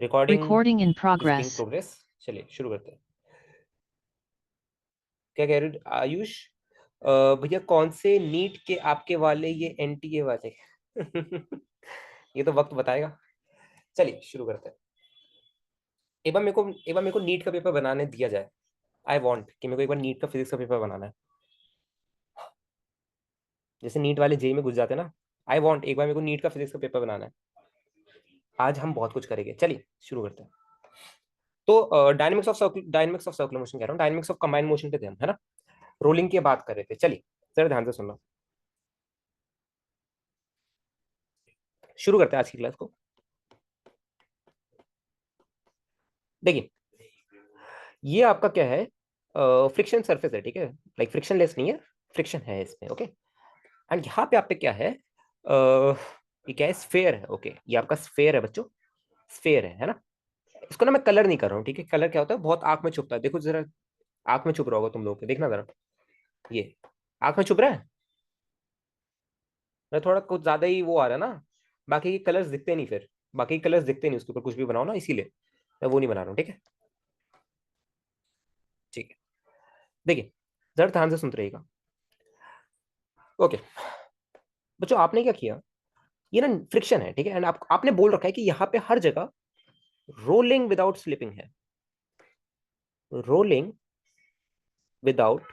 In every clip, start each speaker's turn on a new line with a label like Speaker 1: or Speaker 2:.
Speaker 1: Recording in
Speaker 2: is in
Speaker 1: progress.
Speaker 2: Progress. चलिए शुरू करते हैं। क्या कह रहे हो आयुष? भैया कौन से नीट के आपके वाले, ये एनटीए वाले? ये तो वक्त बताएगा। चलिए शुरू करते हैं। एक बार मेरे को नीट का पेपर बनाने दिया जाए। आई वांट कि मेरे को एक बार नीट का फिजिक्स का पेपर बनाना है, जैसे नीट वाले जेई में घुस जाते हैं ना। आई वांट एक बार मेरे को नीट का फिजिक्स का पेपर बनाना है। आज हम बहुत कुछ करेंगे, चलिए शुरू करते हैं। तो डायनेमिक्स ऑफ सर्कुलर मोशन कह रहा हूँ, डायनेमिक्स ऑफ कंबाइंड मोशन पे ध्यान है ना। रोलिंग की बात कर रहे थे, चलिए जरा ध्यान से सुनना। शुरू करते हैं आज की क्लास को। देखिए, ये आपका क्या है, फ्रिक्शन सरफेस है, ठीक है। लाइक फ्रिक्शन लेस नहीं है, फ्रिक्शन है इसमें, ओके। एंड यहाँ पे आप पे क्या है, ये क्या है, स्फेयर है, ओके। ये आपका स्फेयर है बच्चों, स्फेयर है ना। इसको ना मैं कलर नहीं कर रहा हूँ, ठीक है। कलर क्या होता है, बहुत आंख में छुपता है, देखो जरा। आंख में छुप रहा होगा तुम लोग के, देखना जरा। ये आंख में छुप रहा है ना, थोड़ा कुछ ज्यादा ही वो आ रहा है ना। बाकी के कलर्स दिखते नहीं फिर, बाकी के कलर्स दिखते नहीं उसके ऊपर कुछ भी बनाओ ना, इसीलिए मैं वो नहीं बना रहा हूँ, ठीक है। ठीक है, देखिए जरा ध्यान से सुनते रहिएगा, ओके। बच्चों आपने क्या किया, ये ना फ्रिक्शन है, ठीक है। एंड आपने बोल रखा है कि यहाँ पे हर जगह रोलिंग विदाउट स्लिपिंग है, रोलिंग विदाउट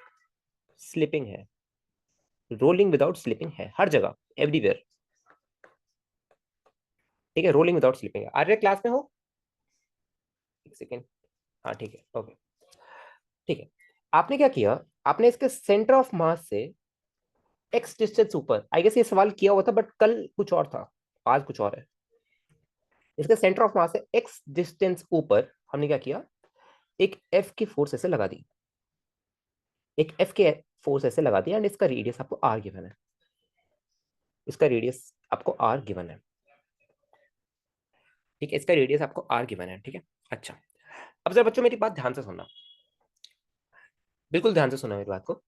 Speaker 2: स्लिपिंग है, रोलिंग विदाउट स्लिपिंग है हर जगह, एवरीवेयर, ठीक है। रोलिंग विदाउट स्लिपिंग है। आर्य क्लास में हो? एक सेकेंड, हाँ ठीक है, ओके। ठीक है, आपने क्या किया, आपने इसके सेंटर ऑफ मास से एक्स डिस्टेंस ऊपर, आई गेस ये सवाल किया हुआ था बट कल कुछ और था, आज कुछ और है। इसके सेंटर ऑफ मास से एक्स डिस्टेंस ऊपर हमने क्या किया, एक एफ की फोर्स ऐसे लगा दी, एक एफ के फोर्स ऐसे लगा दिया। एंड इसका रेडियस आपको आर गिवन है, इसका रेडियस आपको आर गिवन है, ठीक है। इसका रेडियस आपको आर गिवन है, ठीक है। अच्छा, अब जरा बच्चों मेरी बात ध्यान से सुनना, बिल्कुल ध्यान से सुनना मेरी बात को।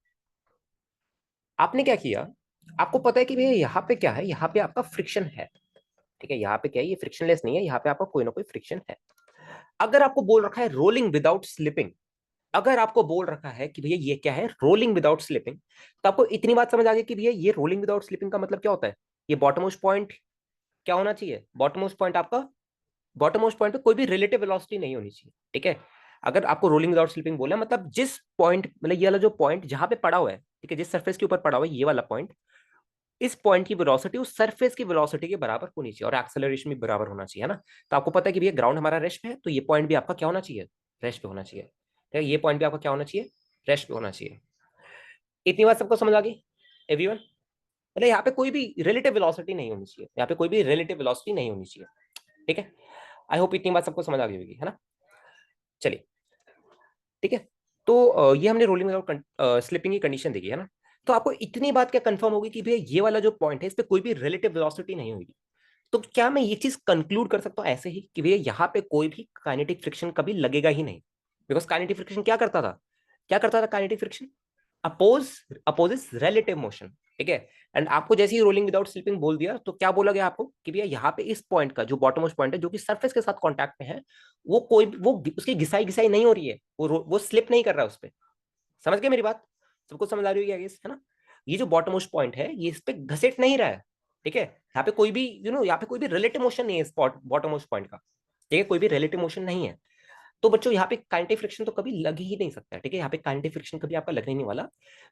Speaker 2: आपने क्या किया, आपको पता है कि भैया यहाँ पे क्या है, यहाँ पे आपका फ्रिक्शन है, ठीक है। यहाँ पे क्या है, ये फ्रिक्शनलेस नहीं है, यहाँ पे आपका कोई ना कोई फ्रिक्शन है। अगर आपको बोल रखा है रोलिंग विदाउट स्लिपिंग, अगर आपको बोल रखा है कि भैया ये क्या है, रोलिंग विदाउट स्लिपिंग, तो आपको इतनी बात समझ आ गई कि भैया ये रोलिंग विदाउट स्लिपिंग का मतलब क्या होता है। ये बॉटम मोस्ट पॉइंट क्या होना चाहिए, बॉटम मोस्ट पॉइंट आपका, बॉटम मोस्ट पॉइंट पे कोई भी रिलेटिव वेलोसिटी नहीं होनी चाहिए, ठीक है। अगर आपको रोलिंग विदाउट स्लिपिंग बोला, मतलब जिस पॉइंट, मतलब ये वाला जो पॉइंट जहां पे पड़ा हुआ है, ठीक है, जिस सरफेस के ऊपर पड़ा हुआ है ये वाला पॉइंट, इस पॉइंट की वेलोसिटी उस सरफेस की वेलोसिटी के बराबर होनी चाहिए, और एक्सेलरेशन भी बराबर होना चाहिए, है ना। तो आपको पता है कि भैया ग्राउंड हमारा रेस्ट पे है, तो ये पॉइंट भी आपका क्या होना चाहिए, रेस्ट पे होना चाहिए, ठीक है। ये पॉइंट भी आपका क्या होना चाहिए, रेस्ट पे होना चाहिए। इतनी बात सबको समझ आ गई एवरीवन? मतलब यहाँ पे कोई भी रिलेटिव वेलोसिटी नहीं होनी चाहिए, यहाँ पे कोई भी रिलेटिव वेलोसिटी नहीं होनी चाहिए, ठीक है। आई होप इतनी बात सबको समझ आ गई होगी, है ना। चलिए, ठीक है। तो ये हमने रोलिंग विदाउट स्लिपिंग की कंडीशन देखी है ना। तो आपको इतनी बात क्या कंफर्म होगी कि भैया ये वाला जो पॉइंट है इस पे कोई भी रिलेटिव वेलोसिटी नहीं होगी। तो क्या मैं ये चीज कंक्लूड कर सकता हूँ ऐसे ही कि भैया यहाँ पे कोई भी काइनेटिक फ्रिक्शन कभी लगेगा ही नहीं, बिकॉज काइनेटिक फ्रिक्शन क्या करता था, क्या करता था kinetic friction, oppose opposes relative motion, ठीक है। एंड आपको जैसे ही रोलिंग विदाउट स्लिपिंग बोल दिया तो क्या बोला गया आपको कि भैया यहाँ पे इस पॉइंट का जो बॉटम मोस्ट पॉइंट है जो कि सरफेस के साथ कांटेक्ट में है, वो कोई वो उसकी घिसाई घिसाई नहीं हो रही है, वो स्लिप नहीं कर रहा है उस पर। समझ गए मेरी बात, सबको समझ आ रही होगी है ना। ये जो बॉटम मोस्ट पॉइंट है ये इस पे घसीट नहीं रहा है, ठीक है। यहाँ पे कोई भी यहाँ पे कोई भी रिलेटिव मोशन नहीं है इस बॉटम मोस्ट पॉइंट का, ठीक है। कोई भी रिलेटिव मोशन नहीं है। तो बच्चों यहाँ पे काइनेटिक फ्रिक्शन तो कभी लग ही नहीं सकता, ठीक है। यहाँ पे काइनेटिक फ्रिक्शन कभी आपका लगने नहीं वाला।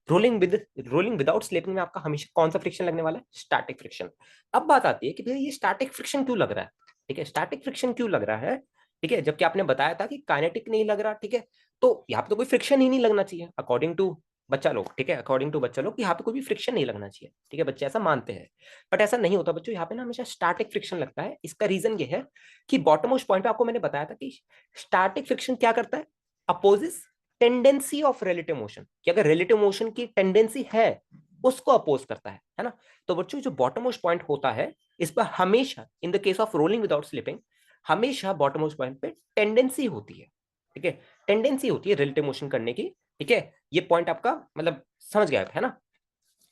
Speaker 2: रोलिंग विदाउट स्लिपिंग में आपका हमेशा कौन सा फ्रिक्शन लगने वाला है, स्टैटिक फ्रिक्शन। अब बात आती है कि भैया ये स्टैटिक फ्रिक्शन क्यों लग रहा है, ठीक है। स्टैटिक फ्रिक्शन क्यों लग रहा है, ठीक है, जबकि आपने बताया था कि काइनेटिक नहीं लग रहा, ठीक है। तो यहाँ पे तो कोई फ्रिक्शन ही नहीं लगना चाहिए अकॉर्डिंग टू बच्चा लोग, ठीक है। अकॉर्डिंग टू बच्चा लोग यहाँ पे कोई भी फ्रिक्शन नहीं लगना चाहिए, ठीक है, बच्चे ऐसा मानते हैं। बट ऐसा नहीं होता बच्चों, यहाँ पे ना हमेशा स्टैटिक फ्रिक्शन लगता है। इसका रीजन ये है कि बॉटम मोस्ट पॉइंट पे आपको मैंने बताया था कि स्टैटिक फ्रिक्शन क्या करता है, opposes tendency of relative motion, कि अगर रिलेटिव मोशन की टेंडेंसी है उसको अपोज करता है ना। तो बच्चों जो बॉटम मोस्ट पॉइंट होता है इस पर हमेशा in the case of rolling without slipping हमेशा बॉटम मोस्ट पॉइंट पे टेंडेंसी होती है, ठीक है। टेंडेंसी होती है रिलेटिव मोशन करने की, ठीक है। ये पॉइंट आपका मतलब समझ गया है ना,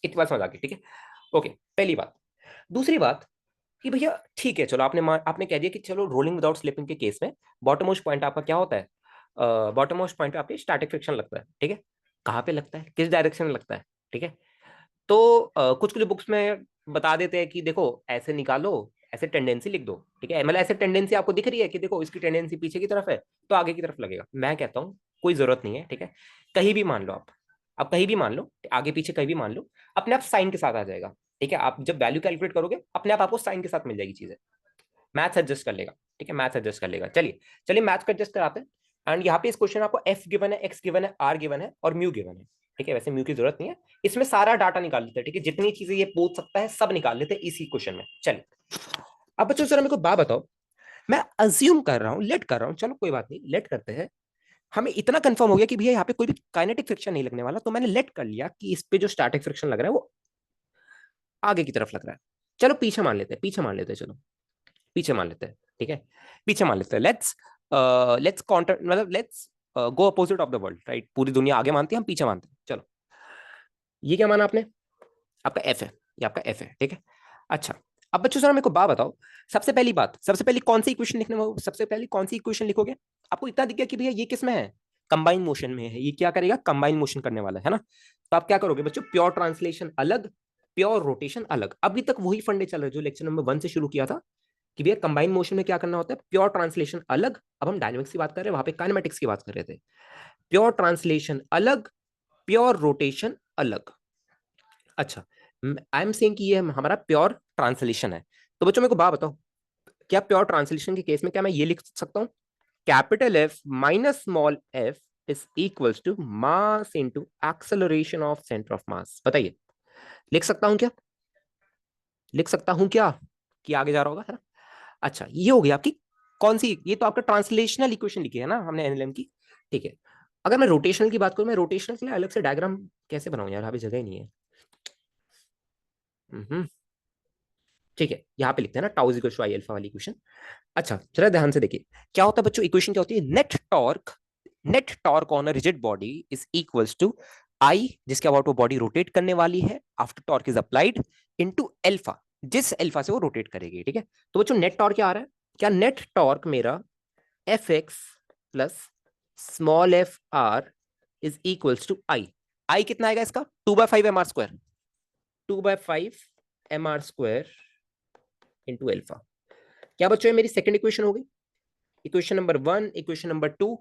Speaker 2: इतनी बात समझ आ गई, ठीक है। ओके, पहली बात। दूसरी बात, कि भैया ठीक है, चलो आपने कह दिया कि चलो रोलिंग विदाउट स्लिपिंग के केस में बॉटम मोस्ट पॉइंट आपका क्या होता है, बॉटम मोस्ट पॉइंट पे आपके स्टैटिक फ्रिक्शन लगता है, ठीक है। कहाँ पे लगता है, किस डायरेक्शन में लगता है, ठीक है। तो कुछ कुछ बुक्स में बता देते हैं कि देखो ऐसे निकालो, ऐसे टेंडेंसी लिख दो, ठीक है, मतलब ऐसे टेंडेंसी आपको दिख रही है कि देखो इसकी टेंडेंसी पीछे की तरफ है तो आगे की तरफ लगेगा। मैं कहता हूँ कोई जरूरत नहीं है, ठीक है। कहीं भी मान लो आप कहीं भी मान लो, आगे पीछे कहीं भी मान लो, अपने आप साइन के साथ आ जाएगा, ठीक है। आप जब वैल्यू कैलकुलेट करोगे अपने आप आपको साइन के साथ मिल जाएगी चीजें, मैथ्स एडजस्ट कर लेगा, ठीक है, मैथ्स एडजस्ट कर लेगा। चलिए चलिए मैथ्स को एडजस्ट कराते हैं। एंड यहाँ पे इस क्वेश्चन में आपको एफ गिवन है, एक्स गिवन है, आर गिवन है और म्यू गिवन है, ठीक है। वैसे म्यू की जरूरत नहीं है, इसमें सारा डाटा निकाल लेते हैं, ठीक है, जितनी चीजें ये पूछ सकता है सब निकाल लेते हैं इसी क्वेश्चन में। चलिए अब बच्चों जरा मेरे को बात बताओ, मैं अज्यूम कर रहा हूँ, लेट कर रहा हूँ, चलो कोई बात नहीं, लेट करते हैं। हमें इतना कंफर्म हो गया कि भैया यहाँ पे कोई भी काइनेटिक फ्रिक्शन नहीं लगने वाला, तो मैंने लेट कर लिया कि इस पे जो स्टैटिक फ्रिक्शन लग रहा है वो आगे की तरफ लग रहा है। चलो पीछे मान लेते हैं, पीछे मान लेते हैं, चलो पीछे मान लेते हैं, ठीक है, पीछे मान लेते हैं। लेट्स काउंटर, मतलब let's go opposite of the world, right. पूरी दुनिया आगे मानती है, हम पीछे मानते हैं। चलो ये क्या माना आपने, आपका एफ है, ये आपका एफ है, ठीक है। अच्छा अब बच्चों सर मेरे को बात बताओ, सबसे पहली बात, सबसे पहली कौन सी इक्वेशन लिखने में, सबसे पहली कौन सी इक्वेशन लिखोगे। आपको इतना दिख गया कि भैया ये किस में है, कंबाइन मोशन में है, ये क्या करेगा, कंबाइन मोशन करने वाला है ना। तो आप क्या करोगे बच्चों, प्योर ट्रांसलेशन अलग, प्योर रोटेशन अलग। अभी तक वही फंडे चल रहे जो लेक्चर नंबर 1 से शुरू किया था कि भैया कंबाइन मोशन में क्या करना होता है, प्योर ट्रांसलेशन अलग। अब हम डायनेमिक्स की बात कर रहे हैं, वहां पे काइनेमेटिक्स की बात कर रहे थे। प्योर ट्रांसलेशन अलग, प्योर रोटेशन अलग। अच्छा आई एम सेइंग कि ये हमारा प्योर ट्रांसलेशन है। तो बच्चों मेरे को बात बताओ, क्या प्योर ट्रांसलेशन के केस में क्या मैं ये लिख सकता हूँ, capital F minus small F is equals to mass into acceleration of centre of mass. बताइए लिख सकता हूं क्या, लिख सकता हूं क्या, कि आगे जा रहा होगा, है ना। अच्छा ये हो गया आपकी कौन सी, ये तो आपका ट्रांसलेशनल इक्वेशन लिखी है ना हमने एनएलएम की, ठीक है। अगर मैं रोटेशनल की बात करूं, मैं रोटेशनल के लिए अलग से डायग्राम कैसे बनाऊं यार, यहाँ पे जगह ही नहीं है। ठीक है यहाँ पे लिखते हैं ना, tau is equal to I alpha वाली इक्वेशन। अच्छा जरा ध्यान से देखिए क्या होता है बच्चों, इक्वेशन क्या होती है, net torque on a rigid body is equals to I, जिसके अबाउट वो बॉडी रोटेट करने वाली है after torque is applied, into alpha, जिस अल्फा से वो रोटेट करेगी, ठीक है। तो बच्चों नेट टॉर्क क्या आ रहा है, क्या नेट टॉर्क मेरा F X plus small F R is equals to I. I कितना आएगा इसका, 2/5 mr² 2/5 mr² इंटू अल्फा। क्या बच्चों ये मेरी सेकंड इक्वेशन हो गई, इक्वेशन नंबर 1, इक्वेशन नंबर 2।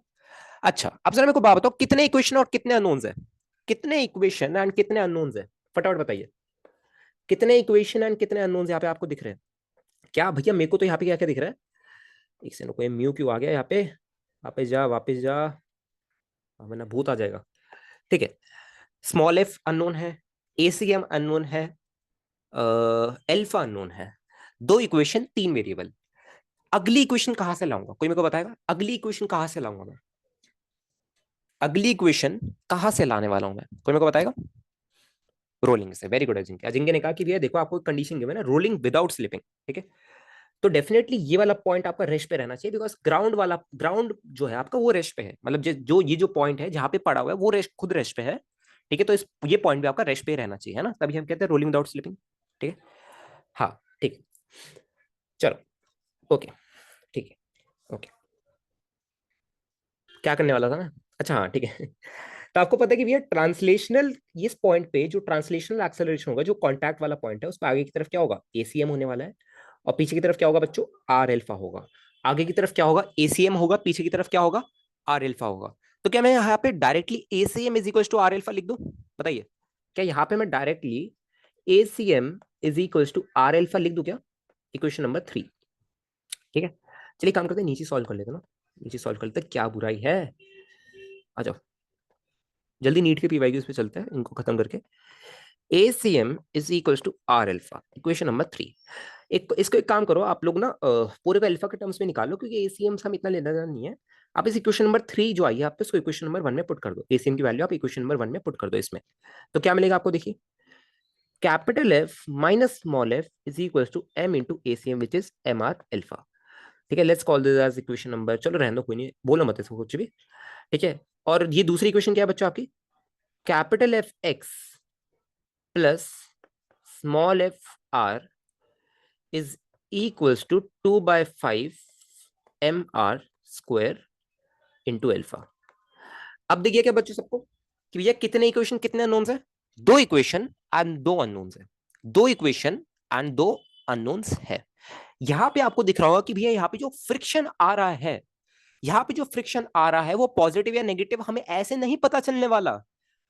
Speaker 2: अच्छा अब जरा मेरे को बात बताओ कितने इक्वेशन और कितने अननोन्स है, कितने इक्वेशन एंड कितने अननोन्स है, फटाफट बताइए, कितने इक्वेशन एंड कितने अननोन्स यहाँ पे आपको दिख रहे हैं। क्या भैया मेरे को तो यहाँ पे क्या क्या दिख रहा है, एक सेकंड कोई म्यू क्यों आ गया यहाँ पे, वापस जा, वरना भूत आ जाएगा, ठीक है। स्मॉल एफ अननोन है, एसीएम अननोन है, एल्फा अननोन है, दो इक्वेशन तीन वेरिएबल। अगली इक्वेशन कहां से लाऊंगा, कोई मेरे को बताएगा अगली इक्वेशन कहां से लाऊंगा मैं, अगली इक्वेशन कहां से लाने वाला हूं मैं, कोई मेरे को बताएगा। रोलिंग से, वेरी गुड अजिंक्य, अजिंक्य ने कहा कि भैया देखो आपको कंडीशन गिवन है रोलिंग विदाउट स्लिपिंग, ठीक है। तो डेफिनेटली ये वाला पॉइंट आपका रेस्ट पे रहना चाहिए, बिकॉज ग्राउंड जो है आपका वो रेस्ट पे है, मतलब जो ये जो पॉइंट है जहां पे पड़ा हुआ है वो रेस्ट, खुद रेस्ट पे है, ठीक है। तो ये पॉइंट भी आपका रेस्ट पे रहना चाहिए, है ना, तभी हम कहते हैं रोलिंग विदाउट स्लिपिंग, ठीक है। हाँ ठीक है, चलो ओके, ठीक है ओके। क्या करने वाला था मैं, अच्छा हाँ ठीक है। तो आपको पता है कि भैया ट्रांसलेशनल, इस पॉइंट पे जो ट्रांसलेशनल एक्सेलरेशन होगा, जो कॉन्टैक्ट वाला पॉइंट है, उस पर आगे की तरफ क्या होगा, एसीएम होने वाला है, और पीछे की तरफ क्या होगा बच्चों, आर एल्फा होगा। आगे की तरफ क्या होगा, एसीएम होगा, पीछे की तरफ क्या होगा, आर एल्फा होगा। तो क्या मैं यहाँ पे directly ACM is equal to R alpha लिख दूं, बताइए, क्या यहाँ पे मैं directly ACM is equal to R alpha लिख दूं क्या, इक्वेशन नंबर 3, ठीक है। चलिए काम करते हैं, नीचे सॉल्व कर लेते हैं ना, नीचे सॉल्व कर लेते हैं, क्या बुराई है, आ जाओ जल्दी नीट के पीवाईक्यूज पे चलते हैं, इनको खत्म करके। ACM is equal to R alpha, equation number 3। इसको एक काम करो आप लोग ना, पूरे को अल्फा के टर्म्स में निकालो, क्योंकि एसीएम से हम इतना लेना देना नहीं है। आप इस इक्वेशन नंबर 3 जो आई है आप इसको इक्वेशन नंबर 1 में पुट कर दो, एसीएम की वैल्यू आप इक्वेशन नंबर 1 में पुट कर दो इसमें। तो क्या मिलेगा आपको, देखिए capital F minus small F is equal to M into ACM which is M R alpha, ठीक है। Let's call this as equation number, चलो रहने दो कोई नहीं, बोलो मत इसको कुछ भी, ठीक है। और ये दूसरी इक्वेशन क्या है बच्चों आपकी, capital F X plus small F R is equals to 2/5 mr² into alpha. अब देखिए क्या बच्चों सबको कि भैया कितने इक्वेशन कितने अननोन्स है? दो इक्वेशन एंड दो अननोन्स है। दो इक्वेशन एंड दो अननोन्स है। यहां पे आपको दिख रहा होगा कि भैया यहाँ पे जो फ्रिक्शन आ रहा है, यहाँ पे जो फ्रिक्शन आ रहा है वो पॉजिटिव या नेगेटिव हमें ऐसे नहीं पता चलने वाला।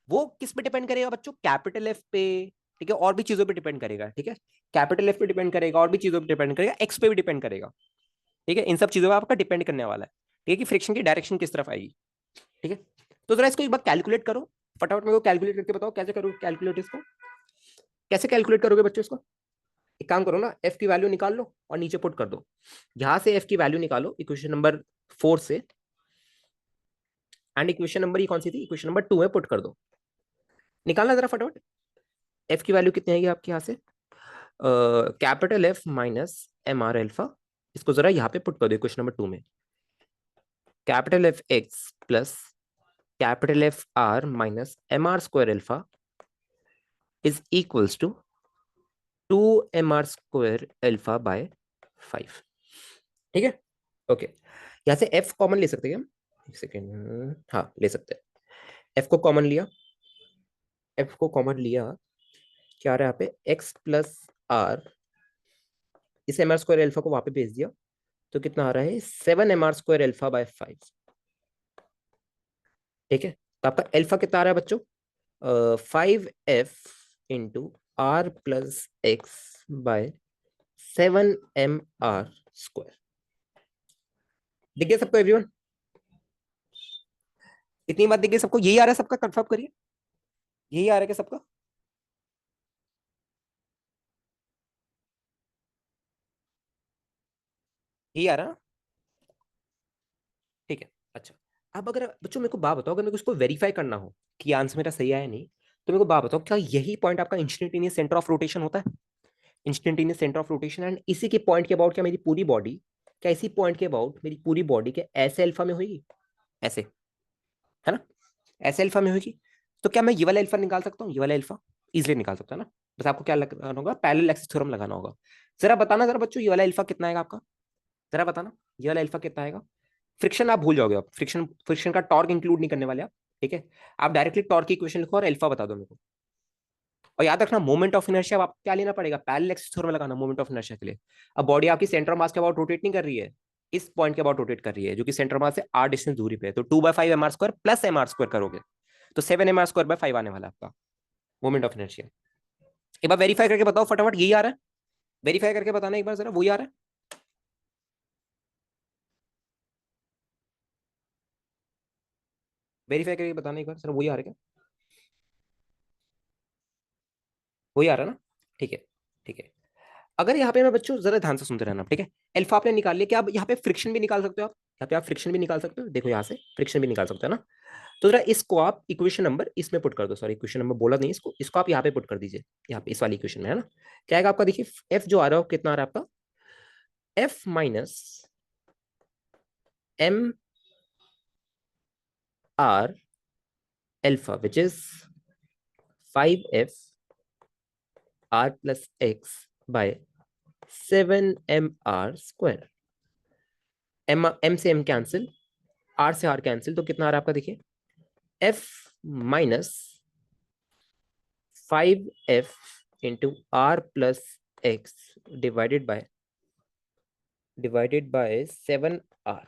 Speaker 2: वो किस पे डिपेंड करेगा बच्चों? कैपिटल एफ पे, ठीक है, और भी चीजों पे डिपेंड करेगा। ठीक है, कैपिटल एफ पे डिपेंड करेगा, और भी चीजों पे डिपेंड करेगा, एक्स पे भी डिपेंड करेगा। ठीक है, इन सब चीजों पे आपका डिपेंड करने वाला है। ठीक है, कि फ्रिक्शन की डायरेक्शन किस तरफ आएगी। ठीक है, तो जरा इसको एक बार कैलकुलेट करो। फटाफट मेरे को कैलकुलेट करके बताओ कैसे करो कैलकुलेट इसको। कैसे कैलकुलेट करोगे बच्चों इसको? एक काम करो ना, एफ की वैल्यू निकाल लो और नीचे पुट कर दो। यहां से एफ की वैल्यू निकालो इक्वेशन नंबर 4 से, एंड इक्वेशन नंबर ये कौन सी थी? इक्वेशन नंबर 2 में पुट कर दो। निकालना जरा फटाफट। एफ की वैल्यू कितनी आएगी आपके यहाँ से? Capital F minus M R alpha. इसको जरा यहाँ पे पुट कर दो इक्वेशन नंबर 2 में। Capital F X plus capital F R minus M R square alpha is equals to 2 mr² alpha by 5। ठीक है, ओके। यहाँ से एफ कॉमन ले सकते हैं हम। एक सेकेंड, हाँ ले सकते हैं। एफ को कॉमन लिया, एफ को कॉमन लिया, क्या आ रहा है यहाँ पे? एक्स प्लस आर, इस mr² एल्फा को वहां पे भेज दिया, तो कितना आ रहा है? 7 mr² एल्फा बाय 5। ठीक है, तो आपका एल्फा कितना आ रहा है बच्चों? 5f × r+x/7 mr²। दिख गया सबको एवरीवन? इतनी बात दिख गई सबको? यही आ रहा है सबका? कंफर्म करिए, यही आ रहा है क्या सबका? यही आ रहा है ना? ठीक है, अच्छा। अब अगर बच्चों मेरे को बात बताओ, अगर मेरे को इसको वेरीफाई करना हो कि आंसर मेरा सही आया नहीं, तो मेरे को बात बताओ, क्या यही पॉइंट आपका इंस्टेंटेनियस सेंटर ऑफ रोटेशन होता है? Instantaneous centre of rotation, and इसी के पॉइंट के अबाउट क्या मेरी पूरी बॉडी, क्या इसी पॉइंट के अबाउट मेरी पूरी बॉडी के ऐसे अल्फा में होगी? ऐसे, है ना? ऐसे अल्फा में होगी। तो क्या मैं ये वाला अल्फा निकाल सकता हूँ? ये वाला अल्फा इजिली निकाल सकता है ना? बस आपको क्या लगाना होगा? पैरेलल एक्सिस थ्योरम लगाना होगा। जरा बताना जरा बच्चों, ये वाला अल्फा कितना आएगा आपका? जरा बताना, ये वाला अल्फा कितना आएगा? फ्रिक्शन आप भूल जाओगे, आप फ्रिक्शन फ्रिक्शन का टॉर्क इंक्लूड नहीं करने वाले आप। ठीक है, आप डायरेक्टली टॉर्क की इक्वेशन लिखो और अल्फा बता दो मेरे को। और याद रखना, मोमेंट ऑफ इनर्शिया आपको क्या लेना पड़ेगा? पैरेलल एक्सिस थ्योरम लगाना मोमेंट ऑफ इनर्शिया के लिए। अब बॉडी आपकी सेंटर मास के अबाउट रोटेट नहीं कर रही है, इस पॉइंट के अबाउट रोटेट कर रही है, जो कि सेंटर मास से आर डिस्टेंस दूरी पे है। तो 2/5 mr² प्लस mr² करोगे तो 7 mr² बाय 5 आने वाला आपका मोमेंट ऑफ इनर्शिया। एक बार वेरीफाई करके बताओ फटाफट, यही आ रहा है? वेरीफाई करके बताना एक बार जरा, वही आ रहा है? वेरीफाई करके बताना एक बार जरा, वही आ रहा है क्या? वही आ रहा है ना? ठीक है, ठीक है। अगर यहाँ पे मैं बच्चों जरा ध्यान से सुनते रहना, ठीक है। अल्फा आपने निकाल लिया, क्या आप यहाँ पे फ्रिक्शन भी निकाल सकते हो? आप यहाँ पे आप फ्रिक्शन भी निकाल सकते हो, देखो यहाँ से फ्रिक्शन भी निकाल सकते हो ना। तो जरा इसको आप इक्वेशन नंबर इसमें पुट कर दो, सॉरी इक्वेशन नंबर बोला नहीं, इसको इसको आप यहाँ पे पुट कर दीजिए, यहाँ पे इस वाली इक्वेशन में, है ना? क्या आएगा आपका? देखिए एफ जो आ रहा है कितना आ रहा है आपका? F minus M R alpha which is 5f r+x/7 mr²। M से एम कैंसिल, आर से आर कैंसिल, तो कितना आ रहा है आपका? देखिए F minus 5f × r+x divided by 7r।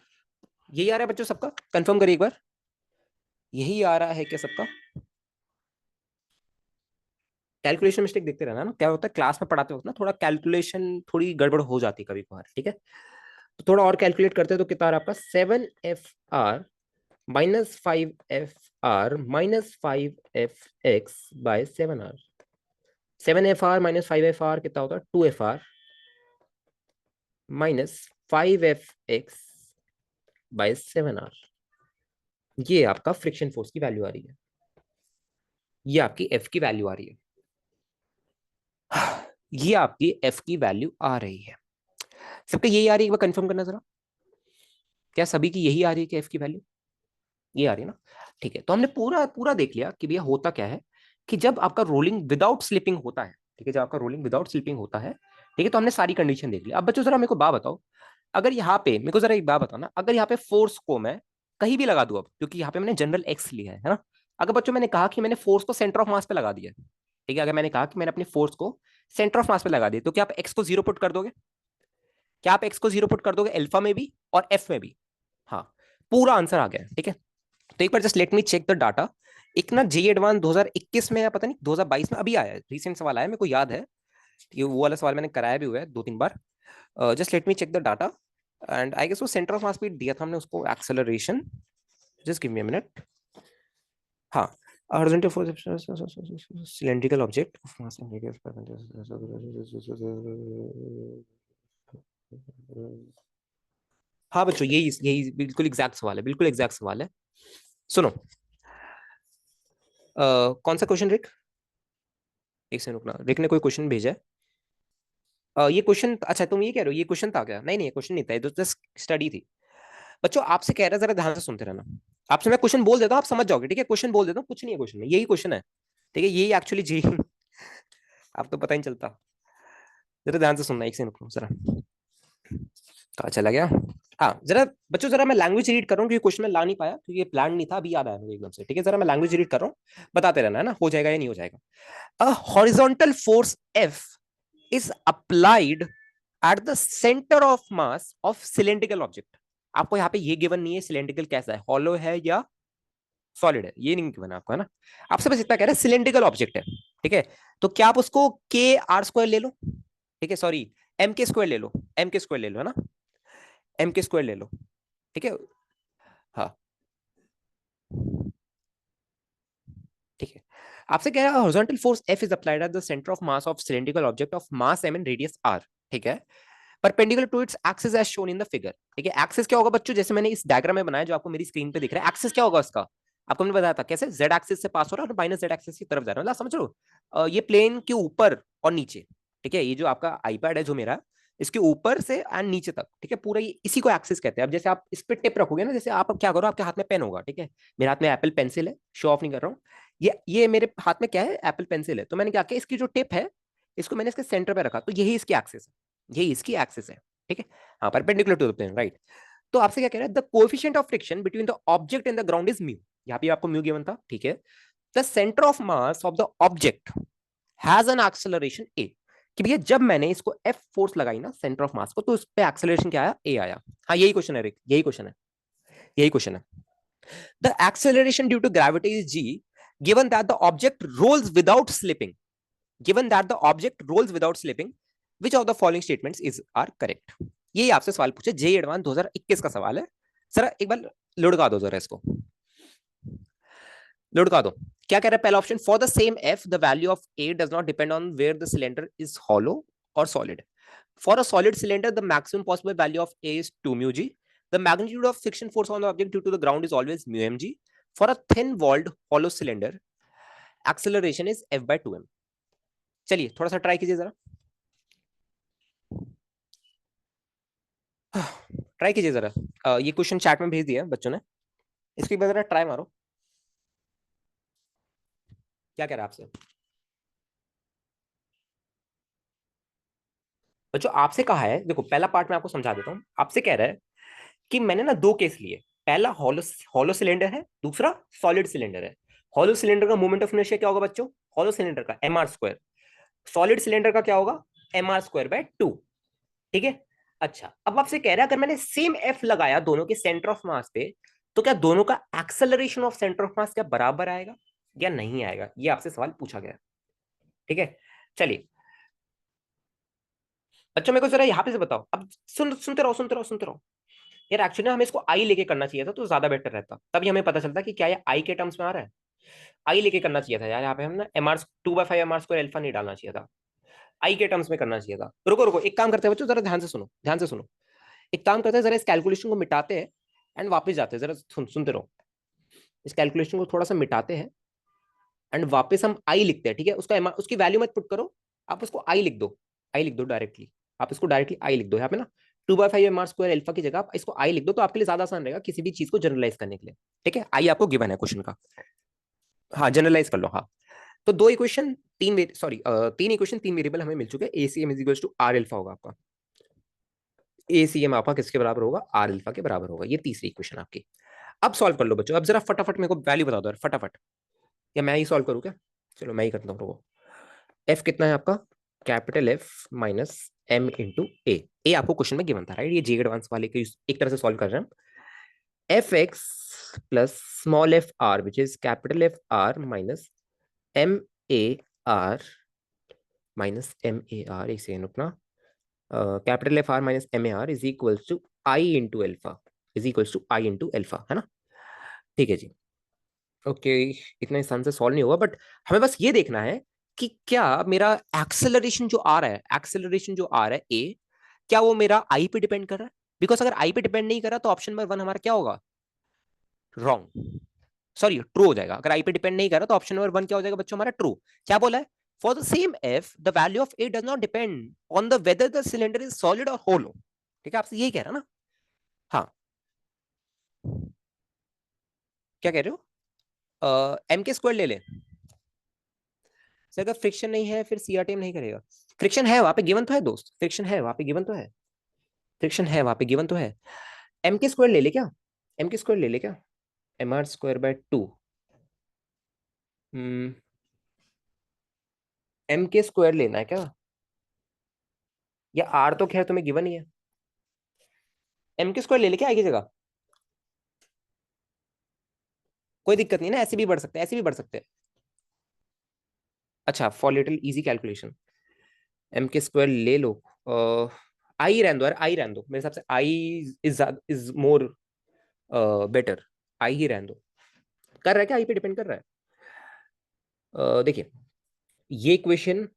Speaker 2: यही आ रहा है बच्चों सबका? कंफर्म करिए एक बार, यही आ रहा है क्या सबका? कैलकुलेशन मिस्टेक देखते रहना ना, क्या होता है क्लास में पढ़ाते वक्त ना थोड़ा कैलकुलेशन थोड़ी गड़बड़ हो जाती है कभी कभार। ठीक है, तो थोड़ा और कैलकुलेट करते हैं, तो कितना आ रहा है आपका? 7f r-5f r-5f(x/7r)। 7f r - 5f r कितना होता है? 2f r-5f(x/7r)। ये आपका फ्रिक्शन फोर्स की वैल्यू आ रही है, ये आपकी एफ की वैल्यू आ रही है, ये आपकी एफ की वैल्यू आ रही है। सबका यही आ रही है? एक बार कंफर्म करना जरा, क्या सभी की यही आ रही है कि एफ की वैल्यू ये आ रही है ना? ठीक है, तो हमने पूरा पूरा देख लिया कि भैया होता क्या है कि जब आपका रोलिंग विदाउट स्लिपिंग होता है, ठीक है, जब आपका रोलिंग विदाउट स्लिपिंग होता है, ठीक है, तो हमने सारी कंडीशन देख ली। अब बच्चों जरा मेरे को बात बताओ, अगर यहाँ पे मेरे को जरा एक बात बताओ ना, अगर यहाँ पे फोर्स को मैं कहीं भी लगा दूं, अब क्योंकि यहाँ पे मैंने जनरल एक्स लिया है ना, अगर बच्चों मैंने कहा कि मैंने फोर्स को सेंटर ऑफ मास पे लगा दिया, ठीक है, अगर मैंने कहा कि मैंने अपनी फोर्स को सेंटर ऑफ मास पे लगा दिया, तो क्या आप एक्स को जीरो पुट कर दोगे? क्या आप एक्स को जीरो पुट कर दोगे अल्फा में भी और एफ में भी? हाँ, पूरा आंसर आ गया, ठीक है। तो एक बार just let me check the data. एक ना जे एडवांस 2021 में या पता नहीं 2022 में अभी आया है, रिसेंट सवाल आया, मेरे को याद है, ये वो वाला सवाल मैंने कराया भी हुआ है 2-3 बार। Just let me check the data. And I guess वो सेंटर ऑफ मास पे दिया था हमने उसको acceleration. Just give me a minute. हाँ, horizontal force cylindrical object of mass and radius हाँ बच्चों, यही यही बिल्कुल एग्जैक्ट सवाल है, बिल्कुल एग्जैक्ट सवाल है। सुनो, कौन सा क्वेश्चन रिक? एक सेकंड रुकना, रिक ने कोई क्वेश्चन भेजा है। ये क्वेश्चन, अच्छा तुम ये कह रहे हो ये क्वेश्चन था क्या? नहीं नहीं, ये क्वेश्चन नहीं था, ये तो जस्ट स्टडी थी। बच्चों आपसे कह रहा है, जरा ध्यान से सुनते रहना। आपसे मैं क्वेश्चन बोल देता हूँ, आप समझ जाओगे, ठीक है? क्वेश्चन बोल देता हूँ, कुछ नहीं है क्वेश्चन में, यही क्वेश्चन है, ठीक है, यही एक्चुअली जी आप तो पता ही नहीं चलता। जरा ध्यान से सुनना, एक सेकंड रुको जरा, कहाँ चला गया? हाँ जरा बच्चों, जरा मैं लैंग्वेज रीड कर रहा हूँ, क्योंकि क्वेश्चन में ला नहीं पाया, क्योंकि ये प्लान नहीं था, अभी याद आया मुझे एकदम से, ठीक है? जरा मैं लैंग्वेज रीड कर रहा हूँ, बताते रहना है ना, हो जाएगा या नहीं हो जाएगा। A horizontal force F is applied at the centre of mass of cylindrical object. आपको यहाँ पे ये गिवन नहीं है सिलेंड्रिकल कैसा है, हॉलो है या सॉलिड है, ये नहीं गिवन आपको, है ना? आपसे बस इतना कह रहा है सिलेंड्रिकल ऑब्जेक्ट है, ठीक है? तो क्या आप उसको के आर स्क्वायर ले लो, ठीक है, सॉरी एम के स्क्वायर ले लो, एम के स्क्वायर ले लो, है ना, एम के स्क्वायर ले लो, ठीक है। हाँ ठीक है, आपसे कह रहा है horizontal force F is applied at the centre of mass of cylindrical object of mass M and radius R, ठीक है, perpendicular to its axis as shown in the figure. ठीक है, एक्सिस क्या होगा बच्चों, जैसे मैंने इस डायग्राम में बनाया जो आपको मेरी स्क्रीन पे दिख रहा है, एक्सिस क्या होगा उसका? आपको मैंने बताया था कैसे, जेड एक्सिस से पास हो रहा है और माइनस जेड एक्सिस की तरफ जा रहा है, मतलब समझ रहे हो? ये प्लेन के ऊपर और नीचे, ठीक है, ये जो आपका आईपैड है जो मेरा, इसके ऊपर से एंड नीचे तक, ठीक है, पूरा ये इसी को एक्सिस कहते हैं। अब जैसे आप इस पे टिप रखोगे ना, जैसे आप अब क्या करो, आपके हाथ में पेन होगा, ठीक है, मेरे हाथ में एप्पल पेंसिल है, शो ऑफ नहीं कर रहा हूँ, ये मेरे हाथ में क्या है, एप्पल पेंसिल है, तो मैंने क्या किया, इसकी जो टिप है इसको मैंने इसके सेंटर पे रखा, तो यही इसकी एक्सिस है, यही इसकी एक्सिस है, ठीक है। हाँ, perpendicular to the plane, right. तो आपसे क्या कह रहा है, the coefficient of friction between the object and the ground is mu, यहाँ पे आपको म्यू गिवन था, ठीक है। The centre of mass of the object has an acceleration A, कि भैया जब मैंने इसको एफ फोर्स लगाई ना सेंटर ऑफ मास को, तो उस पे एक्सेलरेशन क्या आया, ए आया। हाँ यही क्वेश्चन है रिक, यही क्वेश्चन है, यही क्वेश्चन है। The acceleration due to gravity is G, given that the object rolls without slipping, given that the object rolls without slipping, which of the following statements is are correct? यही आपसे सवाल पूछे, जे advance 2021 का सवाल है। Sir एक बार लुढ़का दो जरा इसको, लुढ़का दो। क्या कह रहा है पहला option, for the same F the value of A does not depend on where the cylinder is hollow और solid. For a solid cylinder the maximum possible value of A is 2 mu G, the magnitude of friction force on the object due to the ground is always mu M G, for a thin walled hollow cylinder acceleration is F by 2m। चलिए थोड़ा सा try कीजिए जरा, try कीजिए जरा। ये question chat में भेज दिया बच्चों ने, इसके बाद जरा ट्राई मारो, क्या कह रहा है आपसे बच्चों? आपसे कहा है, देखो पहला पार्ट मैं आपको समझा देता हूँ, आपसे कह रहा है कि मैंने ना दो केस लिए, पहला हॉलो हॉलो सिलेंडर है, दूसरा सॉलिड सिलेंडर है। हॉलो सिलेंडर का मोमेंट ऑफ इनर्शिया क्या होगा बच्चों, हॉलो सिलेंडर का M R square, solid cylinder का क्या होगा, एम आर स्क्वायर बाय 2, ठीक है। अच्छा, अब आपसे कह रहा है अगर मैंने सेम एफ लगाया दोनों के सेंटर ऑफ मास पे, तो क्या दोनों का एक्सेलरेशन ऑफ सेंटर ऑफ मास क्या बराबर आएगा या नहीं आएगा, ये आपसे सवाल पूछा गया, ठीक है। चलिए बच्चों मेरे को जरा यहाँ पे से बताओ, अब सुनते रहो सुनते रहो सुनते रहो। यार एक्चुअली ना हमें इसको आई लेके करना चाहिए था, तो ज्यादा बेटर रहता, तभी हमें पता चलता कि क्या ये आई के टर्म्स में आ रहा है। आई लेके करना चाहिए था यार, यहाँ पे हम ना M R 2/5 M R square alpha नहीं डालना चाहिए था, आई के टर्म्स में करना चाहिए था। रुको रुको, एक काम करते हैं बच्चों, जरा ध्यान से सुनो, ध्यान से सुनो। एक काम करते हैं, जरा इस कैलकुलेशन को मिटाते हैं एंड वापस जाते हैं, जरा सुनते रहो। इस कैलकुलेशन को थोड़ा सा मिटाते हैं एंड वापस हम आई लिखते हैं, ठीक है। उसका उसकी वैल्यू मत पुट करो, आप उसको आई लिख दो, आई लिख दो डायरेक्टली, आप इसको डायरेक्टली आई लिख दो यहाँ पे ना, 2/5 एम आर स्क्वायर एल्फा की जगह आप इसको आई लिख दो, तो आपके लिए ज्यादा आसान रहेगा किसी भी चीज को जनरलाइज करने के लिए, ठीक है। आई आपको गिवन है क्वेश्चन का, हाँ जनरलाइज कर लो, हाँ। तो दो इक्वेशन तीन इक्वेशन तीन वेरिएबल हमें मिल चुके हैं। ACM is equals to R alpha होगा आपका। ACM आपका किसके बराबर होगा? आर अल्फा के बराबर होगा। ये तीसरी इक्वेशन आपकी। अब सॉल्व कर लो बच्चों। अब जरा फटाफट मेरे को वैल्यू बता दो यार, फटाफट। या मैं ही सॉल्व करूँ क्या? चलो मैं ही करता हूँ। एफ कितना है आपका? Capital F minus M into A. A आपको क्वेश्चन में गिवन था, राइट? ये जी एडवांस वाले के एक तरह से सॉल्व कर रहे हैं हम। F X plus small F R which is capital F R minus M A R minus M A R, एक सेकेंड रुकना। Capital F R minus M A R is equals to I into alpha, is equals to I into alpha, है ना? ठीक है जी। Okay, इतना आसान से solve नहीं होगा, बट हमें बस ये देखना है कि क्या मेरा एक्सेलरेशन जो आ रहा है, एक्सेलरेशन जो आ रहा है ए, क्या वो मेरा आई पे डिपेंड कर रहा है? बिकॉज अगर आई पे डिपेंड नहीं कर रहा तो ऑप्शन नंबर वन हमारा क्या होगा? रॉन्ग, सॉरी ट्रू हो जाएगा। अगर आई पे डिपेंड नहीं कर रहा तो ऑप्शन नंबर वन क्या हो जाएगा बच्चों? हमारा ट्रू। क्या बोला है? For the same F the value of A does not depend on the whether the cylinder is solid और होलो। ठीक है, आपसे यही कह रहा ना? हाँ, क्या कह रहे हो? एम के स्क्वायर ले ले सर। अगर फ्रिक्शन नहीं है फिर सीआरटीएम नहीं करेगा। फ्रिक्शन है वहां पे गिवन तो है दोस्त, फ्रिक्शन है वहां पे गिवन तो है, फ्रिक्शन है वहां पे गिवन तो है। एम के स्क्वायर ले ले क्या? एम के स्क्वायर ले ले क्या? M R square by two. M के स्क्वायर लेना है क्या? या आर तो खैर तुम्हें गिवन ही है। एम के स्क्वायर ले ले क्या आएगी जगह? कोई दिक्कत नहीं ना, ऐसे भी बढ़ सकते हैं, ऐसे भी बढ़ सकते हैं। अच्छा, for little easy calculation M के स्क्वायर ले लो। आई रहने दो यार, आई रहने दो, मेरे हिसाब से आई इज मोर बेटर। आई ही रहने दो। कर रहा है क्या? आई पे डिपेंड कर रहा है? देखिए, ये इक्वेशन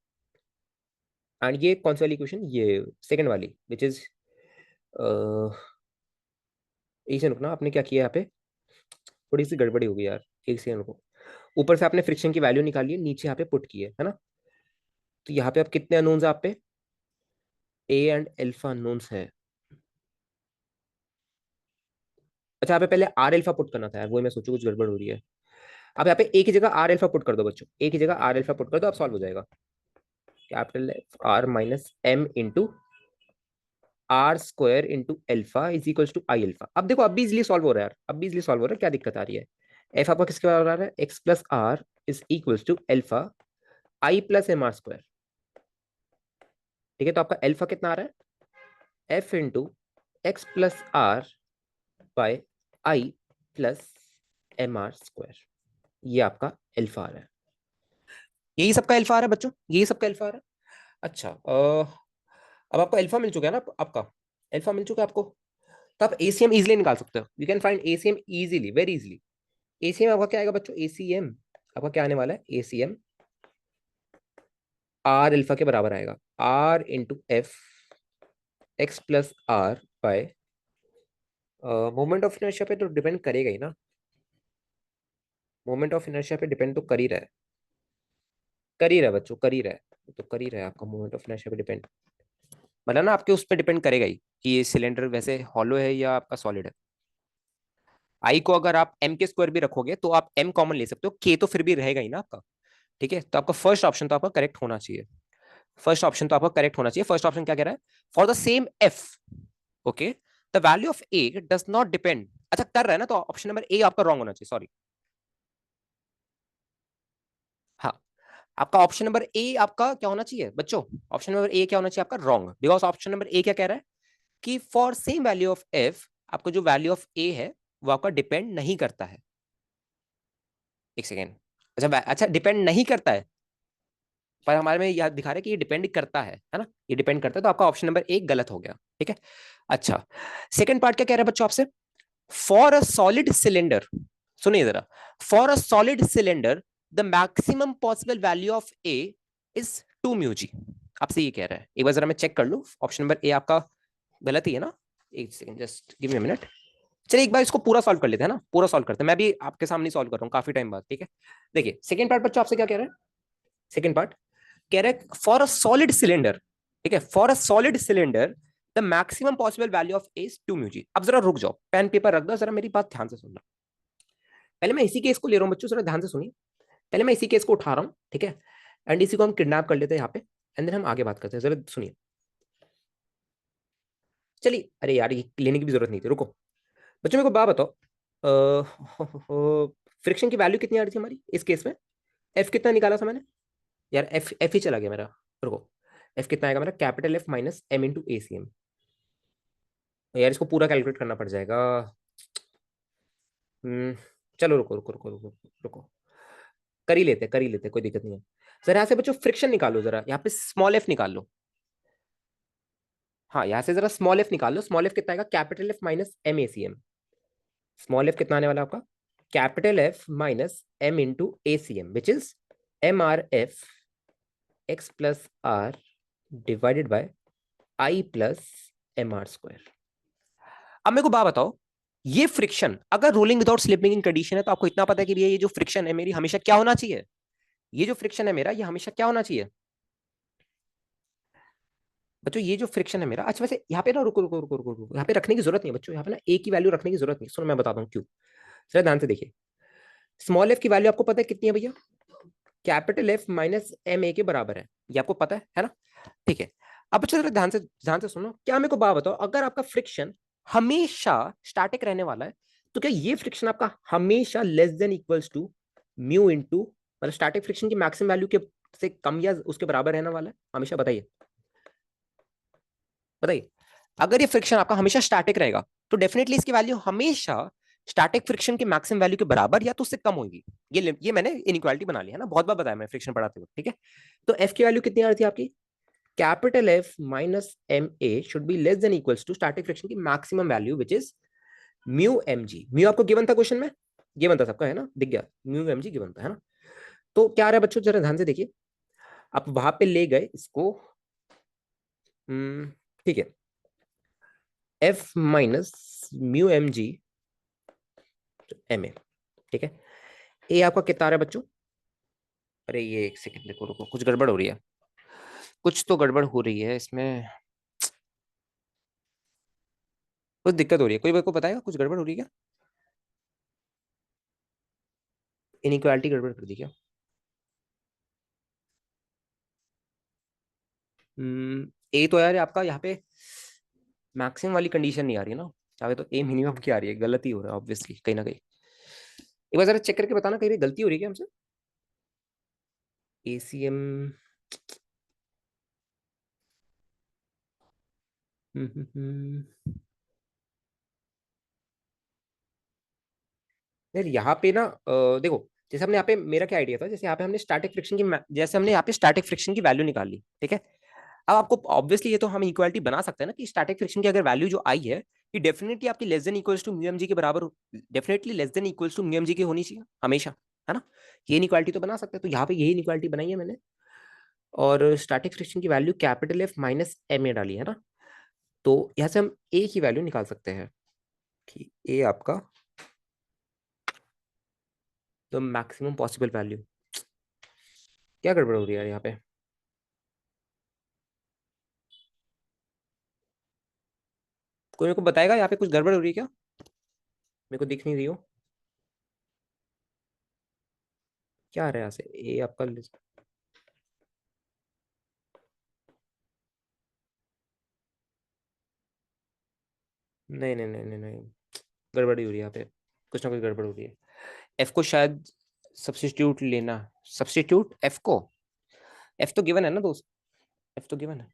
Speaker 2: एंड ये कौन सी वाली इक्वेशन? ये सेकंड वाली विच इज, एक सेकंड रुकना। आपने क्या किया यहाँ पे? थोड़ी सी गड़बड़ी होगी यार, एक सेकंड रुको। ऊपर से आपने फ्रिक्शन की वैल्यू निकाली है, नीचे यहाँ पे पुट की है ना? तो यहाँ पे अब कितने अननोन्स है आप पे? ए एंड एल्फा अननोन्स है। अच्छा, यहाँ पे पहले आर एल्फा पुट करना था यार, वही मैं सोचू कुछ गड़बड़ हो रही है। अब यहाँ पे एक ही जगह आर एल्फा पुट कर दो बच्चों, एक ही जगह आर एल्फा पुट कर दो, अब सॉल्व हो जाएगा। Capital R minus M into R square into alpha is equals to I alpha. अब देखो, अब भी इजिली सॉल्व हो रहा है यार, अब भी इजिली सॉल्व हो रहा है। क्या दिक्कत आ रही है? एफ आपका किसके बराबर आ रहा है? X plus R is equals to alpha I plus M R square. ठीक है, तो आपका एल्फा कितना आ रहा है? F into X plus R by I plus M R square. ये आपका एल्फा आ रहा है। यही सबका एल्फा आ रहा है बच्चों, यही सबका एल्फा आ रहा है। अच्छा, अब आपको एल्फा मिल चुका है ना? आपका एल्फा मिल चुका है आपको, तो आप एसीएम इजीली निकाल सकते हो। You can find ACM easily, very easily. ACM आपका क्या आएगा बच्चों? एसीएम आपका क्या आने वाला है? एसीएम आर एल्फा के बराबर आएगा, R into F X plus R by, moment of inertia पे तो डिपेंड करेगा ही ना। मोमेंट ऑफ इनर्शिया पे डिपेंड तो कर ही रहा है, कर ही रहा है बच्चों, कर ही रहा है, तो कर ही रहा है आपका मोमेंट ऑफ इनर्शिया पे डिपेंड। मतलब ना आपके उस पर डिपेंड करेगा ही कि ये सिलेंडर वैसे हॉलो है या आपका सॉलिड है। आई को अगर आप एम के स्क्वायर भी रखोगे तो आप एम कॉमन ले सकते हो, के तो फिर भी रहेगा ही ना आपका। ठीक है, तो आपका फर्स्ट ऑप्शन तो आपका करेक्ट होना चाहिए। फर्स्ट ऑप्शन तो आपका करेक्ट होना चाहिए। फर्स्ट ऑप्शन क्या कह रहा है? For the same F, okay, the value of A does not depend. अच्छा, कर रहा है ना, तो ऑप्शन नंबर ए आपका रॉन्ग होना चाहिए, सॉरी। हाँ, आपका ऑप्शन नंबर ए आपका क्या होना चाहिए बच्चों? ऑप्शन नंबर ए क्या होना चाहिए आपका? Wrong, because option number A क्या कह रहा है कि for same value of F आपको जो वैल्यू ऑफ ए है वो आपका डिपेंड नहीं करता है। एक सेकेंड। अच्छा, अच्छा डिपेंड नहीं करता है, पर हमारे में यह दिखा रहा है कि ये डिपेंड करता है ना? ये डिपेंड करता है, तो आपका ऑप्शन नंबर एक गलत हो गया। ठीक है। अच्छा, सेकंड पार्ट क्या कह रहा है बच्चों आपसे? फॉर अ सॉलिड सिलेंडर, सुनिए जरा, for a solid cylinder the maximum possible value of A is 2 mu G. आपसे ये कह रहा है, एक बार जरा मैं चेक कर लूं। ऑप्शन नंबर ए आपका गलत ही है ना? एक second, just give me a minute. चलिए एक बार इसको पूरा सॉल्व कर लेते हैं ना, पूरा सॉल्व करते हैं। मैं भी आपके सामने सॉल्व कर रहा हूँ काफी टाइम बाद। ठीक है, देखिए सेकंड पार्ट बच्चों आपसे क्या कह रहा है? सेकंड पार्ट कह रहा है फॉर अ सॉलिड सिलेंडर, ठीक है, for a solid cylinder the maximum possible value of A is 2 mu G. अब जरा रुक जाओ, पेन पेपर रख दो, जरा मेरी बात ध्यान से सुनना। पहले मैं इसी केस को ले रहा हूं बच्चों, जरा ध्यान से सुनिए। पहले मैं इसी केस को उठा रहा हूँ, ठीक है, एंड इसी को हम किडनैप कर लेते हैं यहाँ पे, एंड देन हम आगे बात करते हैं। जरा सुनिए, चलिए, अरे यार ये लेने की भी जरूरत नहीं थी, रुको। बच्चों मेरे को बात बताओ, फ्रिक्शन की वैल्यू कितनी आ रही थी हमारी इस केस में? एफ कितना निकाला था मैंने? यार एफ एफ ही चला गया मेरा, रुको। एफ कितना आएगा मेरा? Capital F minus M into A C M. यार इसको पूरा कैलकुलेट करना पड़ जाएगा। हम्म, चलो रुको रुको रुको रुको रुको, कर ही लेते, कोई दिक्कत नहीं है। जरा यहाँ से बच्चों फ्रिक्शन निकालो, जरा यहाँ पे स्मॉल एफ निकाल लो। हाँ, यहाँ से जरा स्मॉल एफ निकाल लो। स्मॉल एफ कितना आएगा? Capital F minus M A C M. Small F कितना आने वाला आपका? Capital F minus M into A C M, which is M R F X plus R divided by I plus M R square. अब मेरे को बात बताओ, ये फ्रिक्शन अगर rolling without slipping in condition है, तो आपको इतना पता है कि भैया ये जो फ्रिक्शन है मेरी हमेशा क्या होना चाहिए? ये जो फ्रिक्शन है मेरा, ये हमेशा क्या होना चाहिए बच्चों? ये जो फ्रिक्शन है मेरा, अच्छा वैसे यहाँ पे ना, रुको रुको रुको रुको रुको, यहाँ पे रखने की जरूरत नहीं है बच्चों, यहाँ पे ना ए की वैल्यू रखने की जरूरत नहीं। सुनो मैं बताता हूँ क्यों। जरा ध्यान से देखिए, स्मॉल एफ की वैल्यू आपको पता है कितनी है भैया? Capital F minus M A के बराबर है, ये आपको पता है ना? ठीक है। अब बच्चों जरा ध्यान से सुनो, क्या मेरे को बात बताओ, अगर आपका फ्रिक्शन हमेशा स्टैटिक रहने वाला है, तो क्या ये फ्रिक्शन आपका हमेशा less than equals to mu into, मतलब स्टैटिक फ्रिक्शन की मैक्सिमम वैल्यू के से कम या उसके बराबर रहने वाला है हमेशा? बताइए बताइए। अगर ये फ्रिक्शन आपका हमेशा स्टैटिक रहेगा, तो डेफिनेटली इसकी वैल्यू हमेशा स्टैटिक फ्रिक्शन के मैक्सिमम वैल्यू के बराबर या तो उससे कम होगी। ये मैंने इनइक्वालिटी बना लिया है ना, बहुत बार बताया मैं फ्रिक्शन पढ़ाते हुए, ठीक है। तो एफ की वैल्यू कितनी आ रही थी आपकी? Capital F minus M A should be less than equals to static friction की maximum value which is mu M G. Mu आपको गिवन था क्वेश्चन में, गिवन था सबका, है ना, दिख गया, म्यू एम जी गिवन था, है ना। तो क्या आ रहा है बच्चों, जरा ध्यान से देखिए, आप वहां पे ले गए इसको, ठीक है, F minus mu M G M A, ठीक है। ए आपका कितना आ रहा है बच्चों? अरे ये एक सेकंड, देखो रुको, कुछ गड़बड़ हो रही है, कुछ तो गड़बड़ हो रही है इसमें, कुछ दिक्कत हो रही है, कोई मेरे को बताएगा कुछ गड़बड़ हो रही है क्या? इनइक्वालिटी गड़बड़ कर दी क्या? ए तो यार आपका यहाँ पे मैक्सिमम वाली कंडीशन नहीं आ रही है ना, यहाँ पे तो ए मिनिमम की आ रही है, गलती हो रहा है ऑब्वियसली कहीं ना कहीं। एक बार जरा चेक करके बताना, कहीं भी गलती हो रही है क्या हमसे? एसीएम, यार यहाँ पे ना देखो, जैसे हमने यहाँ पे, मेरा क्या आइडिया था, जैसे यहाँ पे हमने स्टैटिक फ्रिक्शन की जैसे हमने यहाँ पे स्टैटिक फ्रिक्शन की वैल्यू निकाल ली, ठीक है। अब आपको ऑब्वियसली ये तो हम इक्वालिटी बना सकते हैं ना कि स्टैटिक फ्रिक्शन की अगर वैल्यू जो आई है, ये डेफिनेटली आपकी less than equals to mu M G के बराबर, definitely less than equals to mu M G की होनी चाहिए हमेशा, है ना। ये इक्वालिटी तो बना सकते हैं, तो यहाँ पे यही इक्वालिटी बनाई है मैंने, और स्टैटिक फ्रिक्शन की value capital F minus M A डाली है ना। तो यहाँ से हम ए की वैल्यू निकाल सकते हैं कि ए आपका द मैक्सिमम पॉसिबल वैल्यू। क्या गड़बड़ हो रही है यार यहाँ पे? कोई मेरे को बताएगा यहाँ पे कुछ गड़बड़ हो रही है क्या? मेरे को दिख नहीं रही हो, क्या आ रहा है यहाँ से? ए आपका नहीं नहीं नहीं नहीं नहीं, गड़बड़ी हो रही है यहाँ पे, कुछ ना कुछ गड़बड़ हो रही है। एफ को शायद सब्स्टिट्यूट लेना, सब्स्टिट्यूट एफ को, एफ तो गिवन है ना दोस्त, एफ तो गिवन है,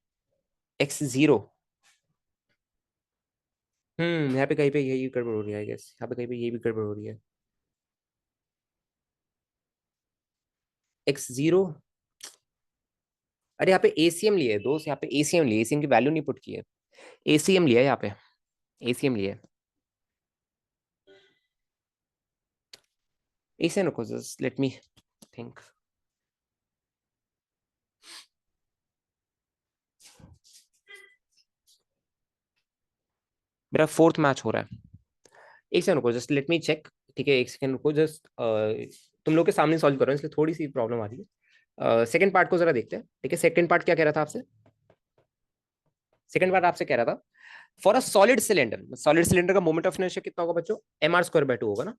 Speaker 2: एक्स जीरो। यहाँ पे कहीं पे यही गड़बड़ हो रही है आई गेस, यहाँ पे कहीं पे ये भी गड़बड़ हो रही है। एक्स जीरो, अरे यहाँ पे एसीएम लिया है दोस्त, यहाँ पे एसीएम लिया, एसीएम की वैल्यू नहीं पुट की है, एसीएम लिया है यहाँ पे, एसीएम लिया है। एसीएम रुको, जस्ट लेट मी थिंक। मेरा फोर्थ मैच हो रहा है, एक सेकंड रुको, जस्ट लेट मी चेक, ठीक है, एक सेकंड रुको, जस्ट तुम लोग के सामने सॉल्व कर रहा हूँ इसलिए थोड़ी सी प्रॉब्लम आ रही है। सेकंड पार्ट को जरा देखते हैं, ठीक है। सेकंड पार्ट क्या कह रहा था आपसे? सेकंड पार्ट आपसे कह रहा था, फॉर अ सॉलिड सिलेंडर का मोमेंट ऑफ इनर्शिया कितना होगा बच्चों? M R square by two होगा ना।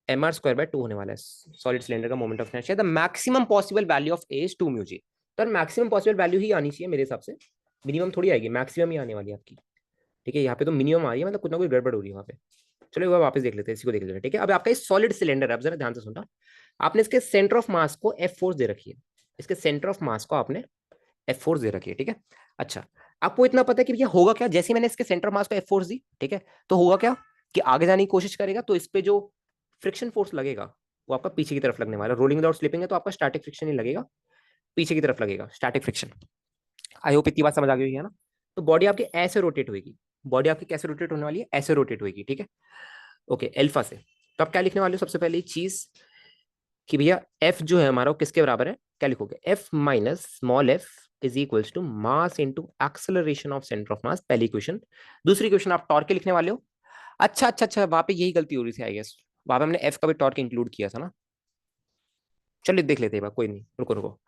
Speaker 2: mr² होने वाला है सॉलिड सिलेंडर का moment of inertia. The maximum possible value of A is 2μg। तो मैक्सिमम पॉसिबल वैल्यू ही आनी चाहिए मेरे हिसाब से, मिनिमम थोड़ी आएगी, मैक्सिमम ही आने वाली है आपकी। ठीक है, यहाँ पे तो मिनिमम आ रही है, मतलब कुछ ना कुछ गड़बड़ हो रही है वहाँ पे। चलो एक बार वापस देख लेते हैं, इसी को देख लेते हैं। ठीक है, अब आपका इस सॉलिड सिलेंडर है, अब जरा ध्यान से सुनना। आपने इसके सेंटर ऑफ मास को एफ फोर्स दे रखी है, इसके सेंटर ऑफ मास को आपने एफ फोर्स दे रखी है। ठीक है, अच्छा, आपको इतना पता है कि भैया होगा क्या, जैसे ही मैंने इसके सेंटर ऑफ मास को एफ फोर्स दी, ठीक है, तो होगा क्या कि आगे जाने की कोशिश करेगा तो इस पे जो फ्रिक्शन फोर्स लगेगा वो आपका पीछे की तरफ लगने वाला है। रोलिंग विदाउट स्लिपिंग है तो आपका स्टैटिक फ्रिक्शन ही लगेगा, पीछे की तरफ लगेगा स्टैटिक फ्रिक्शन। आई होप इतनी बात समझ आ गई है ना। तो बॉडी आपकी ऐसे रोटेट होगी, बॉडी आपकी कैसे रोटेट होने वाली है, ऐसे रोटेट होगी। ठीक है, ओके, अल्फा से। तो आप क्या लिखने वाले हो सबसे पहले चीज कि भैया एफ जो है हमारा वो किसके बराबर है, क्या लिखोगे, F minus small F is equals to mass into acceleration of centre of mass, पहली क्वेश्चन। दूसरी क्वेश्चन आप टॉर्क के लिखने वाले हो। अच्छा अच्छा अच्छा, वहां पे यही गलती हो रही थी आई गेस, वहां पे हमने एफ का भी टॉर्क इंक्लूड किया था ना। चलिए देख लेते हैं, कोई नहीं, रुको रुको।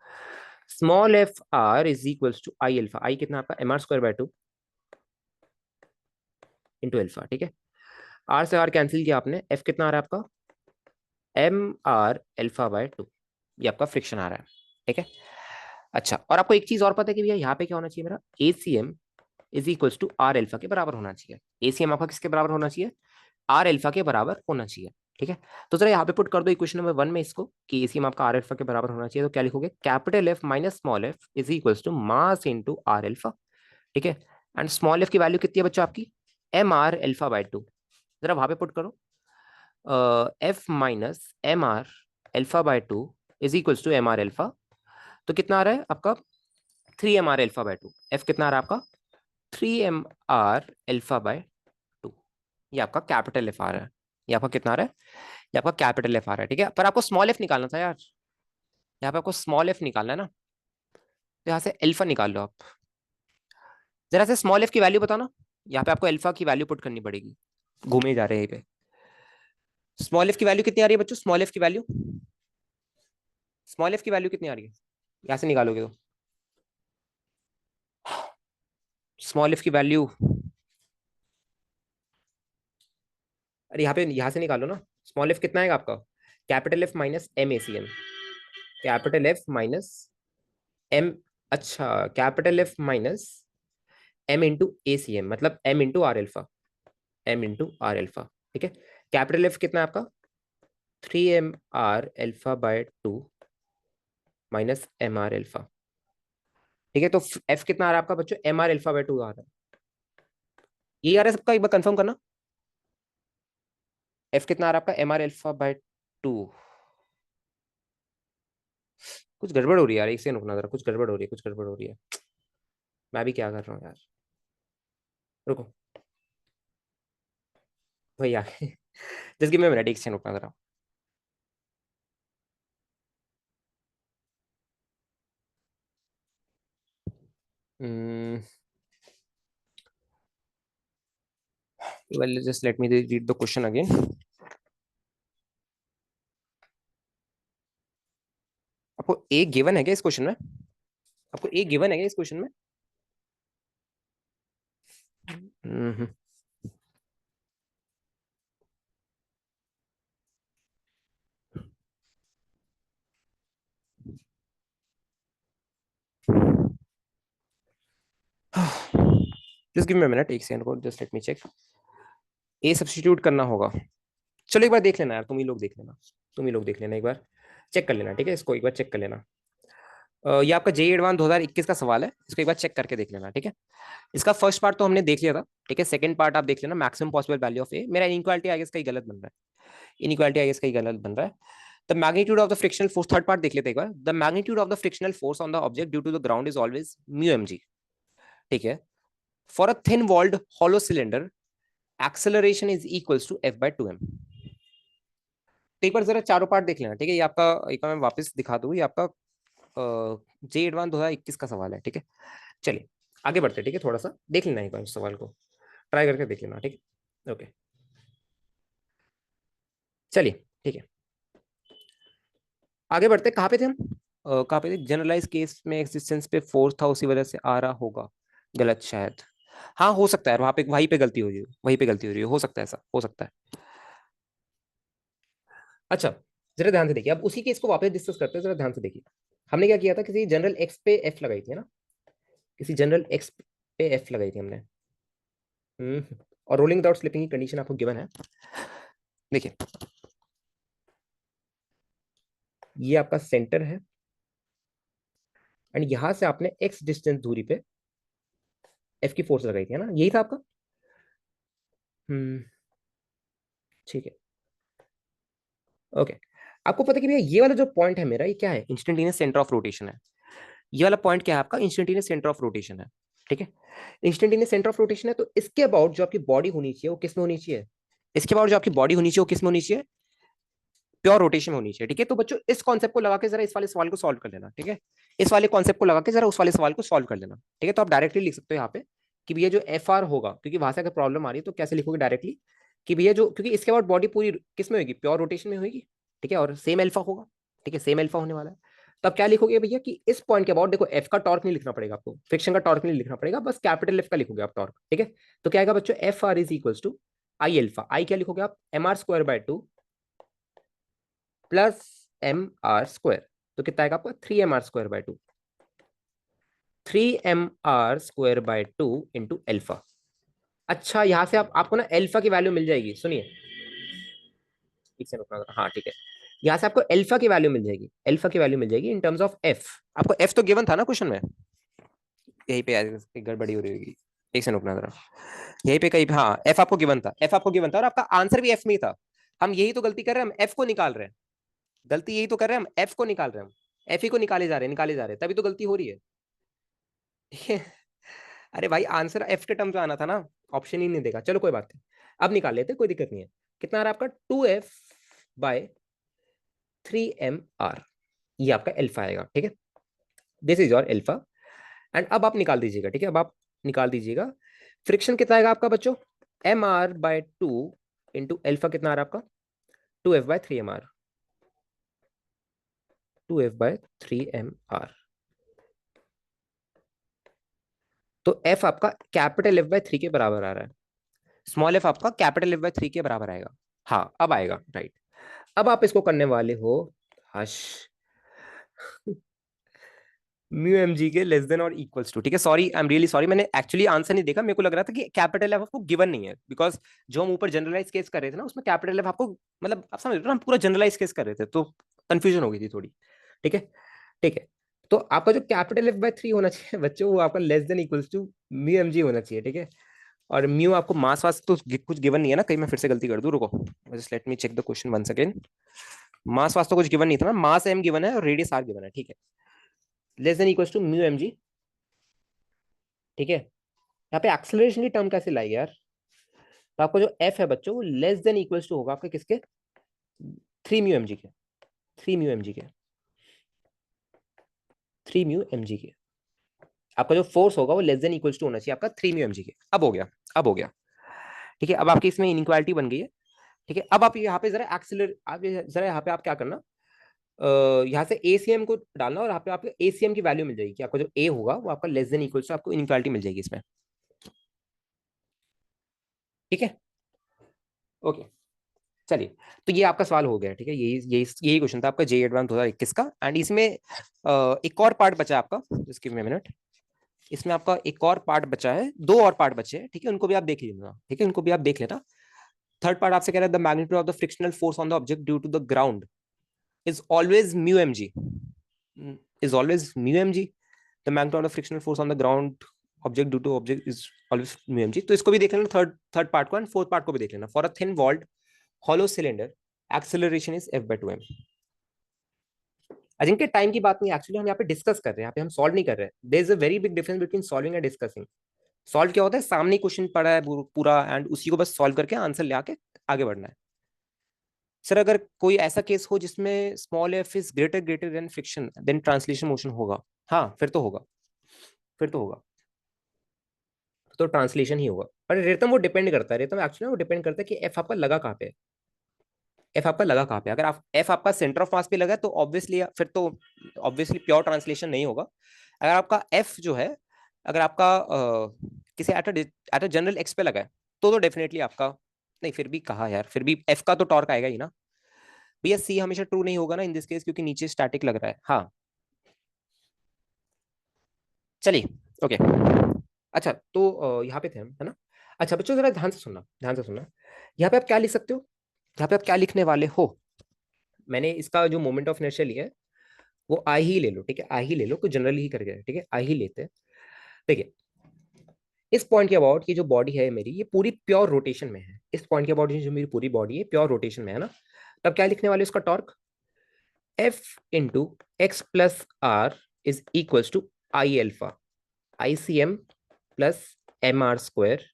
Speaker 2: Small F R is equals to I alpha, I कितना आपका mr²/2 इंटू एल्फा। ठीक है, आर से आर कैंसिल किया आपने, एफ कितना आ रहा है आपका mr∈ ये आपका फ्रिक्शन आ रहा है। ठीक है, अच्छा, और आपको एक चीज और पता है कि भैया यहाँ पे क्या होना चाहिए, मेरा ACM is equals to R alpha के बराबर होना चाहिए। ACM आपका किसके बराबर होना चाहिए, आर एल्फा के बराबर होना चाहिए। ठीक है, तो जरा यहाँ पे पुट कर दो इक्वेशन नंबर 1 में इसको कि ACM आपका आर एल्फा के बराबर होना चाहिए। तो क्या लिखोगे, capital F minus small F is equals to mass into R alpha. ठीक है, एंड स्मॉल एफ की वैल्यू कितनी है बच्चों आपकी, mr∈ जरा वहां पे पुट करो, F minus mr∈ is equals to mr∈, तो कितना आ रहा है आपका 3mr∈ एफ कितना आ रहा है आपका 3mr∈, ये आपका कैपिटल एफ आ रहा है। ये आपका कितना आ रहा है, ये आपका कैपिटल एफ आ रहा है। ठीक है, पर आपको स्मॉल एफ निकालना था यार, यहाँ पे आपको स्मॉल एफ निकालना है ना, तो यहाँ से एल्फा निकाल लो आप। जरा से स्मॉल एफ की वैल्यू बताना, यहाँ पे आपको एल्फा की वैल्यू पुट करनी पड़ेगी, घूमे जा रहे हैं यहीं पे। स्मॉल एफ की वैल्यू कितनी आ रही है बच्चों, स्मॉल एफ की वैल्यू, स्मॉल एफ की वैल्यू कितनी आ रही है, यहाँ से निकालोगे तो स्मॉल एफ की वैल्यू, अरे यहाँ से निकालो ना। स्मॉल एफ कितना आएगा आपका, capital F minus MACM, capital F minus M, अच्छा, capital F minus M into ACM, मतलब M into R alpha, M into R alpha. ठीक है, कैपिटल एफ कितना है आपका 3mr∈ माइनस mr∈। ठीक है, तो एफ कितना आ रहा है आपका बच्चों, mr∈ आ रहा है, ये आ रहा है सबका, एक बार कंफर्म करना। एफ कितना आ रहा है आपका mr∈ कुछ गड़बड़ हो रही है यार, एक सेकंड रुकना जरा, कुछ गड़बड़ हो रही है, कुछ गड़बड़ हो रही है, मैं भी क्या कर रहा हूँ यार, रुको, वही आ गए just give me a minute, एक सेकंड रुकना जरा। well just let me read the question again। आपको ए गिवन है क्या इस क्वेश्चन में, आपको ए गिवन है क्या इस क्वेश्चन में। Hmm, just give me a minute, एक सेकंड को, just let me check. A substitute करना होगा, चलो एक बार देख लेना यार, तुम ही लोग देख लेना, तुम ही लोग देख लेना, एक बार चेक कर लेना। ठीक है, इसको एक बार चेक कर लेना। ये आपका JEE एडवांस 2021 का सवाल है, इसको एक बार चेक करके देख लेना। ठीक है, इसका फर्स्ट पार्ट तो हमने देख लिया था। ठीक है, सेकंड पार्ट आप देख लेना, मैक्सिमम पॉसिबल वैल्यू ऑफ ए, मेरा इनइक्वालिटी आई गेस कहीं गलत बन रहा है, इनइक्वालिटी आई गेस कहीं गलत बन रहा है। The magnitude of the frictional force, third part देख लेते हैं एक बार। The magnitude of the frictional force on the object due to the ground is always μmg। ठीक है, for a thin walled hollow cylinder acceleration is equals to F/2m। तो एक बार जरा चारों पार्ट देख लेना। ठीक है, ये आपका, एक बार मैं वापस दिखा दूँ, ये आपका JEE एडवांस 2021 का सवाल है। ठीक है, चलिए आगे बढ़ते हैं। ठीक है, थोड़ा सा देख लेना एक बार इस सवाल को, ट्राई करके देख लेना। ठीक है, ओके, चलिए ठीक है, आगे बढ़ते हैं। कहाँ पे थे हम, कहाँ पे थे, जनरलाइज केस में एक्सिस्टेंस पे फोर्स था, उसी वजह से आ रहा होगा, गलत शायद, हाँ हो सकता है, वहां पे वहीं पे गलती हो रही है, वहीं पे गलती हो रही है, हो सकता है, ऐसा हो सकता है। अच्छा, जरा ध्यान से देखिए, अब उसी केस को वापस डिस्कस करते हैं, जरा ध्यान से देखिए। हमने क्या किया था, किसी जनरल एक्स पे एफ लगाई थी, है ना? किसी जनरल एक्स पे एफ लगाई थी हमने। और रोलिंग विदाउट स्लिपिंग की कंडीशन आपको गिवन है। देखिए, ये आपका सेंटर है, एंड यहां से आपने एक्स डिस्टेंस दूरी पे एफ की फोर्स लगाई थी, है ना? यही था आपका। हम्म ठीक है। ओके, आपको पता है कि भैया ये वाला जो पॉइंट है मेरा, ये क्या है? इंस्टेंटेनियस सेंटर ऑफ रोटेशन है। ये वाला पॉइंट क्या है आपका? इंस्टेंटेनियस सेंटर ऑफ रोटेशन है। ठीक है, इंस्टेंटेनियस सेंटर ऑफ रोटेशन है, तो इसके अबाउट जो आपकी बॉडी होनी चाहिए वो किस में होनी चाहिए? इसके अबाउट जो आपकी बॉडी होनी चाहिए वो किस में होनी चाहिए? प्योर रोटेशन होनी चाहिए। ठीक है, तो बच्चों इस कॉन्सेप्ट को लगा के जरा इस वाले सवाल को सॉल्व कर लेना। ठीक है, इस वाले कॉन्सेप्ट को लगा के जरा उस वाले सवाल को सॉल्व कर लेना। ठीक है, तो आप डायरेक्टली लिख सकते हो यहाँ पे कि भैया जो एफ आर होगा, क्योंकि वहां से अगर प्रॉब्लम आ रही है तो कैसे लिखोगे डायरेक्टली कि भैया जो, क्योंकि इसके बाद बॉडी पूरी किस में होगी? प्योर रोटेशन में होगी। ठीक है, और सेम एल्फा होगा। ठीक है, सेम एल्फा होने वाला है। तब क्या लिखोगे भैया कि इस पॉइंट के अबाउट, देखो एफ का टॉर्क नहीं लिखना पड़ेगा आपको, फ्रिक्शन का टॉर्क नहीं लिखना पड़ेगा, बस कैपिटल एफ का लिखोगे आप टॉर्क। ठीक है, तो क्या आएगा बच्चों? F R is equals to I alpha. I क्या लिखोगे आप? M R square by two plus M R square. तो कितना आएगा आपका? 3 mr² bye 2। 3 mr² bye 2 into alpha. अच्छा, यहां से आप, आपको ना एल्फा की वैल्यू मिल जाएगी, सुनिए। ठीक से रुकना, हाँ ठीक है। यहां से आपको एल्फा की वैल्यू मिल जाएगी, एल्फा की वैल्यू मिल जाएगी इन टर्म्स ऑफ एफ। आपको एफ तो गिवन था ना क्वेश्चन में? यहीं पे गड़बड़ी हो रही होगी। एक से रुकना जरा। यहीं पे कहीं, हाँ एफ आपको गिवन था, एफ आपको गिवन था, और आपका आंसर भी एफ में ही था। हम यही तो गलती कर रहे हैं, हम एफ को निकाल रहे हैं। गलती यही तो कर रहे हैं, हम एफ को निकाल रहे हैं, हम एफ ही को निकाले जा रहे हैं, निकाले जा रहे हैं, तभी तो गलती हो रही है। ठीक है, अरे भाई आंसर एफ के टर्म्स में आना था ना, ऑप्शन ही नहीं देगा। चलो कोई बात नहीं, अब निकाल लेते, कोई दिक्कत नहीं है। कितना आ रहा है आपका? 2f/3mr। ये आपका एल्फा आएगा। ठीक है, this is your alpha. And अब आप निकाल दीजिएगा। ठीक है, अब आप निकाल दीजिएगा। फ्रिक्शन कितना आएगा आपका बच्चों? mr/2 इंटू एल्फा कितना आ रहा है आपका? 2f/3mr। 2f/3mr। तो एफ आपका कैपिटल F/3 के बराबर आ रहा है, स्मॉल एफ आपका कैपिटल F/3 के बराबर आएगा। हाँ अब आएगा, राइट। अब आप इसको करने वाले हो, हश, म्यू एम जी के लेस देन और इक्वल्स टू। ठीक है, sorry, I am really sorry, मैंने एक्चुअली आंसर नहीं देखा, मेरे को लग रहा था कि कैपिटल एफ आपको गिवन नहीं है, बिकॉज जो हम ऊपर जनरलाइज केस कर रहे थे ना, उसमें कैपिटल एफ आपको, मतलब आप समझ रहे हो ना, हम पूरा जनरलाइज केस कर रहे थे, तो कंफ्यूजन हो गई थी थोड़ी। ठीक है, ठीक है, तो आपका जो कैपिटल F/3 होना चाहिए बच्चों, वो आपका less than equals to mu M G होना चाहिए। ठीक है, और म्यू आपको मास वास तो कुछ गिवन नहीं है ना? कहीं मैं फिर से गलती कर दूं, रुको, just let me check the question once again. Mass was तो कुछ गिवन नहीं था ना, मास एम गिवन है और रेडियस आर गिवन है। ठीक है, less than equals to mu M G. ठीक है, यहाँ पे एक्सेलरेशन की टर्म कैसे लाई यार? तो आपका जो एफ है बच्चों, वो लेस देन इक्वल्स टू होगा आपके किसके? 3 म्यू एम जी के। 3 म्यू एम जी के। 3 म्यू एम जी के। आपका जो फोर्स होगा वो लेस देन इक्वल्स टू होना चाहिए आपका 3 म्यू एम जी के। अब हो गया, अब हो गया। ठीक है, अब आपकी इसमें इनइक्वालिटी बन गई है। ठीक है, अब आप यहाँ पे जरा एक्सेलर, आप जरा यहाँ पे आप क्या करना, यहाँ से एसीएम को डालना, और यहाँ पे आपको एसीएम की वैल्यू मिल जाएगी कि आपका जो ए होगा वो आपका लेस देन इक्वल्स टू, आपको इनइक्वालिटी मिल जाएगी इसमें। ठीक है, ओके, चलिए। तो ये आपका सवाल हो गया। ठीक है, यही क्वेश्चन था आपका जे एडवांस 2021 का। एंड इसमें एक और पार्ट बचा है आपका, just give me a minute. इसमें आपका एक और पार्ट बचा है, दो और पार्ट बचे हैं। ठीक है, उनको भी आप देख लेना। ठीक है, उनको भी आप देख लेना। थर्ड पार्ट आपसे कह रहा है the magnitude of the frictional force on the object due to the ground is always mu mg, is always mu mg, the magnitude of frictional force on the ground object due to object is always mu mg। तो इसको भी देख लेना, third third part को, and fourth part को भी देख लेना। For a thin walled hollow cylinder acceleration is f/2m। I think time की बात नहीं, एक्चुअली हम यहाँ पे डिस्कस कर रहे हैं, यहाँ पे हम सॉल्व नहीं कर रहे हैं। There is a very big difference between solving and discussing. Solve क्या होता है? सामने क्वेश्चन पड़ा है पूरा, एंड उसी को बस सॉल्व करके आंसर ले आके आगे बढ़ना है। सर अगर कोई ऐसा केस हो जिसमें small F is greater greater than friction, then translation motion होगा। हाँ फिर तो होगा, फिर तो होगा, तो ट्रांसलेशन ही होगा। पर रेतम वो डिपेंड करता है, रेतम एक्चुअली वो डिपेंड करता है कि एफ आपका लगा कहाँ पे है। एफ आपका लगा कहाँ पे? अगर आप एफ आपका सेंटर ऑफ मास पे लगा है तो ऑब्वियसली, फिर तो ऑब्वियसली प्योर ट्रांसलेशन नहीं होगा। अगर आपका एफ जो है, अगर आपका किसी एट अ जनरल एक्स पे लगा है, तो डेफिनेटली आपका, नहीं फिर भी कहा यार, फिर भी एफ का तो टॉर्क आएगा ही ना। भैया सी हमेशा ट्रू नहीं होगा ना इन दिस केस, क्योंकि नीचे स्टैटिक लग रहा है। हाँ चलिए ओके। अच्छा तो यहाँ पे थे हम, है ना। अच्छा बच्चों जरा ध्यान से सुनना, ध्यान से सुनना। यहाँ पे आप क्या लिख सकते हो, यहाँ पे आप क्या लिखने वाले हो। मैंने इसका जो मोमेंट ऑफ इनर्शिया लिया है वो आई ही ले लो, ठीक है, आई ही ले लो, कुछ जनरली ही करके, ठीक है, आई ही लेते हैं। देखिए इस पॉइंट के अबाउट ये जो बॉडी है मेरी, ये पूरी प्योर रोटेशन में है। इस पॉइंट के अबाउट जो मेरी पूरी बॉडी है प्योर रोटेशन में है ना। तब क्या लिखने वाले उसका torque, F into X plus R is equals to I alpha, I C M plus M R square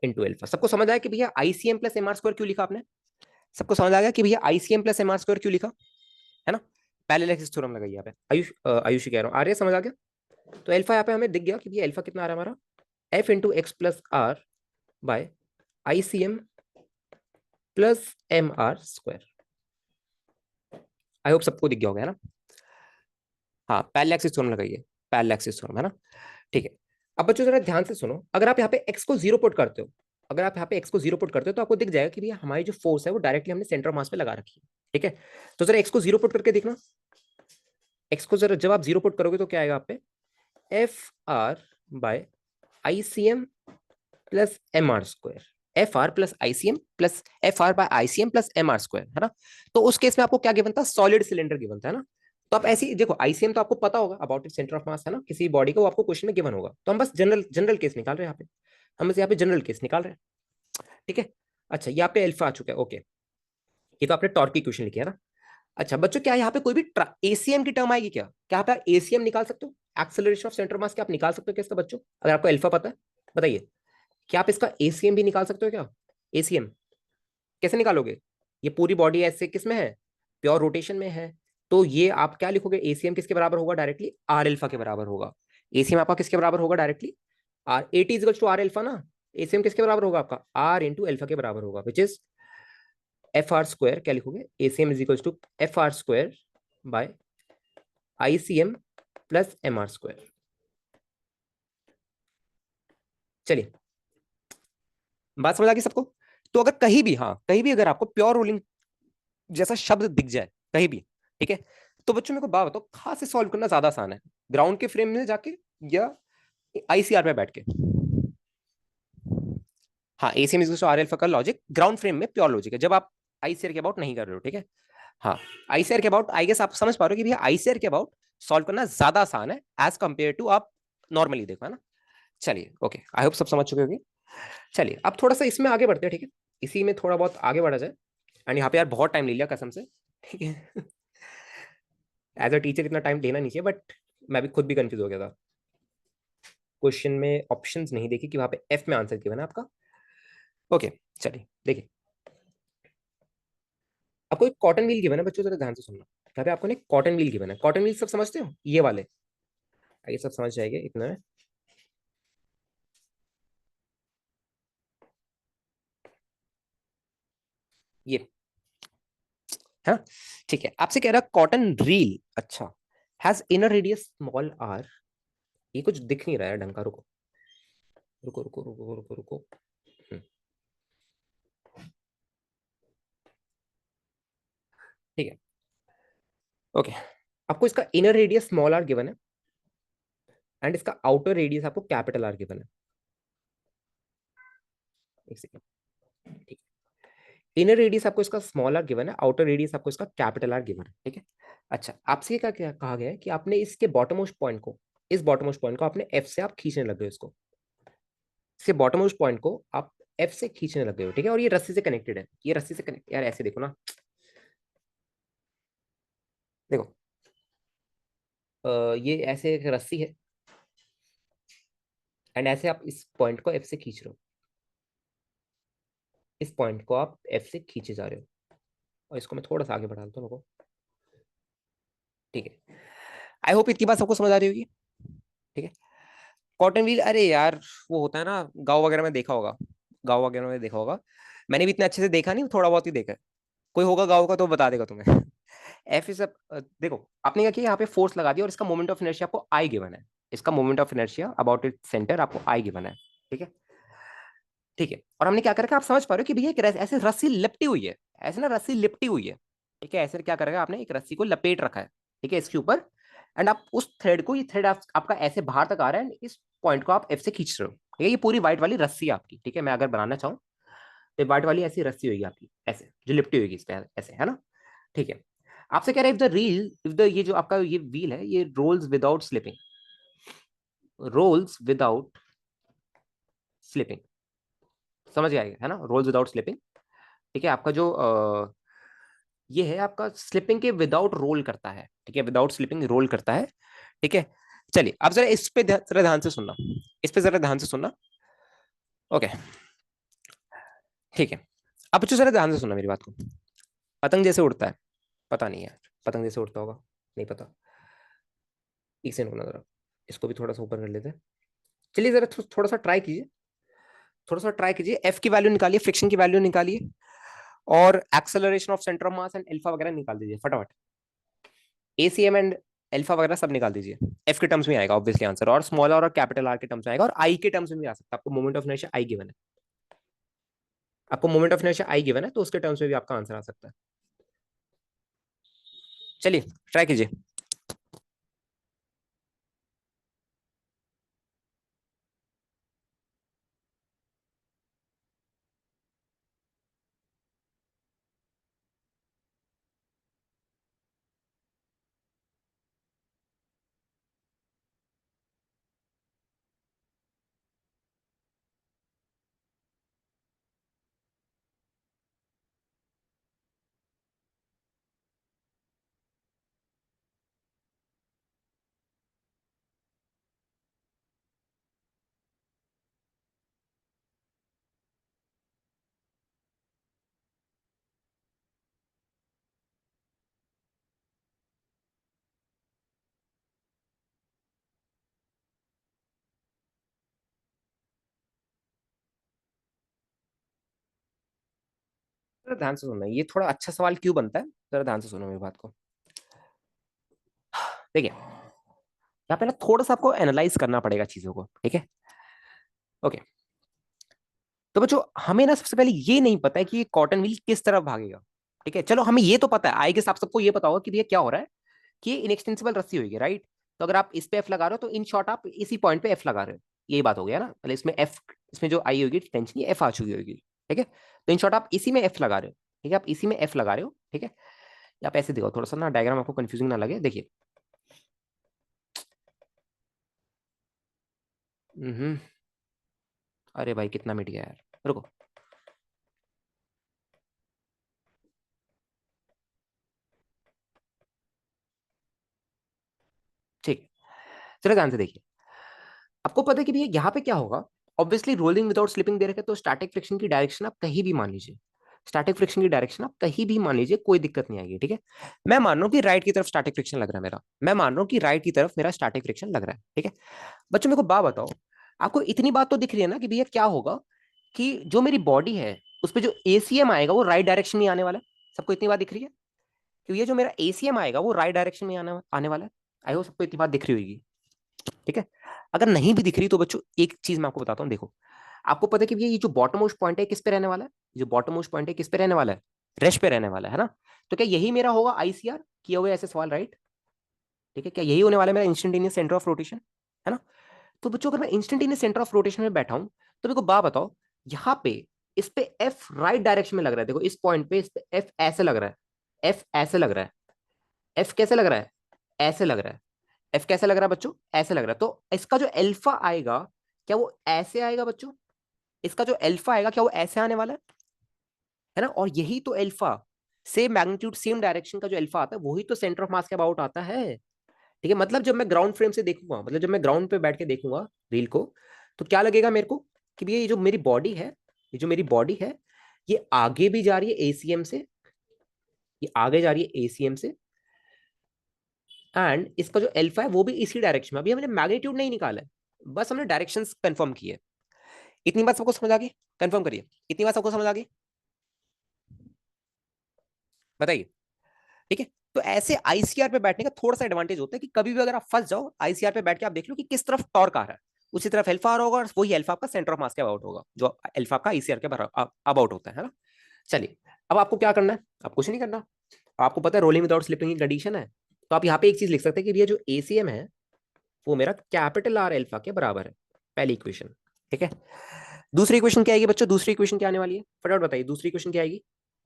Speaker 2: into alpha. सबको समझ आया कि भैया ICM plus M R square क्यों लिखा आपने? सबको समझ आ गया कि भैया ICM plus M R square क्यों लिखा, है ना। पैरेलल एक्सिस थ्योरम लगाइए यहाँ पे। आयुष आयुष कह रहा हूँ, आर्य समझ आ गया। तो एल्फा यहाँ पे हमें दिख गया कि भैया एल्फा कितना आ रहा है हमारा, F into X plus R by I C M plus M R square. I hope सबको दिख गया होगा, है ना। हाँ पैरेलल एक्सिस थ्योरम लगाइए, पैरेलल एक्सिस थ्योरम, है ना। ठीक है। अब बच्चों जरा ध्यान से सुनो, अगर आप यहाँ पे एक्स को जीरो पुट करते हो, अगर आप यहाँ पे एक्स को जीरो पुट करते हो तो आपको दिख जाएगा कि भैया हमारी जो फोर्स है वो डायरेक्टली हमने सेंटर ऑफ मास पे लगा रखी है, ठीक है। तो जरा एक्स को जीरो पुट करके देखना, एक्स को जरा जब आप जीरो पुट करोगे तो क्या आएगा आप पे, F R by I C M plus M R square, F R plus I C M plus F R by I C M plus M R square, है ना। तो उस केस में आपको क्या गिवन था, सॉलिड सिलेंडर गिवन था, है ना। तो आप ऐसी देखो, आईसीएम तो आपको पता होगा अबाउट इट सेंटर ऑफ मास, है ना, किसी बॉडी को आपको क्वेश्चन में गिवन होगा। तो हम बस जनरल जनरल केस निकाल रहे हैं यहाँ पे, हम बस यहाँ पे जनरल केस निकाल रहे हैं, ठीक है। अच्छा यहाँ पे अल्फा आ चुका है, ओके। ये तो आपने टॉर्क की क्वेश्चन लिखी है ना। अच्छा बच्चों क्या यहाँ पे कोई भी एसीएम की टर्म आएगी क्या, क्या आप एसीएम निकाल सकते हो, एक्सेलरेशन ऑफ सेंटर मास, क्या आप निकाल सकते हो क्या इसका बच्चों, अगर आपको अल्फा पता है बताइए। क्या आप इसका एसीएम भी निकाल सकते हो क्या, एसीएम कैसे निकालोगे, ये पूरी बॉडी ऐसे किस में है, प्योर रोटेशन में है। तो ये आप क्या लिखोगे, एसीएम किसके बराबर होगा डायरेक्टली, आर एल्फा के बराबर होगा। एसीएम आपका किसके बराबर होगा directly, R AT is to R alpha ना। एसीएम किसके बराबर होगा आपका, आर इंटू एल्फा के बराबर होगा, which is F R square. क्या लिखोगे, ACM is equal to F R square by I C M plus M R square. चलिए बात समझ आ गई सबको। तो अगर कहीं भी, हाँ कहीं भी अगर आपको प्योर रोलिंग जैसा शब्द दिख जाए कहीं भी, ठीक है, तो बच्चों मेरे को बात बताओ, खास से सॉल्व करना ज्यादा आसान है, ग्राउंड के फ्रेम में जाके या आईसीआर में बैठ के। हाँ एसीएम इज आर एल्फा का लॉजिक ग्राउंड फ्रेम में प्योर लॉजिक है, जब आप आईसीआर के अबाउट नहीं कर रहे हो, ठीक है। हाँ आईसीआर के अबाउट आई गेस आप समझ पा रहे हो कि भैया आईसीआर के अबाउट सॉल्व करना ज्यादा आसान है एज कंपेयर टू आप नॉर्मली देखो, है ना। चलिए ओके, आई होप सब समझ चुके होगी। चलिए अब थोड़ा सा इसमें आगे बढ़ते हैं, ठीक है, इसी में थोड़ा बहुत आगे बढ़ा जाए। एंड यहाँ पे यार बहुत टाइम ले लिया कसम से, ठीक है। एज अ टीचर इतना टाइम लेना नहीं चाहिए, बट मैं भी खुद भी कंफ्यूज हो गया था, क्वेश्चन में ऑप्शंस नहीं देखी कि वहां पे एफ में आंसर गिवन है आपका। ओके चलिए देखिए, आपको एक कॉटन व्हील गिवन है बच्चों, जरा ध्यान से सुनना। यहाँ पे आपको एक कॉटन व्हील गिवन है, कॉटन व्हील सब समझते हो ये वाले, आइए सब समझ जाएंगे इतना है। ये है, ठीक है, आपसे कह रहा कॉटन रील, अच्छा, has inner radius small R. ये कुछ दिख नहीं रहा है ढंग का, रुको रुको रुको रुको रुको रुको। हम्म, ठीक है ओके। आपको इसका inner radius small R given है एंड इसका आउटर रेडियस आपको कैपिटल आर गिवन है। एक सेकंड, ठीक है, इनर रेडियस आपको इसका स्मॉल आर गिवन है, आउटर रेडियस आपको इसका कैपिटल आर गिवन है, ठीक है। अच्छा आपसे क्या क्या कहा गया है कि आपने इसके बॉटम मोस्ट पॉइंट को, इस बॉटम मोस्ट पॉइंट को आपने एफ से आप खींचने लग गए इसको, इसके बॉटम मोस्ट पॉइंट को आप एफ से खींचने लग गए हो, ठीक है, और ये रस्सी से कनेक्टेड है, ये रस्सी से कनेक्ट, यार ऐसे देखो ना, देखो ये ऐसे एक रस्सी है एंड ऐसे आप इस पॉइंट को एफ से खींच रहे हो, इस पॉइंट को आप एफ से खींचे जा रहे हो, और इसको मैं थोड़ा सा आगे बढ़ा देता हूँ, रुको, ठीक है। आई होप इतनी बात सबको समझ आ रही होगी, ठीक है। कॉटन व्हील, अरे यार वो होता है ना, गाँव वगैरह में देखा होगा, गाँव वगैरह में देखा होगा, मैंने भी इतने अच्छे से देखा नहीं, थोड़ा बहुत ही देखा है। कोई होगा गाँव का तो बता देगा तुम्हें। एफ इज देखो आपने क्या किया, यहाँ पे फोर्स लगा दिया और इसका मोमेंट ऑफ इनर्शिया आपको आई गिवन है, इसका moment of inertia about it centre आपको आई गिवन है, ठीक है। ठीक है, और हमने क्या कर रखा है आप समझ पा रहे हो कि भैया ऐसे रस्सी लिपटी हुई है, ऐसे ना रस्सी लिपटी हुई है, ठीक है, ऐसे क्या करेगा, आपने एक रस्सी को लपेट रखा है, ठीक है, इसके ऊपर, एंड आप उस थ्रेड को, ये थ्रेड आपका ऐसे बाहर तक आ रहा है, इस पॉइंट को आप एफ से खींच रहे हो, ठीक है, ये पूरी व्हाइट वाली रस्सी है आपकी, ठीक है, मैं अगर बनाना चाहूँ तो व्हाइट वाली ऐसी रस्सी होगी आपकी, ऐसे जो लिपटी होगी इस पे ऐसे, है ना, ठीक है। आपसे कह रहे हैं, if the reel, if the, ये जो आपका ये व्हील है, ये rolls without slipping, rolls without slipping, समझ आएगा, है ना, रोल्स विदाउट स्लिपिंग, ठीक है, आपका जो ये है आपका स्लिपिंग के विदाउट रोल करता है, ठीक है, विदाउट स्लिपिंग रोल करता है, ठीक है। चलिए अब जरा इस पे जरा ध्यान से सुनना, इस पे जरा ध्यान से सुनना, ओके, ठीक है। अब बच्चों जरा ध्यान से सुनना मेरी बात को। पतंग जैसे उड़ता है, पता नहीं है, पतंग जैसे उड़ता होगा, नहीं पता, एक सेकंड रुकना जरा, इसको भी थोड़ा सा ऊपर कर लेते हैं। चलिए जरा थोड़ा सा ट्राई कीजिए, थोड़ा सा ट्राई कीजिए, एफ की वैल्यू निकालिए, फ्रिक्शन की वैल्यू निकालिए, और acceleration of centre of mass and alpha वगैरह निकाल दीजिए फटाफट, एसीएम एंड अल्फा वगैरह सब निकाल दीजिए। एफ के टर्म्स में आएगा ऑब्वियसली आंसर, और स्मॉल और कैपिटल आर के टर्म्स में आएगा, और आई के टर्म्स में भी आ सकता है, आपको moment of inertia I given है, आपको moment of inertia I given है, तो उसके टर्म्स में भी आपका आंसर आ सकता है। चलिए ट्राई कीजिए। जरा ध्यान से सुनना, ये थोड़ा अच्छा सवाल क्यों बनता है, जरा ध्यान से सुनो मेरी बात को। देखिए यहाँ पे ना थोड़ा सा आपको एनालाइज करना पड़ेगा चीजों को, ठीक है, ओके। तो बच्चों हमें ना सबसे पहले ये नहीं पता है कि ये कॉटन व्हील किस तरफ भागेगा, ठीक है, चलो हमें ये तो पता है, आई गेस आप सबको ये पता होगा कि भैया क्या हो रहा है, कि ये इनएक्सटेंसिबल रस्सी होगी, राइट। तो अगर आप इस पे एफ लगा रहे हो, तो इन शॉर्ट आप इसी पॉइंट पे एफ लगा रहे हो, यही बात हो गया ना, मतलब इसमें एफ, इसमें जो आई होगी टेंशन, ये एफ आ चुकी होगी, ठीक है, तो इन शॉर्ट आप इसी में एफ लगा रहे हो, ठीक है, आप इसी में एफ लगा रहे हो, ठीक है। आप ऐसे देखो, थोड़ा सा ना डायग्राम आपको कंफ्यूजिंग ना लगे, देखिए, हम्म, अरे भाई कितना मिट गया यार, रुको, ठीक है, चलो ध्यान से देखिए। आपको पता है कि भैया यहाँ पे क्या होगा, ऑब्वियसली रोलिंग विदाउट स्लिपिंग दे रखे, तो स्टैटिक फ्रिक्शन की डायरेक्शन आप कहीं भी मान लीजिए, स्टैटिक फ्रिक्शन की डायरेक्शन आप कहीं भी मान लीजिए, कोई दिक्कत नहीं आएगी, ठीक है। मैं मान रहा हूँ कि राइट की तरफ स्टैटिक फ्रिक्शन लग रहा है मेरा, मैं मान रहा हूँ कि राइट की तरफ मेरा स्टैटिक फ्रिक्शन लग रहा है, ठीक है। बच्चों मेरे को बात बताओ, आपको इतनी बात तो दिख रही है ना कि भैया क्या होगा, कि जो मेरी बॉडी है उस पर जो एसीएम आएगा वो राइट डायरेक्शन में आने वाला है, सबको इतनी बात दिख रही है, कि ये जो मेरा एसीएम आएगा वो राइट डायरेक्शन में आने वाला है, आई होप सबको इतनी बात दिख रही होगी, ठीक है। अगर नहीं भी दिख रही तो बच्चों एक चीज मैं आपको बताता हूँ, देखो, आपको पता है कि ये जो बॉटम मोस्ट पॉइंट है किस पे रहने वाला है, जो बॉटम मोस्ट पॉइंट है किस पे रहने वाला है, रेस्ट पे रहने वाला है ना। तो क्या यही मेरा होगा आईसीआर किया हुआ ऐसे सवाल, राइट, ठीक है, क्या यही होने वाला है मेरा इंस्टेंटेनियस सेंटर ऑफ रोटेशन, है ना। तो बच्चों अगर मैं इंस्टेंटेनियस सेंटर ऑफ रोटेशन में बैठा हूं, तो मेरे को बात बताओ, यहाँ पे इस पे एफ राइट डायरेक्शन में लग रहा है, देखो इस पॉइंट पे इस पे एफ ऐसे लग रहा है, एफ ऐसे लग रहा है, एफ कैसे लग रहा है, ऐसे लग रहा है, एफ कैसे लग रहा है बच्चों, ऐसे लग रहा है, तो इसका जो अल्फा आएगा क्या वो ऐसे आएगा बच्चों, इसका जो अल्फा आएगा क्या वो ऐसे आने वाला है ना, और यही तो alpha, same magnitude same direction का जो अल्फा आता है वही तो सेंटर ऑफ मास के अबाउट आता है, ठीक है। मतलब जब मैं ग्राउंड फ्रेम से देखूंगा, मतलब जब मैं ग्राउंड पे बैठ के देखूंगा रील को, तो क्या लगेगा मेरे को, कि ये जो मेरी बॉडी है, ये जो मेरी बॉडी है, ये आगे भी जा रही है एसीएम से, ये आगे जा रही है एसीएम से, एंड इसका जो अल्फा है वो भी इसी डायरेक्शन में, अभी हमने मैग्नीट्यूड नहीं निकाला है, बस हमने डायरेक्शंस कंफर्म किए। इतनी बात सबको समझ आ गई, कंफर्म करिए, इतनी बात सबको समझ आ गई, बताइए, ठीक है। तो ऐसे आईसीआर पे बैठने का थोड़ा सा एडवांटेज होता है कि कभी भी अगर आप फंस जाओ आईसीआर पे बैठ के, आप देख लो कि किस तरफ टॉर्क आ रहा है, उसी तरफ अल्फा आ रहा होगा, और वही अल्फा आपका सेंटर ऑफ मास के अबाउट होगा, जो अल्फा का आईसीआर के अबाउट होता है ना। चलिए अब आपको क्या करना है, आप कुछ नहीं करना, आपको पता है रोलिंग विदाउट स्लिपिंग की कंडीशन है, तो आप यहाँ पे एक चीज लिख सकते हैं कि ये जो एसीएम है वो मेरा कैपिटल आर अल्फा के बराबर है, पहली इक्वेशन। ठीक है, दूसरी इक्वेशन क्या आएगी बच्चों? दूसरी इक्वेशन क्या आने वाली है, फटाफट बताइए, दूसरी इक्वेशन क्या आएगी?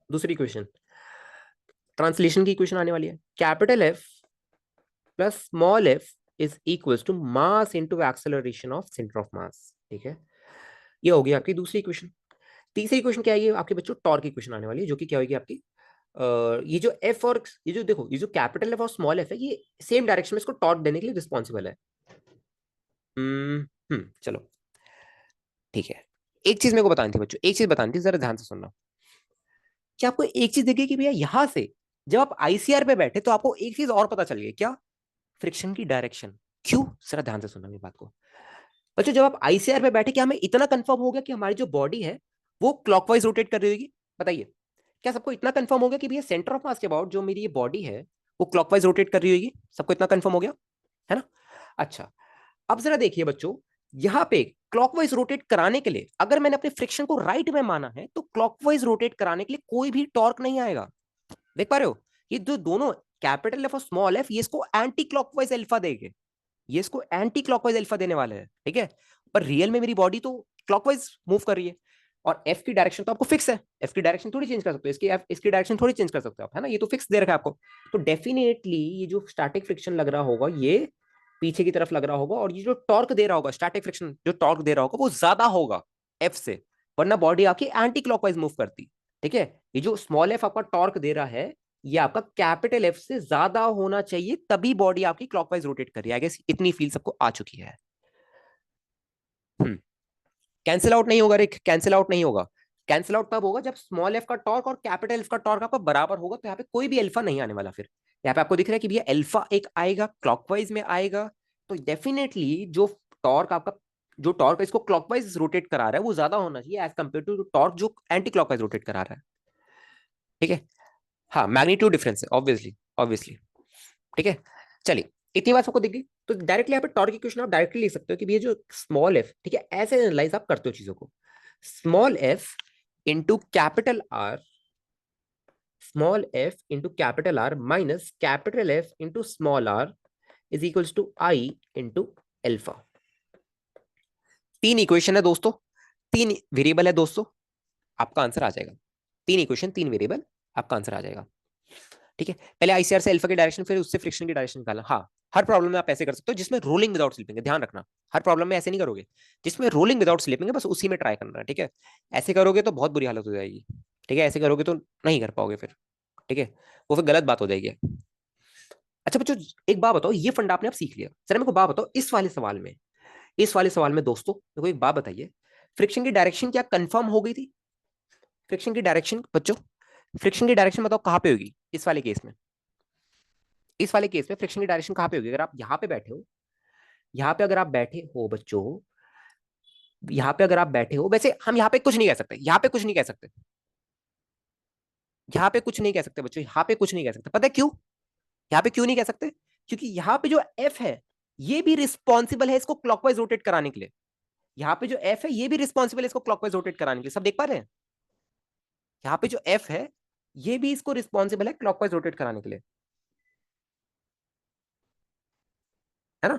Speaker 2: दूसरी इक्वेशन ट्रांसलेशन की इक्वेशन आने वाली है, capital F plus small F is equals to mass into acceleration of centre of mass. ठीक है, ये होगी आपकी दूसरी इक्वेशन। तीसरी इक्वेशन क्या आएगी आपके बच्चों? टॉर्क की इक्वेशन आने वाली है, जो कि क्या होगी आपकी, ये जो एफ और ये जो देखो, ये जो कैपिटल एफ और स्मॉल एफ है, ये सेम डायरेक्शन में इसको टॉर्क देने के लिए रिस्पॉन्सिबल है। चलो ठीक है। एक चीज मेरे को बतानी थी बच्चों, एक चीज बतानी थी, जरा ध्यान से सुनना। क्या आपको एक चीज देखिए कि भैया यहां से जब आप आईसीआर पे बैठे तो आपको एक चीज और पता चल गई, क्या? फ्रिक्शन की डायरेक्शन। क्यों? जरा ध्यान से सुनना मेरी बात को बच्चों। जब आप आईसीआर पे बैठे, क्या हमें इतना कंफर्म हो गया कि हमारी जो बॉडी है वो क्लॉकवाइज रोटेट कर रही होगी? बताइए, क्या सबको इतना कंफर्म हो गया कि भैया सेंटर ऑफ मास के अबाउट जो मेरी ये बॉडी है वो क्लॉकवाइज रोटेट कर रही होगी? सबको इतना कंफर्म हो गया है ना? अच्छा, अब जरा देखिए बच्चों, यहां पे क्लॉकवाइज रोटेट कराने के लिए अगर मैंने अपने फ्रिक्शन को राइट में माना है तो क्लॉकवाइज रोटेट कराने के लिए कोई भी टॉर्क नहीं आएगा। देख पा रहे हो? ये जो दोनों कैपिटल एफ और स्मॉल एफ, ये इसको एंटी क्लॉकवाइज अल्फा देंगे, ये इसको एंटी क्लॉकवाइज अल्फा देने वाले हैं। ठीक है, पर रियल में मेरी बॉडी तो क्लॉकवाइज मूव कर रही है, और एफ की डायरेक्शन तो आपको फिक्स है, एफ की डायरेक्शन थोड़ी चेंज कर सकते हो, इसकी डायरेक्शन थोड़ी चेंज कर सकते हो आप, है ना? ये तो फिक्स दे रखा है आपको। तो डेफिनेटली ये जो स्टैटिक फ्रिक्शन लग रहा होगा ये पीछे की तरफ लग रहा होगा, और ये जो टॉर्क दे रहा होगा, स्टैटिक फ्रिक्शन जो टॉर्क दे रहा होगा वो ज्यादा होगा एफ से, वरना बॉडी आपकी एंटी क्लॉकवाइज मूव करती। ठीक है, ये जो स्मॉल एफ आपका टॉर्क दे रहा है ये आपका कैपिटल एफ से ज्यादा होना चाहिए, तभी बॉडी आपकी क्लॉकवाइज रोटेट कर रही है। आई गेस इतनी फील सबको आ चुकी है। कैंसिल आउट नहीं होगा रिक, कैंसिल आउट नहीं होगा। कैंसिल आउट तब होगा जब स्मॉल एफ का टॉर्क और कैपिटल एफ का टॉर्क आपका बराबर होगा, तो यहाँ पे कोई भी अल्फा नहीं आने वाला। फिर यहाँ पे आपको दिख रहा है कि भैया अल्फा एक आएगा, क्लॉकवाइज में आएगा, तो डेफिनेटली जो टॉर्क आपका, जो टॉर्क इसको क्लॉकवाइज रोटेट करा रहा है वो ज्यादा होना चाहिए एज कंपेयर टू टॉर्क जो एंटी क्लॉकवाइज रोटेट करा रहा है। ठीक है, हाँ मैग्नीट्यूड डिफरेंस है ऑब्वियसली, ऑब्वियसली। ठीक है, चलिए इतनी बात सबको दिख गई, तो डायरेक्टली यहाँ पे टॉर्क की क्वेश्चन आप डायरेक्टली लिख सकते हो कि ये जो स्मॉल एफ, ठीक है, ऐसे एनालाइज आप करते हो चीजों को, small F into capital R, small F into capital R minus capital F into small R is equals to I into alpha. तीन इक्वेशन है दोस्तों, तीन वेरिएबल है दोस्तों, आपका आंसर आ जाएगा। तीन इक्वेशन, तीन वेरिएबल, आपका आंसर आ जाएगा। ठीक है, पहले आईसीआर से अल्फा की डायरेक्शन, फिर उससे फ्रिक्शन की डायरेक्शन निकालना। हाँ, हर प्रॉब्लम में आप ऐसे कर सकते हो जिसमें रोलिंग विदाउट स्लिपिंग है, ध्यान रखना। हर प्रॉब्लम में ऐसे नहीं करोगे, जिसमें रोलिंग विदाउट स्लिपिंग है बस उसी में ट्राई करना है। ठीक है, ऐसे करोगे तो बहुत बुरी हालत हो जाएगी। ठीक है, ऐसे करोगे तो नहीं कर पाओगे फिर। ठीक है, वो फिर गलत बात हो जाएगी। अच्छा बच्चों, एक बात बताओ, ये फंडा आपने आप सीख लिया, जरा मेरे को बात बताओ, इस वाले सवाल में दोस्तों मेरे को एक बात बताइए, फ्रिक्शन की डायरेक्शन क्या कंफर्म हो गई थी? फ्रिक्शन की डायरेक्शन बच्चों, फ्रिक्शन की डायरेक्शन बताओ कहां पे होगी इस वाले केस में? इस वाले केस में फ्रिक्शन की डायरेक्शन कहां पे होगी? अगर आप यहाँ पे बैठे हो, यहाँ पे अगर आप बैठे हो बच्चों, यहाँ पे अगर आप बैठे हो, वैसे हम यहाँ पे कुछ नहीं कह सकते, यहाँ पे कुछ नहीं कह सकते, यहाँ पे कुछ नहीं कह सकते बच्चों, यहाँ पे कुछ नहीं कह सकते। पता है क्यों? यहाँ पे क्यों नहीं कह सकते? क्योंकि यहाँ पे जो एफ है ये भी रिस्पॉन्सिबल है इसको क्लॉकवाइज रोटेट कराने के लिए। यहाँ पे जो एफ है ये भी रिस्पॉन्सिबल है इसको क्लॉकवाइज रोटेट कराने के लिए। सब देख पा रहे हैं? यहाँ पे जो एफ है ये भी इसको रिस्पॉन्सिबल है क्लॉकवाइज रोटेट कराने के लिए, है ना?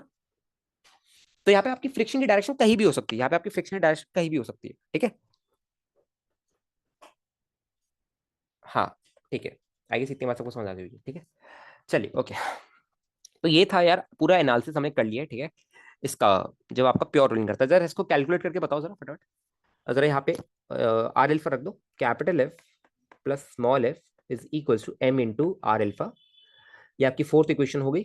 Speaker 2: तो यहाँ पे आपकी फ्रिक्शन की डायरेक्शन कहीं भी हो सकती है, यहाँ पे आपकी फ्रिक्शन की डायरेक्शन कहीं भी हो सकती है। ठीक है, हाँ ठीक है, आई गेस इतनी बात सबको समझ आ जाएगी। ठीक है, चलिए ओके। तो ये था यार, पूरा एनालिसिस हमने कर लिया है। ठीक है, इसका जब आपका प्योर रोलिंग करता है, जरा इसको कैलकुलेट करके बताओ जरा फटाफट। जरा यहाँ पे आर एल्फा रख दो, capital F plus small F is equals to M into R alpha, ये आपकी फोर्थ इक्वेशन हो गई।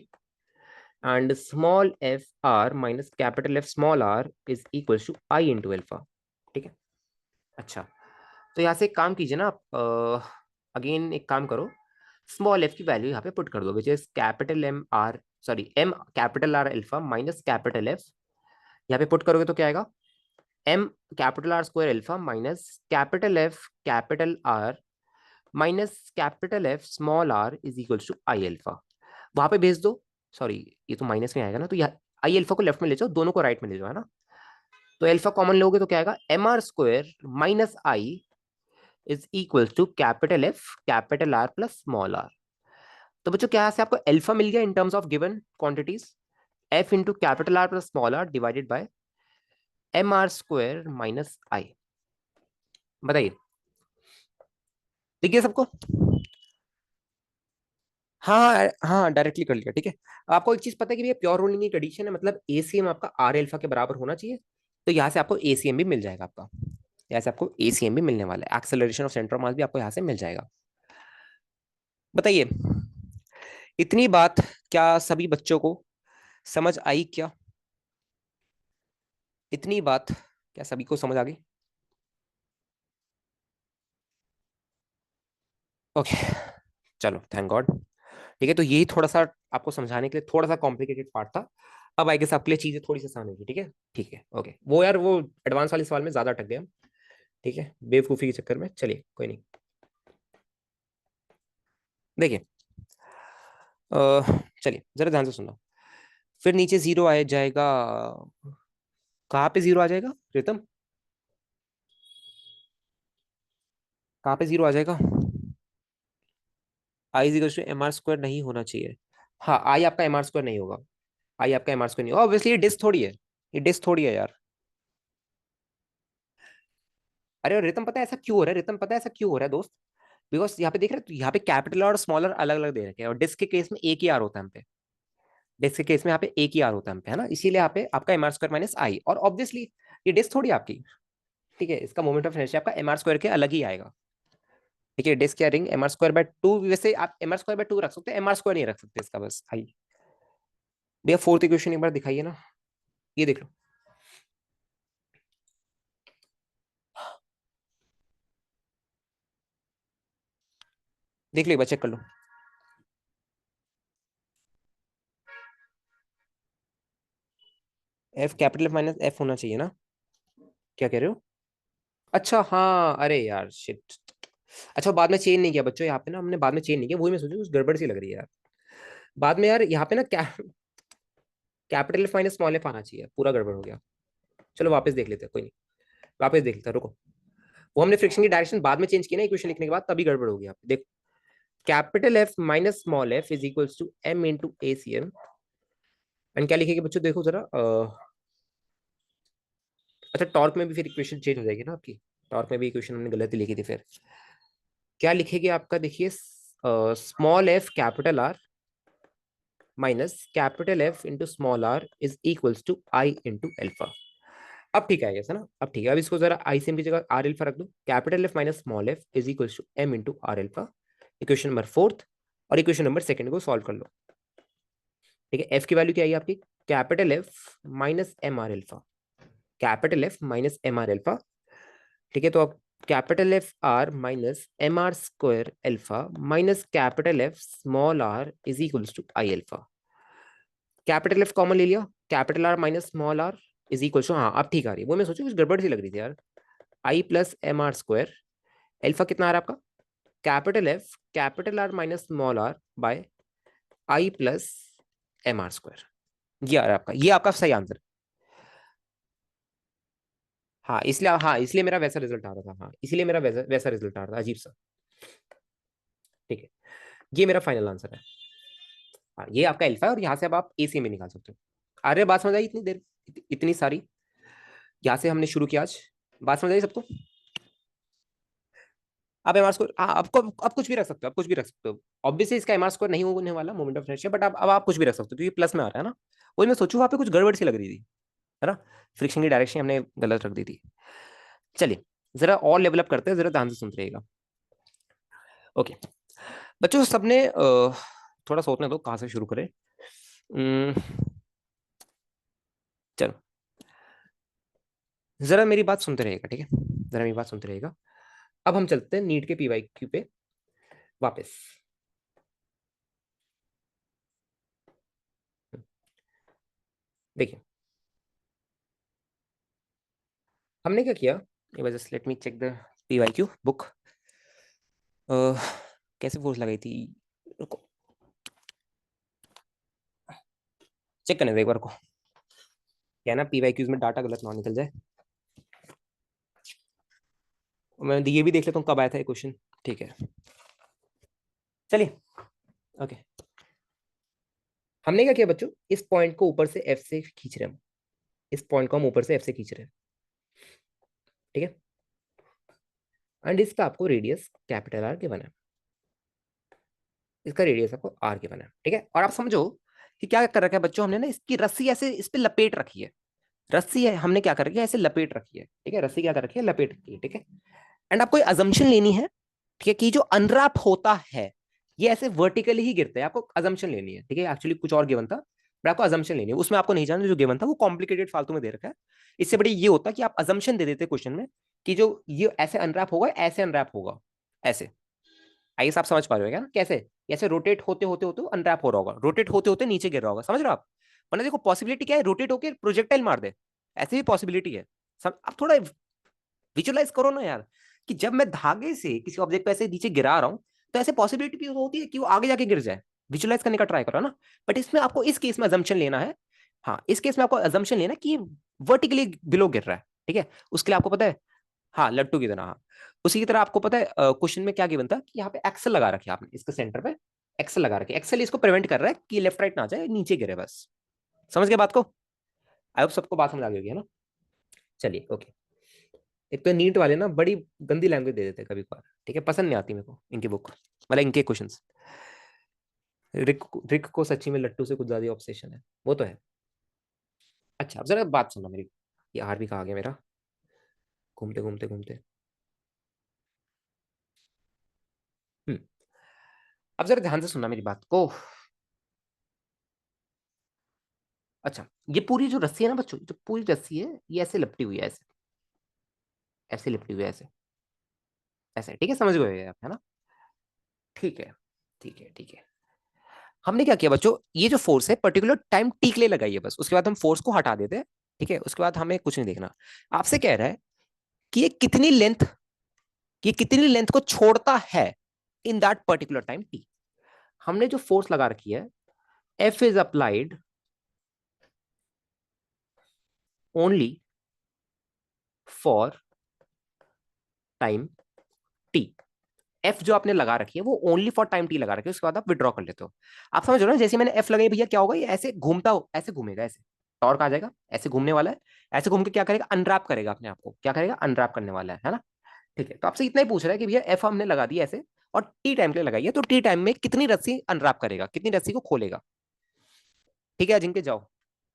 Speaker 2: And small F R minus capital F small R is equals to I into alpha. ठीक है, अच्छा, तो यहाँ से एक काम कीजिए ना आप, अगेन एक काम करो, स्मॉल एफ की वैल्यू यहाँ पे पुट कर दो, which is capital M R, sorry M capital R alpha minus capital F, यहाँ पे पुट करोगे तो क्या आएगा? M capital R square alpha minus capital F capital R minus capital F small R is equals to I alpha. वहां पे भेज दो, सॉरी ये तो माइनस में आएगा ना, तो यहाँ आई अल्फा को लेफ्ट में ले जाओ, दोनों को राइट में ले जाओ, है ना? तो अल्फा कॉमन लोगे तो क्या आएगा? M R square minus I is equal to capital F capital R plus small R. तो बच्चों क्या से आपको अल्फा मिल गया in terms of given quantities, F into capital R plus small R divided by M R square minus I. बताइए, ठीक है सबको? हाँ हाँ, डायरेक्टली कर लिया, ठीक है। आपको एक चीज पता है कि ये प्योर रूल नहीं ट्रेडिशन है, मतलब एसीएम आपका आर एल्फा के बराबर होना चाहिए। तो यहाँ से आपको एसीएम भी मिल जाएगा आपका, यहाँ से आपको एसीएम भी मिलने वाला है, एक्सेलरेशन ऑफ सेंटर ऑफ मास भी आपको यहाँ से मिल जाएगा। बताइए, इतनी बात क्या सभी बच्चों को समझ आई क्या? इतनी बात क्या सभी को समझ आ गई? ओके, चलो थैंक गॉड। ठीक है, तो यही थोड़ा सा आपको समझाने के लिए थोड़ा सा कॉम्प्लिकेटेड पार्ट था। अब आई गेस आपके लिए चीजें थोड़ी सी आसान होगी, ठीक है। ठीक है, ओके, वो यार वो एडवांस वाले सवाल में ज्यादा अटक गए हम, ठीक है, बेवकूफी के चक्कर में। चलिए कोई नहीं। देखिए, चलिए जरा ध्यान से सुनना। फिर नीचे जीरो आ जाएगा, कहाँ पे जीरो आ जाएगा रितम? कहाँ पे जीरो आ जाएगा? I is equal to M R square नहीं होना चाहिए। हाँ, आई आपका एम आर स्क्वायर नहीं होगा, आई आपका एम आर स्क्वायर नहीं होगा, ऑब्वियसली ये डिस्क थोड़ी है, ये डिस्क थोड़ी है यार। अरे रितम पता है ऐसा क्यों हो रहा है? रितम पता है ऐसा क्यों हो रहा है दोस्त? बिकॉज यहाँ पे देख रहे हैं, यहाँ पे कैपिटल और स्मॉलर अलग अलग दे रखे हैं, और डिस्क के केस में एक ही आर होता है हम पे। डिस्क के केस में यहाँ पे एक ही आर होता है हम पे, है ना, इसीलिए यहाँ पे आपका एम आर स्क्वायर माइनस आई, और ऑब्वियसली ये डिस्क थोड़ी है आपकी, ठीक है, इसका मोमेंट ऑफ इनर्शिया आपका एम आर स्क्वायर के अलग ही आएगा। ठीक है, डिस्क या ring M R square by two, वैसे आप M R square by two रख सकते हैं, एम आर स्क्वायर नहीं रख सकते इसका, बस आई। भैया फोर्थ इक्वेशन एक बार दिखाइए ना, ये देख लो। देख लो एक बार, चेक कर लो। F capital F minus F होना चाहिए ना? क्या कह रहे हो? अच्छा हाँ, अरे यार शिट। अच्छा, बाद में चेंज नहीं किया बच्चों, यहाँ पे ना हमने बाद में चेंज नहीं किया, वही मैं सोचू कुछ गड़बड़ सी लग रही है यार। बाद में यार यहाँ पे ना capital F minus small F आना चाहिए, पूरा गड़बड़ हो गया। चलो वापस देख लेते हैं, कोई नहीं, वापस देख लेते हैं, रुको। वो हमने फ्रिक्शन की डायरेक्शन बाद में चेंज की ना इक्वेशन लिखने के बाद, तभी गड़बड़ हो गया। देखो, capital F minus small F is equals to M into A C M. And क्या लिखेगी बच्चों, देखो जरा, अच्छा टॉर्क में भी फिर इक्वेशन चेंज हो जाएगी ना आपकी, टॉर्क में भी इक्वेशन हमने गलत ही लिखी थी फिर। क्या लिखेगी आपका, देखिए, small F capital R minus capital F into small R is equals to I into alpha. अब ठीक है ऐसा ना, अब ठीक है, अब इसको जरा आई सेम की जगह आर एल्फा रख दो, capital F minus small F is equals to M into R alpha. Equation number fourth, और इक्वेशन नंबर सेकंड को सॉल्व कर लो। ठीक है, एफ की वैल्यू क्या आई आपकी, capital F minus M R alpha, capital F minus M R alpha. ठीक है, तो अब capital F R minus M R square alpha minus capital F small R is equals to I alpha. Capital F common ले लिया, capital R minus small R is equal to, हाँ अब ठीक आ रही है, वो मैं सोचू कुछ गड़बड़ सी लग रही थी यार। I plus M R square alpha कितना आ रहा है आपका, capital F capital R minus small R by I plus M R square. ये आ रहा है आपका, ये आपका सही आंसर। हाँ इसलिए, हाँ इसलिए मेरा वैसा रिजल्ट आ रहा था, हाँ इसीलिए मेरा वैसा वैसा रिजल्ट आ रहा था, अजीब सा। ठीक है, ये मेरा फाइनल आंसर है। हाँ ये आपका एल्फा है, और यहाँ से अब आप एसी में निकाल सकते हो। अरे बात समझ आई इतनी देर, इतनी सारी, यहाँ से हमने शुरू किया आज, बात समझ आई सबको? आप एम आर स्कोर, हाँ आपको आप कुछ भी रख सकते हो, आप कुछ भी रख सकते हो। ऑब्वियसली इसका एम आर स्कोर नहीं होने वाला मोमेंट ऑफ इनर्शिया, बट अब आप कुछ भी रख सकते हो क्योंकि प्लस में आ रहा है ना। वही मैं सोचूं वहाँ पे कुछ गड़बड़ सी लग रही थी, है ना, फ्रिक्शन की डायरेक्शन हमने गलत रख दी थी। चलिए जरा और लेवल अप करते हैं, जरा ध्यान से सुनते रहिएगा। ओके बच्चों, सबने थोड़ा सोचने दो कहाँ से शुरू करें। अम्म, चलो जरा मेरी बात सुनते रहिएगा, ठीक है, जरा मेरी बात सुनते रहिएगा। अब हम चलते हैं नीट के पीवाई क्यू पे वापस। देखिए, हमने क्या किया, ये वजह से let me check the PYQ book. कैसे फोर्स लगाई थी, रुको चेक करने दो एक बार को, क्या है ना पीवाई क्यूज में डाटा गलत ना निकल जाए। मैं ये भी देख लेता हूँ कब आया था ये क्वेश्चन। ठीक है, चलिए, ओके। हमने क्या किया बच्चों, इस पॉइंट को ऊपर से एफ से खींच रहे हैं, इस पॉइंट को हम ऊपर से एफ से खींच रहे हैं, ठीक है। एंड इसका आपको रेडियस कैपिटल आर के बना है, इसका रेडियस आपको आर के बना है, ठीक है। और आप समझो कि क्या कर रखा है बच्चों, हमने ना इसकी रस्सी ऐसे इस पे लपेट रखी है, रस्सी है हमने क्या कर रखी है, ऐसे लपेट रखी है, ठीक है, रस्सी क्या कर रखी है, लपेट रखी है, ठीक है। एंड आपको अजम्पशन लेनी है, ठीक है, कि जो अनरैप होता है ये ऐसे वर्टिकली ही गिरता है, आपको अजम्पशन लेनी है, ठीक है। एक्चुअली कुछ और गिवन था, बट आपको अजम्पशन लेनी है, उसमें आपको नहीं जानना, जो गिवन था वो कॉम्प्लिकेटेड फालतू में दे रखा है। इससे बड़ी ये होता कि आप अजम्पशन दे देते क्वेश्चन में कि जो ये ऐसे अनरैप होगा, ऐसे अनरैप होगा, ऐसे। आइए आप समझ पा रहे हो क्या ना, कैसे ऐसे रोटेट होते होते होते अनरैप हो रहा होगा, रोटेट होते होते नीचे गिर रहा होगा, समझ रहे हो आप। वरना देखो पॉसिबिलिटी क्या है, रोटेट होकर प्रोजेक्टाइल मार दे, ऐसी भी पॉसिबिलिटी है। आप थोड़ा विजुअलाइज करो ना यार, कि जब मैं धागे से किसी ऑब्जेक्ट पे ऐसे नीचे गिरा रहा हूं, तो ऐसे पॉसिबिलिटी भी होती है कि वो आगे जाके गिर जाए। विजुअलाइज करने का ट्राई करो ना। बट इसमें आपको इस केस में अजम्पशन लेना है, हाँ इस केस में आपको अजम्पशन लेना है कि वर्टिकली बिलो गिर रहा है, ठीक है। उसके लिए आपको पता है, हाँ लट्टू की तरह, हाँ। उसी की तरह आपको पता है क्वेश्चन में क्या गिवन था कि यहाँ पे एक्सेल लगा रखे आपने इसके सेंटर पे, एक्सेल लगा रखे, एक्सेल इसको प्रिवेंट कर रहा है कि लेफ्ट राइट ना जाए, नीचे गिरे बस। समझ गए बात को, आई होप सबको बात समझ आ गई होगी, है ना। चलिए ओके। एक तो नीट वाले ना बड़ी गंदी लैंग्वेज दे देते हैं कभी कभार, ठीक है, पसंद नहीं आती मेरे को इनकी बुक, मतलब इनके क्वेश्चंस। रिक रिक को सच्ची में लट्टू से कुछ ज्यादा ऑब्सेशन है, वो तो है। अच्छा अब जरा बात सुनो मेरी, ये आर भी कहा गया मेरा, घूमते घूमते घूमते। हम्म। अब जरा ध्यान से सुनना मेरी बात को। अच्छा, ये पूरी जो रस्सी है ना बच्चों, जो पूरी रस्सी है ये ऐसे लपटी हुई है, ऐसे ऐसे लिपटी हुई है, ऐसे ऐसे, ठीक है, समझ गए आप, है ना। ठीक है ठीक है ठीक है। हमने क्या किया बच्चों, ये जो फोर्स है पर्टिकुलर टाइम टी के लिए लगाई है बस, उसके बाद हम फोर्स को हटा देते हैं, ठीक है। उसके बाद हमें कुछ नहीं देखना। आपसे कह रहा है कि ये कितनी लेंथ को छोड़ता है in that particular time T. हमने जो फोर्स लगा रखी है, F is applied only for time T. F जो आपने लगा रखी है वो ओनली फॉर टाइम टी लगा रखी है, उसके बाद आप विड्रॉ कर लेते हो। आप समझ रहे हो ना, जैसे मैंने एफ लगाई भैया क्या होगा, ये ऐसे घूमता हो, ऐसे घूमेगा, ऐसे टॉर्क आ जाएगा, ऐसे घूमने वाला है, ऐसे घूम के क्या करेगा, अनरैप करेगा अपने आप को, क्या करेगा, अनरैप करने वाला है ना। ठीक है, तो आपसे इतना ही पूछ रहा है कि भैया एफ हमने लगा दी ऐसे, और टी टाइम के लिए लगाई है, तो टी टाइम में कितनी रस्सी अनरैप करेगा, कितनी रस्सी को खोलेगा। ठीक है अजिंक्य, जाओ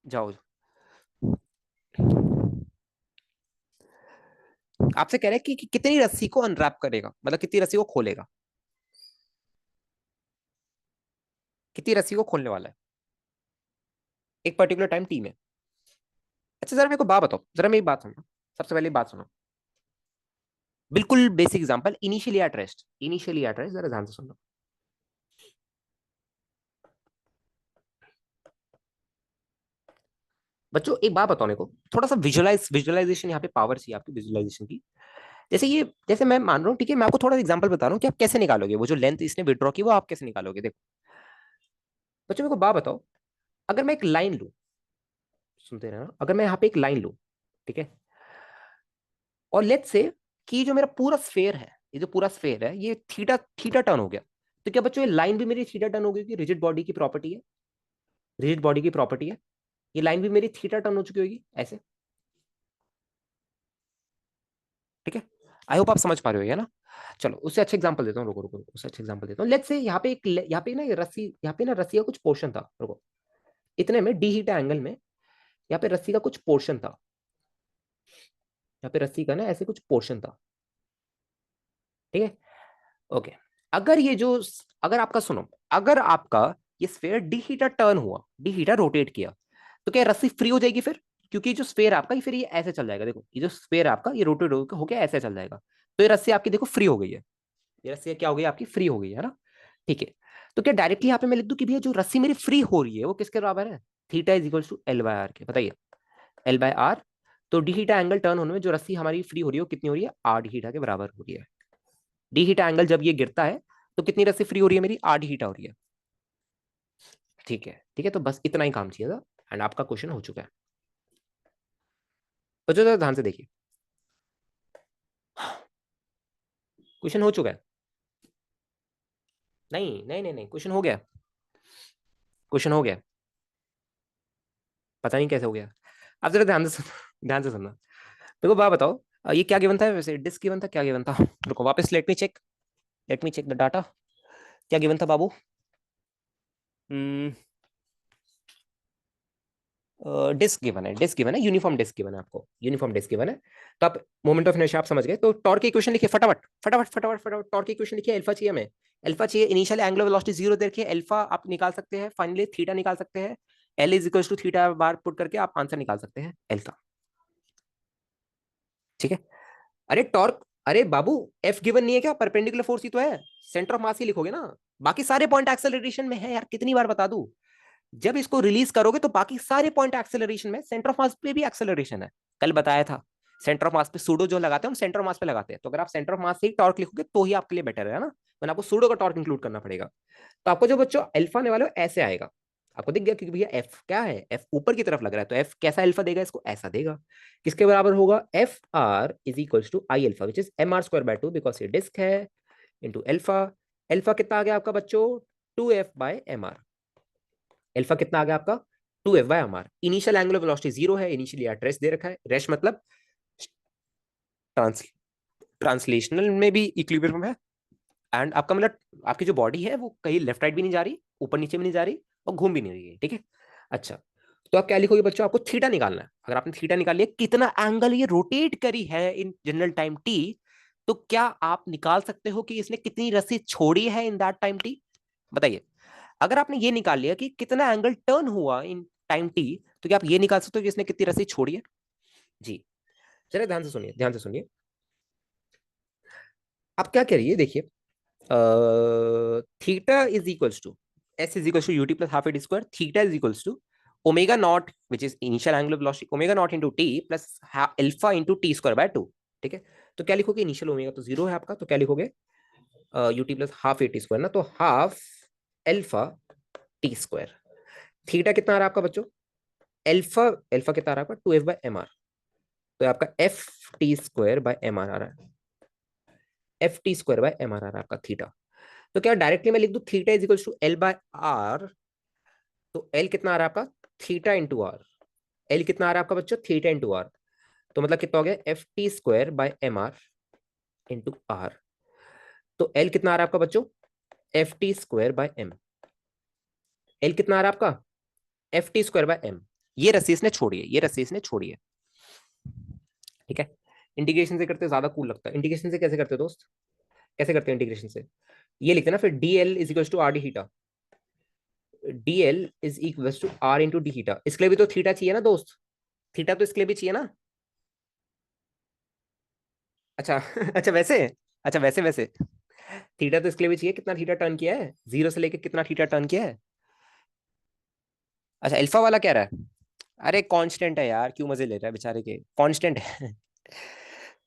Speaker 2: जाओ। आपसे कह रहे हैं कि कितनी रस्सी को अनरैप करेगा, मतलब कितनी रस्सी को खोलेगा, कितनी रस्सी को खोलने वाला है एक पर्टिकुलर टाइम टी में। अच्छा जरा मेरे को बात बताओ, जरा मेरी बात सुनो, सबसे पहले बात सुनो, बिल्कुल basic example, initially at rest, initially at rest, जरा ध्यान से सुनो। बच्चों एक बात बताओ मेरे को, थोड़ा सा विजुअलाइजेशन यहाँ पे पावर चाहिए आपकी विजुअलाइजेशन की। जैसे ये, जैसे मैं मान रहा हूँ, ठीक है, मैं आपको थोड़ा एग्जांपल बता रहा हूँ कि आप कैसे निकालोगे वो जो लेंथ इसने विड्रॉ की, वो आप कैसे निकालोगे, देखो। बच्चों मेरे को बात बताओ, अगर मैं एक लाइन लूं, सुनते रहना, अगर मैं यहाँ पे एक लाइन लूं, ठीक है, और लेट्स से कि जो मेरा पूरा स्फेयर है, ये जो पूरा स्फेयर है ये थीटा थीटा टर्न हो गया, तो क्या बच्चों ये लाइन भी मेरी थीटा टर्न हो गई, रिजिड बॉडी की प्रॉपर्टी है, रिजिड बॉडी की प्रॉपर्टी है, ये लाइन भी मेरी थीटा टर्न हो चुकी होगी ऐसे, ठीक है। आई होप आप समझ पा रहे हो, है ना। चलो उससे अच्छे एग्जांपल देता हूँ, रुको रुको रुको, उससे अच्छे एग्जांपल देता हूँ। लेट्स से यहाँ पे एक, यहाँ पे ना ये रस्सी, यहाँ पे ना रस्सी का कुछ पोर्शन था, रुको, इतने में डी हीटा एंगल में यहाँ पे रस्सी का कुछ पोर्शन था, यहाँ पे रस्सी का ना ऐसे कुछ पोर्शन था, ठीक है, ओके। अगर ये जो, अगर आपका सुनो, अगर आपका ये स्फेयर डी हीटा टर्न हुआ, डी हीटा रोटेट किया, तो क्या रस्सी फ्री हो जाएगी फिर, क्योंकि जो स्फेयर आपका ये फिर ये ऐसे चल जाएगा, देखो ये जो स्फेयर आपका ये रोटेट होकर ऐसे चल जाएगा, तो ये रस्सी आपकी देखो फ्री हो गई है, ये रस्सी क्या हो गई आपकी, फ्री हो गई है ना। ठीक है, तो क्या डायरेक्टली यहाँ पे मैं लिख दूं कि भैया जो रस्सी मेरी फ्री हो रही है वो किसके बराबर है, theta is equal to L by R के, बताइए, एल बाय आर। तो डी हीटा एंगल टर्न होने में जो रस्सी हमारी फ्री हो रही है वो कितनी हो रही है, आर डी हीटा के बराबर हो रही है। डी हीटा एंगल जब ये गिरता है तो कितनी रस्सी फ्री हो रही है मेरी, आर डी हीटा हो रही है। ठीक है ठीक है, तो बस इतना ही काम चाहिए था, एंड आपका क्वेश्चन हो चुका है। तो जो ध्यान से देखिए, क्वेश्चन हो चुका है, नहीं नहीं नहीं नहीं, क्वेश्चन हो गया, क्वेश्चन हो गया। पता नहीं कैसे हो गया। आप जरा ध्यान से ध्यान से सुनना। मेरे को बात बताओ, ये क्या गिवन था वैसे, डिस्क गिवन था, क्या गिवन था? रुको वापस, let me check the data. क्या गिवन था बाबू? डिस्क गिवन है, डिस्क गिवन है, यूनिफॉर्म डिस्क गिवन है आपको, यूनिफॉर्म डिस्क गिवन है। तो आप मोमेंट ऑफ इनर्शिया आप समझ गए, तो टॉर्क की इक्वेशन लिखिए फटाफट फटाफट फटाफट फटाफट। टॉर्क की इक्वेशन लिखिए, अल्फा चाहिए हमें, अल्फा चाहिए, इनिशियल एंगुलर वेलोसिटी जीरो देखिए, अल्फा आप निकाल सकते हैं, फाइनली थीटा निकाल सकते हैं, L is equal to theta बार पुट करके आप आंसर निकाल सकते हैं एल्फा। ठीक है। अरे टॉर्क, अरे बाबू, एफ गिवन नहीं है क्या? परपेंडिकुलर फोर्स ही तो है, सेंटर ऑफ मास ही लिखोगे ना। बाकी सारे पॉइंट एक्सेलरेशन में है यार, कितनी बार बता दूं। जब इसको रिलीज करोगे तो बाकी सारे पॉइंट एक्सेलरेशन में, सेंटर ऑफ मास पे भी एक्सेलरेशन है, कल बताया था। सेंटर ऑफ मास पे सूडो जो लगाते हैं हम सेंटर ऑफ मास पे लगाते हैं, तो अगर आप सेंटर ऑफ मास से ही टॉर्क लिखोगे तो ही आपके लिए बेटर है ना, वरना आपको सूडो का टॉर्क इंक्लूड करना पड़ेगा। तो आपको जो बच्चों अल्फा आने वाले हो ऐसे आएगा, आपको दिख गया, क्योंकि भैया एफ क्या है, एफ ऊपर की तरफ लग रहा है, तो एफ कैसा अल्फा देगा इसको, ऐसा देगा। किसके बराबर होगा? F R is equal to I alpha which is M R square by two, because ये डिस्क है, इंटू अल्फा। अल्फा कितना आ गया आपका बच्चों? 2f/mr। अल्फा कितना आ गया आपका? 2f/mr। Initial angular velocity zero है, इनिशियली एट रेस्ट दे रखा है, रेस्ट मतलब ट्रांस ट्रांसलेशनल में भी इक्विलिब्रियम है, एंड आपका मतलब आपकी जो बॉडी है वो कहीं लेफ्ट राइट भी नहीं जा रही, ऊपर नीचे भी नहीं जा रही, और घूम भी नहीं रही है, ठीक है। अच्छा, तो आप क्या लिखोगे बच्चों? आपको थीटा निकालना है। अगर आपने थीटा निकाल लिया, कितना एंगल ये रोटेट करी है इन जनरल टाइम टी, तो क्या आप निकाल सकते हो कि इसने कितनी रस्सी छोड़ी है इन दैट टाइम टी? बताइए। अगर आपने ये निकाल लिया कि कितना एंगल टर्न हुआ इन टाइम टी, तो क्या आप ये निकाल सकते हो कि इसने कितनी रस्सी छोड़ी है? जी। चलिए ध्यान से सुनिए, ध्यान से सुनिए। आप क्या करिए, देखिए, theta is equals to S is equals to UT plus half at square, theta is equals to omega naught which is initial angular velocity, omega naught into T plus alpha into T square by two. ठीक है। तो क्या लिखोगे? Initial omega तो zero है आपका, तो क्या लिखोगे? UT plus half at square ना, तो half alpha T square. Theta कितना आ रहा है आपका बच्चों? एल्फा, एल्फा कितना आ रहा है आपका? 2f/mr। तो आपका F T square by M R आ रहा है, F T square by M R आ रहा है आपका थीटा। तो क्या डायरेक्टली मैं लिख दूं theta is equal to L by R? तो एल कितना आ रहा है आपका? Theta into are. एल कितना आ रहा है आपका बच्चों? Theta into R. तो मतलब कितना हो गया? F T square by M R into R. तो एल कितना आ रहा है आपका बच्चों? F T square by M. L कितना आ रहा है आपका? F T square by M. ये रसीस ने छोड़ी है, ये रसीस ने छोड़ी है। ठीक है। इंटीग्रेशन से करते ज्यादा कूल लगता है। इंटीग्रेशन से कैसे करते हो दोस्त? कैसे करते हैं इंटीग्रेशन से? ये लिखते हैं ना फिर, D L is equal to R D theta, D L is equal to R into D theta. इसके लिए भी तो थीटा चाहिए ना दोस्त, थीटा तो इसके लिए भी चाहिए ना। अच्छा अच्छा वैसे, अच्छा वैसे वैसे थीटा तो इसके लिए भी चाहिए, कितना थीटा टर्न किया है, जीरो से लेके कितना थीटा टर्न किया है? अच्छा अल्फा वाला कह रहा है। अरे कांस्टेंट है यार, क्यों मजे ले रहा है बेचारे के, कांस्टेंट है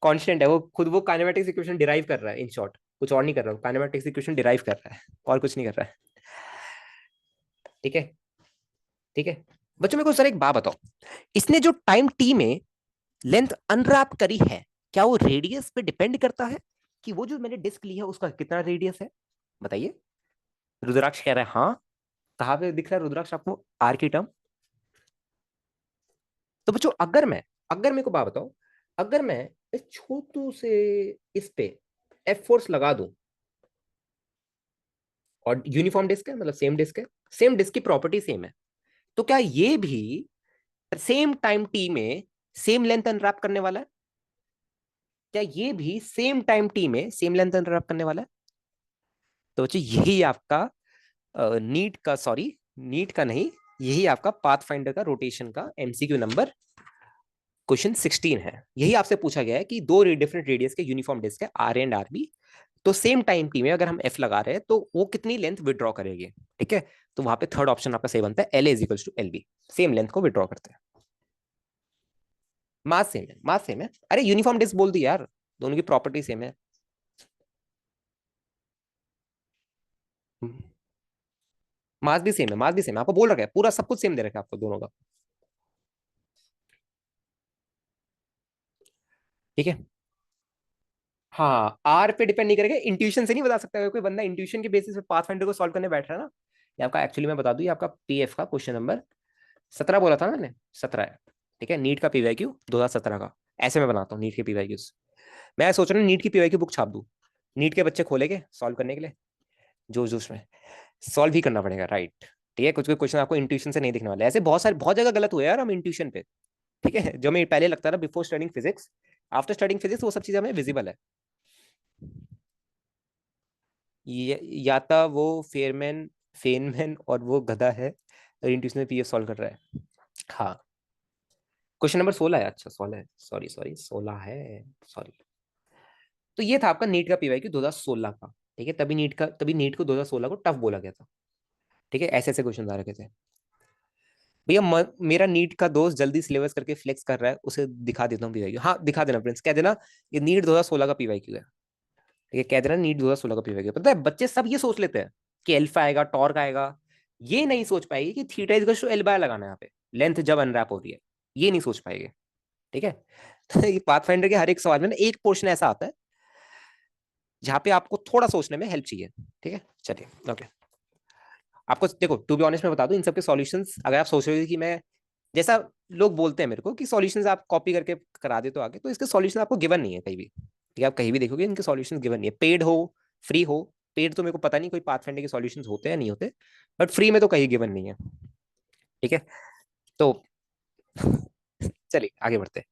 Speaker 2: कांस्टेंट है वो खुद, वो काइनेमेटिक्स इक्वेशन डिराइव कर रहा है, इन शॉर्ट कुछ और नहीं कर रहा, काइनेमेटिक्स इक्वेशन डिराइव कर रहा है, और कुछ नहीं कर रहा है। ठीक है। ठीक है। बच्चों मेरे को सर एक बात बताओ, इसने जो टाइम टी में लेंथ अनरैप करी है, क्या वो रेडियस पे डिपेंड करता है कि वो जो मैंने डिस्क ली है उसका कितना रेडियस है? बताइए। रुद्राक्ष कह रहा है हाँ। कहाँ पे दिख रहा है रुद्राक्ष आपको आर की टर्म? तो बच्चों अगर मेरे को बात बताओ, अगर मैं इस छोटू से इस पे एफ फोर्स लगा दूं, और यूनिफॉर्म डिस्क है, मतलब सेम डिस्क है, सेम डिस्क की प्रॉपर्टी सेम है, तो क्या ये भी सेम टाइम टी में सेम लेंथ अनरैप करने वाला है? क्या ये भी सेम टाइम टी में सेम लेंथ अनरैप करने वाला है? तो बच्चों यही आपका नीट का, सॉरी नीट का नहीं, यही आपका पाथ फाइंडर का रोटेशन का एमसीक्यू नंबर क्वेश्चन 16 है। यही आपसे पूछा गया है कि दो डिफरेंट रेडियस के यूनिफॉर्म डिस्क है आर एंड आर बी, तो सेम टाइम टी में अगर हम एफ लगा रहे हैं तो वो कितनी लेंथ विड्रॉ करेगी? ठीक है। तो वहां पे थर्ड ऑप्शन आपका सही बनता है, L is equal to L B, same length को विड्रॉ करते हैं। मास सेम है, मास सेम है, अरे यूनिफॉर्म डिस्क बोल दी यार, दोनों की प्रॉपर्टी सेम है। मास भी सेम है, मास भी सेम है, आपको बोल रखा है पूरा सब कुछ सेम दे रखा है आपको दोनों का। ठीक है। हाँ आर पे डिपेंड नहीं करेगा, इंट्यूशन से नहीं बता सकता, अगर कोई बंदा इंट्यूशन के बेसिस पे पाथ फाइंडर को सॉल्व करने बैठ रहा है ना। ये आपका एक्चुअली मैं बता दूं, ये आपका पीएफ का क्वेश्चन नंबर 17 बोला था ना मैंने, 17 है। ठीक है, नीट का पीवाईक्यू 2017 का। ऐसे मैं बनाता हूँ नीट के पीवाईक्यूज। मैं सोच रहा हूँ नीट की पीवाईक्यू बुक छाप दूँ, नीट के बच्चे खोलेंगे सॉल्व करने के लिए, जोश जोश में सॉल्व ही करना पड़ेगा, राइट। ठीक है, कुछ कुछ क्वेश्चन आपको इंट्यूशन से नहीं दिखने वाले, ऐसे बहुत सारे बहुत जगह गलत हुए यार हम इंट्यूशन पे। ठीक है, जो हमें पहले लगता था before studying physics, after studying physics वो सब चीजें हमें विजिबल है। या था वो फेयरमैन, फेनमैन और वो गधा है, और इंट्यूशन में पीएफ सॉल्व कर रहा है। हाँ, क्वेश्चन नंबर 16 है, अच्छा 16 है, सॉरी सॉरी 16 है, सॉरी। तो ये था आपका नीट का पीवाईक्यू 2016 का। ठीक है, तभी नीट को 2016 को टफ बोला गया था। ठीक है, ऐसे ऐसे क्वेश्चन आ रखे थे। भैया मेरा नीट का दोस्त जल्दी सिलेबस करके फ्लेक्स कर रहा है, उसे दिखा देता हूँ पीवाईक्यू। हाँ दिखा देना प्रिंस, कह देना ये नीट 2016 का पीवाईक्यू है। ठीक है, कह देना नीट 2016 का पीवाईक्यू। पता है बच्चे सब ये सोच लेते हैं कि एल्फा आएगा, टॉर्क आएगा, ये नहीं सोच पाएगी कि theta is to L by लगाना है यहाँ पे, लेंथ जब अनरैप हो रही है, ये नहीं सोच पाएंगे। ठीक है। तो ये पाथफाइंडर के हर एक सवाल में ना एक पोर्शन ऐसा आता है जहां पे आपको थोड़ा सोचने में हेल्प चाहिए। ठीक है, चलिए ओके। आपको देखो टू बी ऑनेस्ट मैं बता दूं, इन सबके सॉल्यूशंस अगर आप सोच रहे हो कि मैं, जैसा लोग बोलते हैं मेरे को कि सॉल्यूशंस आप कॉपी करके करा दे तो आगे, तो इसके सॉल्यूशन आपको गिवन नहीं है कहीं भी। ठीक है, आप कहीं भी देखोगे इनके सॉल्यूशंस गिवन नहीं है, पेड हो फ्री हो। पेड तो मेरे को पता नहीं कोई पाथफाइंडर के सॉल्यूशंस होते हैं नहीं होते, बट फ्री में तो कहीं गिवन नहीं है। ठीक है, तो चलिए आगे बढ़ते हैं।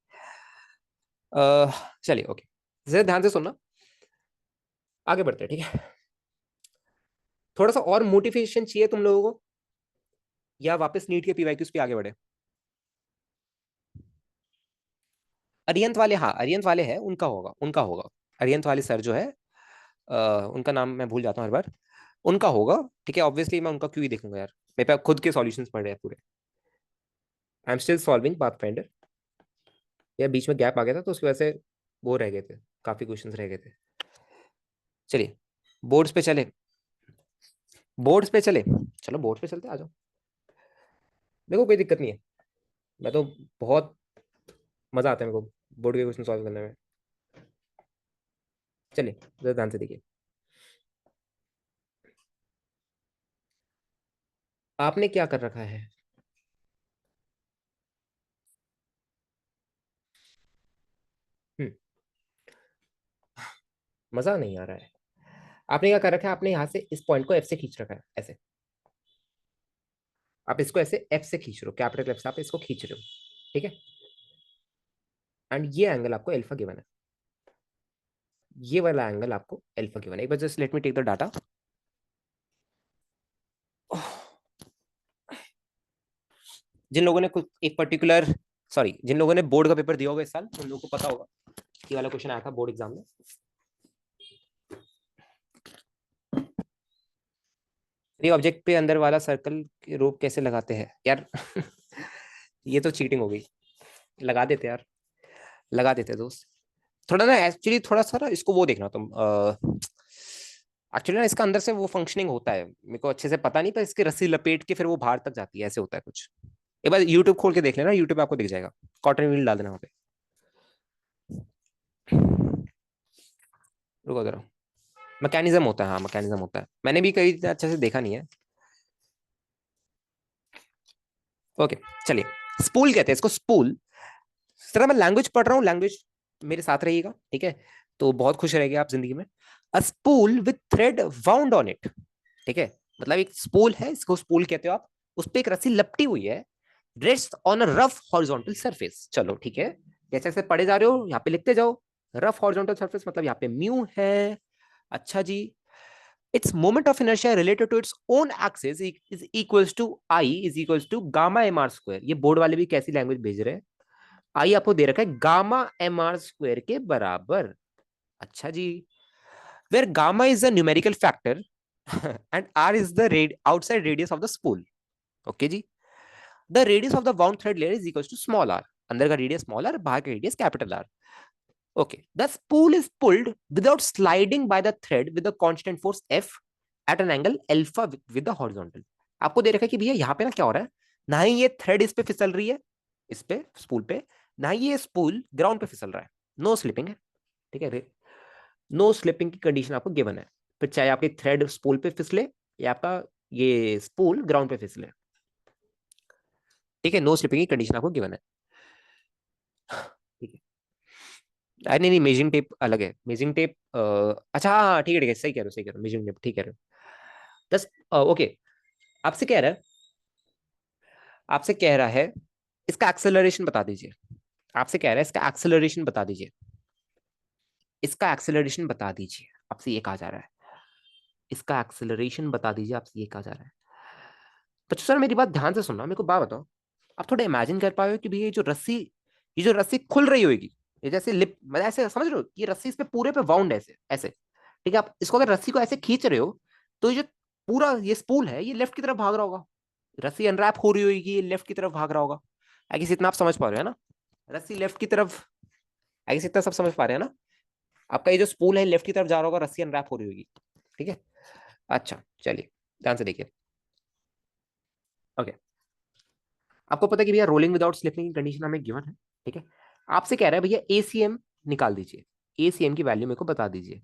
Speaker 2: चलिए ओके, जरा ध्यान से सुनना, आगे बढ़ते हैं। ठीक है, थोड़ा सा और मोटिवेशन चाहिए तुम लोगों को, या वापस नीट के पीवाईक्यूज पे आगे बढ़े। अरियंत वाले, हाँ अरियंत वाले हैं, उनका होगा उनका होगा। अरियंत वाले सर जो है, उनका नाम मैं भूल जाता हूँ हर बार, उनका होगा। ठीक है, ऑब्वियसली मैं उनका क्यों ही देखूंगा यार, मेरे पास खुद के सॉल्यूशंस पड़े हैं पूरे। I am still solving pathfinder. यार बीच में गैप आ गया था तो उसकी वजह से वो रह गए थे, काफी क्वेश्चंस रह गए थे। चलिए बोर्ड्स पे चले, बोर्ड्स पे चले, चलो बोर्ड्स पे चलते, आ जाओ। देखो कोई दिक्कत नहीं है, मैं तो बहुत मजा आता है मेरे को बोर्ड के क्वेश्चन सॉल्व करने में। चलिए जरा ध्यान से देखिए, आपने क्या कर रखा है। हम्म, मजा नहीं आ रहा है। आपने क्या कर रखा है, आपने यहाँ से इस पॉइंट को एफ से खींच रखा है ऐसे, आप इसको ऐसे एफ से खींच रहे हो, कैपिटल एफ से आप इसको खींच रहे हो। ठीक है, एंड ये एंगल आपको एल्फा गिवन है, ये वाला एंगल आपको एल्फा गिवन है। एक बार just let me take the data. जिन लोगों ने कुछ एक पर्टिकुलर, सॉरी जिन लोगों ने बोर्ड का पेपर दिया होगा इस साल, उन लोगों को पता होगा ये वाला क्वेश्चन आया था बोर्ड एग्जाम में। ये ऑब्जेक्ट पे अंदर वाला सर्कल के रोप कैसे लगाते हैं यार। ये तो चीटिंग हो गई, लगा देते यार, लगा देते दोस्त। थोड़ा ना एक्चुअली थोड़ा सा ना इसको वो देखना तुम, एक्चुअली ना इसका अंदर से वो फंक्शनिंग होता है, मेरे को अच्छे से पता नहीं, पर इसकी रस्सी लपेट के फिर वो बाहर तक जाती है, ऐसे होता है कुछ। एक बार यूट्यूब खोल के देख लेना, यूट्यूब पे आपको दिख जाएगा, कॉटन व्हील डाल देना वहाँ पे। रुको जरा, मैकेनिज्म होता है, हाँ मैकेनिज्म होता है, मैंने भी कहीं अच्छे से देखा नहीं है। ओके चलिए, स्पूल कहते हैं इसको, स्पूल। सर मैं लैंग्वेज पढ़ रहा हूँ, लैंग्वेज मेरे साथ रहिएगा, ठीक है, तो बहुत खुश रहेंगे आप जिंदगी में। A spool with thread wound on it. ठीक है, मतलब एक स्पूल है, इसको स्पूल कहते हो आप, उस पर एक रस्सी लपटी हुई है, rest on a rough horizontal surface. चलो ठीक है, जैसे जैसे पढ़े जा रहे हो यहाँ पे लिखते जाओ। रफ हॉरिजॉन्टल सरफेस मतलब यहाँ पे म्यू है। अच्छा जी, its moment of inertia related to its own axis is equals to I is equals to gamma mr square। ये बोर्ड वाले भी कैसी लैंग्वेज भेज रहे हैं, आई आपको दे रखा है गामा एम आर स्क्वायर के बराबर। अच्छा जी, where gamma is the numerical factor and R is the outside radius of the spool. Okay जी, the radius of the bound thread layer is equal to small R, अंदर का radius small R, बाहर का radius capital R. Okay, the spool is pulled without sliding by the thread with the constant force F at an angle alpha with the horizontal. आपको दे रखा है कि भैया यहाँ पे ना क्या हो रहा है, ना ही ये थ्रेड इस पे फिसल रही है, इस पे स्पूल पे, ना ही ये स्पूल ग्राउंड पे फिसल रहा है, नो स्लिपिंग है। ठीक है, नो स्लिपिंग की कंडीशन आपको गिवन है, फिर चाहे आपकी थ्रेड स्पूल पे फिसले या आपका ये स्पूल ग्राउंड पे फिसले। ठीक है, नो स्लिपिंग की कंडीशन आपको गिवन है। ठीक है। अरे नहीं नहीं, मेजरिंग टेप अलग है, मेजरिंग टेप अच्छा हाँ हाँ, ठीक है सही कह रहे हो, सही कह रहे हो, मेजरिंग टेप ठीक कह रहे हो। दस ओके। आपसे कह रहा है, आपसे कह रहा है इसका एक्सेलरेशन बता दीजिए। आपसे कह रहा है इसका एक्सेलरेशन बता दीजिए, इसका एक्सेलरेशन बता दीजिए, आपसे ये कहा जा रहा है, इसका एक्सेलरेशन बता दीजिए, आपसे ये कहा जा रहा है। तो सर मेरी बात ध्यान से सुनना, मेरे को बात बताओ। आप थोड़ा इमेजिन कर पाए हो कि भैया ये जो रस्सी खुल रही होगी, ये जैसे लिप मतलब ऐसे समझ रहे हो, ये रस्सी इस पे पूरे पे वाउंड है ऐसे ऐसे। ठीक है, आप इसको अगर रस्सी को ऐसे खींच रहे हो, तो ये जो पूरा ये स्पूल है ये लेफ्ट की तरफ भाग रहा होगा, रस्सी अनरैप हो रही होगी, ये लेफ्ट की तरफ भाग रहा होगा। आई गेस इतना आप समझ पा रहे हो है ना, रस्सी लेफ्ट की तरफ। आई गेस इतना सब समझ पा रहे हैं ना। आपका ये जो स्पूल है लेफ्ट की तरफ जा रहा होगा, रस्सी अनरैप हो रही होगी। ठीक है। अच्छा चलिए, ध्यान से देखिए। ओके। आपको पता है कि भैया रोलिंग विदाउट स्लिपिंग की कंडीशन हमें गिवन है। ठीक है। आपसे कह रहा है भैया एसीएम निकाल दीजिए, एसीएम की वैल्यू मेरे को बता दीजिए,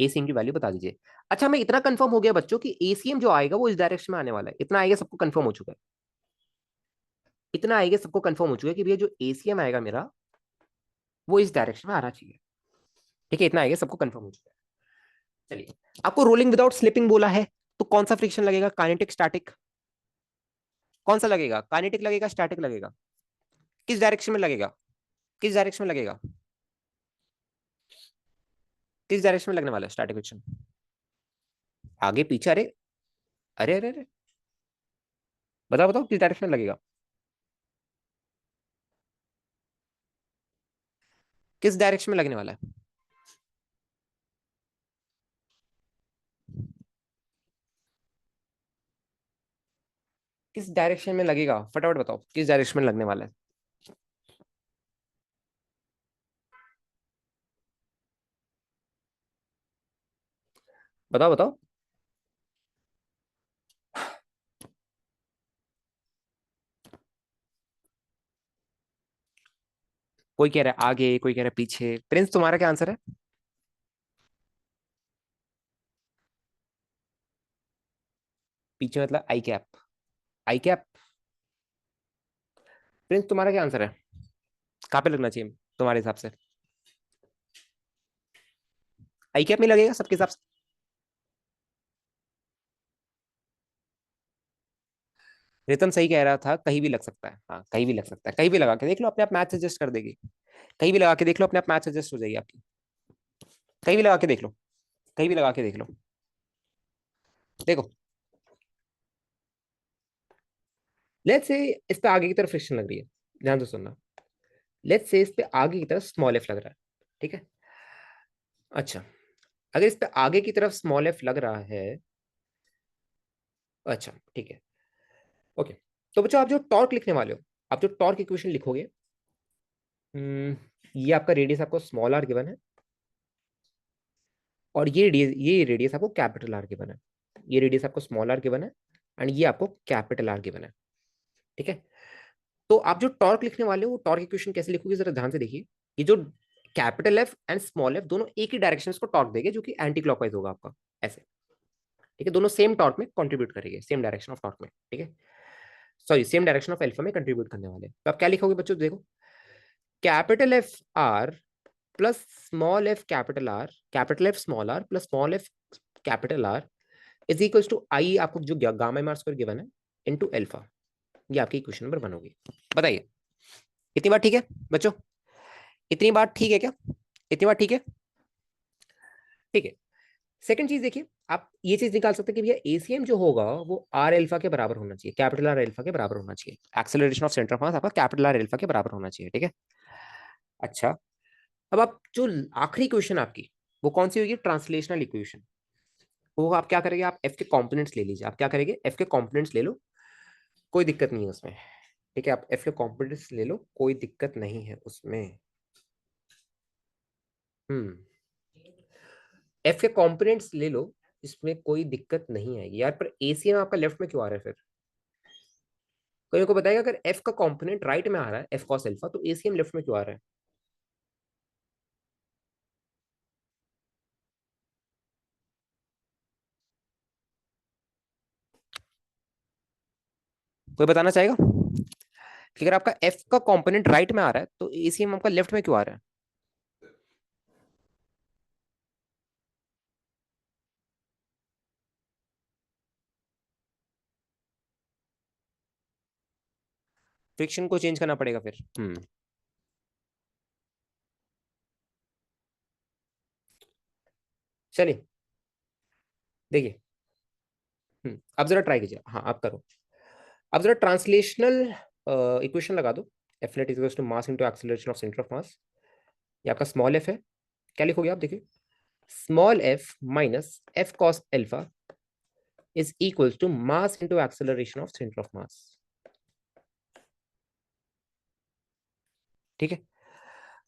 Speaker 2: एसीएम की वैल्यू बता दीजिए। अच्छा हमें इतना कंफर्म हो गया बच्चों कि एसीएम जो आएगा वो इस डायरेक्शन में आने वाला है, इतना आएगा सबको कंफर्म हो चुका है, इतना आएगा सबको कंफर्म हो चुका है कि भैया जो एसीएम आएगा मेरा वो इस डायरेक्शन में आना चाहिए। ठीक है, इतना आएगा सबको कंफर्म हो चुका है। चलिए, आपको रोलिंग विदाउट स्लिपिंग बोला है, तो कौन सा फ्रिक्शन लगेगा, काइनेटिक स्टैटिक, कौन सा लगेगा, काइनेटिक लगेगा स्टैटिक लगेगा, किस डायरेक्शन में लगेगा, किस डायरेक्शन में लगेगा, किस डायरेक्शन में लगने वाला है स्टैटिक फ्रिक्शन, आगे पीछे, अरे अरे अरे अरे, बताओ बताओ किस डायरेक्शन में लगेगा, किस डायरेक्शन में लगने वाला है, किस डायरेक्शन में लगेगा, फटाफट बताओ किस डायरेक्शन में लगने वाला है। बताओ बताओ। कोई कह रहा है आगे, कोई कह रहा है पीछे, प्रिंस तुम्हारा क्या आंसर है। पीछे मतलब आई कैप, आई कैप। प्रिंस तुम्हारा क्या आंसर है, कहाँ पे लगना चाहिए तुम्हारे हिसाब से, आई कैप में लगेगा सबके हिसाब से। रितम सही कह रहा था, कहीं भी लग सकता है, हाँ कहीं भी लग सकता है, कहीं भी लगा के देख लो, अपने आप मैच एडजस्ट कर देगी। कहीं भी लगा के देख लो, अपने आप मैच एडजस्ट हो जाएगी आपकी। कहीं भी लगा के देख लो, कहीं भी लगा के देख लो। देखो, लेट्स से इस पे आगे की तरफ फ्रिक्शन लग रही है, ध्यान से सुनना। लेट्स से इस पे आगे की तरफ स्मॉल एफ लग रहा है। ठीक है। अच्छा, अगर इस पे आगे की तरफ स्मॉल एफ लग रहा है, अच्छा ठीक है, ओके। तो बच्चों आप जो टॉर्क लिखने वाले हो, आप जो टॉर्क इक्वेशन लिखोगे, ये आपका रेडियस आपको स्मॉल आर गिवन है, और ये रेडियस आपको कैपिटल आर गिवन है, ये रेडियस आपको स्मॉल आर गिवन है, एंड ये आपको कैपिटल आर गिवन है। ठीक है। तो आप जो टॉर्क लिखने वाले हो वो टॉर्क इक्वेशन कैसे लिखोगे, जरा ध्यान से देखिए। ये जो capital F and small F दोनों एक ही डायरेक्शन में टॉर्क देंगे, जो कि एंटी क्लॉकवाइज होगा आपका, ऐसे। ठीक है, दोनों सेम टॉर्क में कंट्रीब्यूट करेंगे, सेम डायरेक्शन ऑफ टॉर्क में। ठीक है, sorry same direction of alpha में कंट्रीब्यूट करने वाले, तो आप क्या लिखोगे बच्चों, देखो, capital F R plus small F capital R, capital F small R plus small F capital R is equal to I, आपको जो gamma M R square given है, इनटू अल्फा। ये आपकी इक्वेशन नंबर 1 होगी। बताइए, इतनी बात ठीक है बच्चों, इतनी बात ठीक है क्या, इतनी बात ठीक है। ठीक है। सेकंड चीज देखिए, आप ये चीज निकाल सकते हैं कि भैया एसीएम जो होगा वो आर एल्फा के बराबर होना चाहिए, कैपिटल आर एल्फा के बराबर होना चाहिए, एक्सेलरेशन ऑफ सेंटर ऑफ मास आपका कैपिटल आर एल्फा के बराबर होना चाहिए। ठीक है। अच्छा, अब आप जो आखिरी क्वेश्चन आपकी, वो कौन सी होगी, ट्रांसलेशनल इक्वेशन। वो आप क्या करेंगे, आप एफ के कॉम्पोनेंट्स ले लीजिए, आप क्या करेंगे, एफ के कॉम्पोनेंट्स ले लो, कोई दिक्कत नहीं है उसमें। ठीक है, आप एफ के कॉम्पोनेंट्स ले लो, कोई दिक्कत नहीं है उसमें। हम्म, एफ के कॉम्पोनेंट्स ले लो, इसमें कोई दिक्कत नहीं आएगी यार, पर एसीएम आपका लेफ्ट में क्यों आ रहा है फिर, कोई मेरे को बताएगा, अगर एफ का कंपोनेंट राइट में आ रहा है, एफ कॉस अल्फा, तो एसीएम लेफ्ट में क्यों आ रहा है। कोई बताना चाहेगा। कि अगर आपका एफ का कंपोनेंट राइट में आ रहा है तो एसीएम आपका लेफ्ट में क्यों आ रहा है? फ्रिक्शन को चेंज करना पड़ेगा फिर। चलिए देखिए। अब जरा ट्राई कीजिए, हाँ आप करो। अब जरा ट्रांसलेशनल इक्वेशन लगा दो। F net is to mass into acceleration of centre of mass. ये आपका स्मॉल एफ है। क्या लिखोगे आप, देखिए। Small F minus F cos alpha is equal to mass into acceleration of centre of mass. ठीक है,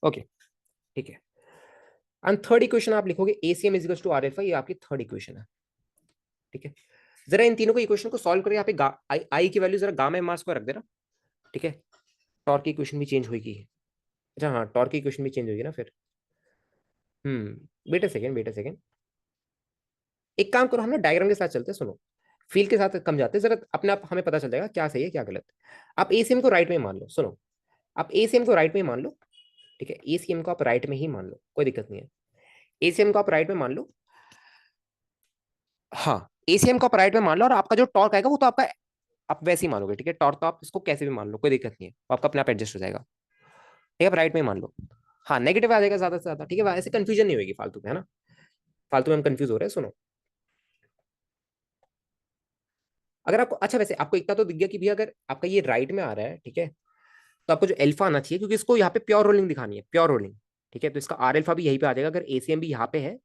Speaker 2: ओके, ठीक है। एंड थर्ड इक्वेशन आप लिखोगे ACM is equal to R alpha. ये आपकी थर्ड इक्वेशन है। ठीक है, जरा इन तीनों को इक्वेशन को सॉल्व करें। यहाँ पे आई की वैल्यू जरा गामा मास को रख देना। ठीक है, टॉर्क की इक्वेशन भी चेंज होगी। अच्छा हाँ, टॉर्क की इक्वेशन भी चेंज होगी ना फिर। Wait a second, wait a second. एक काम करो, हम ना डायग्राम के साथ चलते हैं, सुनो। फील के साथ कम जाते हैं, जरा अपने आप हमें पता चल जाएगा क्या सही है क्या गलत। आप एसीएम को राइट में मान लो, सुनो। आप एसीएम को राइट में मान लो। ठीक है, एसीएम को आप राइट में ही मान लो, कोई दिक्कत नहीं है। एसीएम को आप राइट में मान लो। हाँ, एसीएम को आप राइट में मान लो, और आपका जो टॉर्क आएगा वो तो आपका आप वैसे ही मानोगे। ठीक है, टॉर्क तो आप इसको कैसे भी मान लो, कोई दिक्कत नहीं है, वो आपका अपने आप एडजस्ट हो जाएगा। ठीक है, आप राइट में ही मान लो। हाँ, नेगेटिव आ जाएगा ज्यादा से ज्यादा। ठीक है, ऐसे कंफ्यूजन नहीं होगी फालतू में, है ना। फालतू में हम कंफ्यूज हो रहे हैं, सुनो। अगर आपको, अच्छा वैसे आपको इतना तो दिख गया कि भैया अगर आपका ये राइट में आ रहा है, ठीक है, तो आपको जो एल्फा आना चाहिए, क्योंकि इसको यहाँ पे प्योर रोलिंग दिखानी है, प्योर रोलिंग। ठीक है, तो इसका आर एल्फा भी यहीं पे आ जाएगा। अगर एसीएम भी यहाँ पे है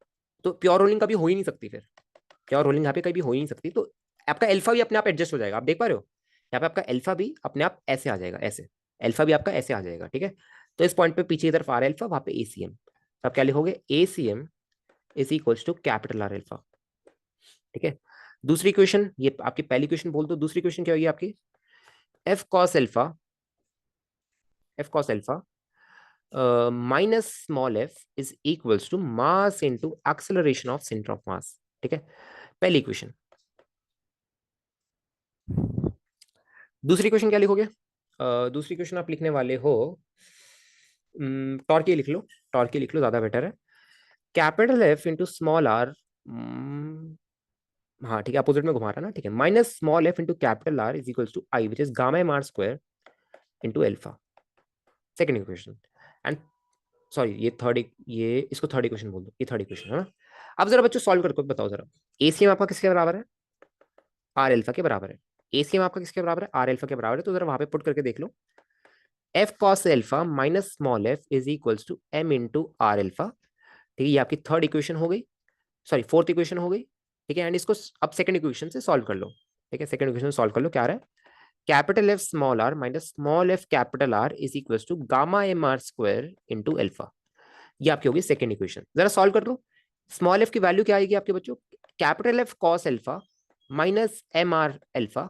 Speaker 2: तो प्योर रोलिंग कभी हो ही नहीं सकती फिर। प्योर रोलिंग यहाँ पे कभी हो ही नहीं सकती, तो आपका एल्फा भी अपने आप एडजस्ट हो जाएगा। आप देख पा रहे हो, यहाँ पे आपका एल्फा भी अपने आप ऐसे आ जाएगा, ऐसे। एल्फा भी आपका ऐसे आ जाएगा। ठीक है, तो इस पॉइंट पे पीछे की तरफ आर एल्फा, वहां पे एसीएम, तो आप क्या लिखोगे, ACM is equals to capital R alpha. ठीक है, दूसरी क्वेश्चन, ये आपकी पहली क्वेश्चन बोल दो, दूसरी क्वेश्चन क्या होगी आपकी, F cos alpha, F cos alpha minus small F is equals to mass into acceleration of centre of mass. ठीक है, पहली क्वेश्चन। दूसरी क्वेश्चन क्या लिखोगे? दूसरी क्वेश्चन आप लिखने वाले हो, टॉर्क लिख लो। टॉर्क लिख लो, ज्यादा बेटर है। Capital F into small R. हाँ ठीक है, अपोजिट में घुमा रहा ना। ठीक है, minus small F into capital R is equals to I, which is gamma M R square into alpha. Second equation. And sorry, ये थर्ड, ये इसको थर्ड इक्वेशन बोल दो, ये थर्ड इक्वेशन है ना। अब जरा बच्चों सॉल्व करके बताओ जरा। एसीएम आपका किसके बराबर है? आर एल्फा के बराबर है। एसीएम आपका किसके बराबर है? आर एल्फा के बराबर है। तो जरा वहां पे पुट करके देख लो। F cos alpha minus small F is equals to M into R alpha. ठीक है, ये आपकी थर्ड इक्वेशन हो गई, सॉरी फोर्थ इक्वेशन हो गई। ठीक है, एंड इसको अब सेकंड इक्वेशन से सॉल्व कर लो। ठीक है, सेकंड इक्वेशन सॉल्व कर लो, क्या आ रहा है, capital F small R minus small F capital R is equals to gamma M R square into alpha. ये आपकी होगी सेकंड इक्वेशन, जरा सॉल्व कर दो। स्मॉल एफ की वैल्यू क्या आएगी आपके बच्चों, capital F cos alpha minus M R alpha.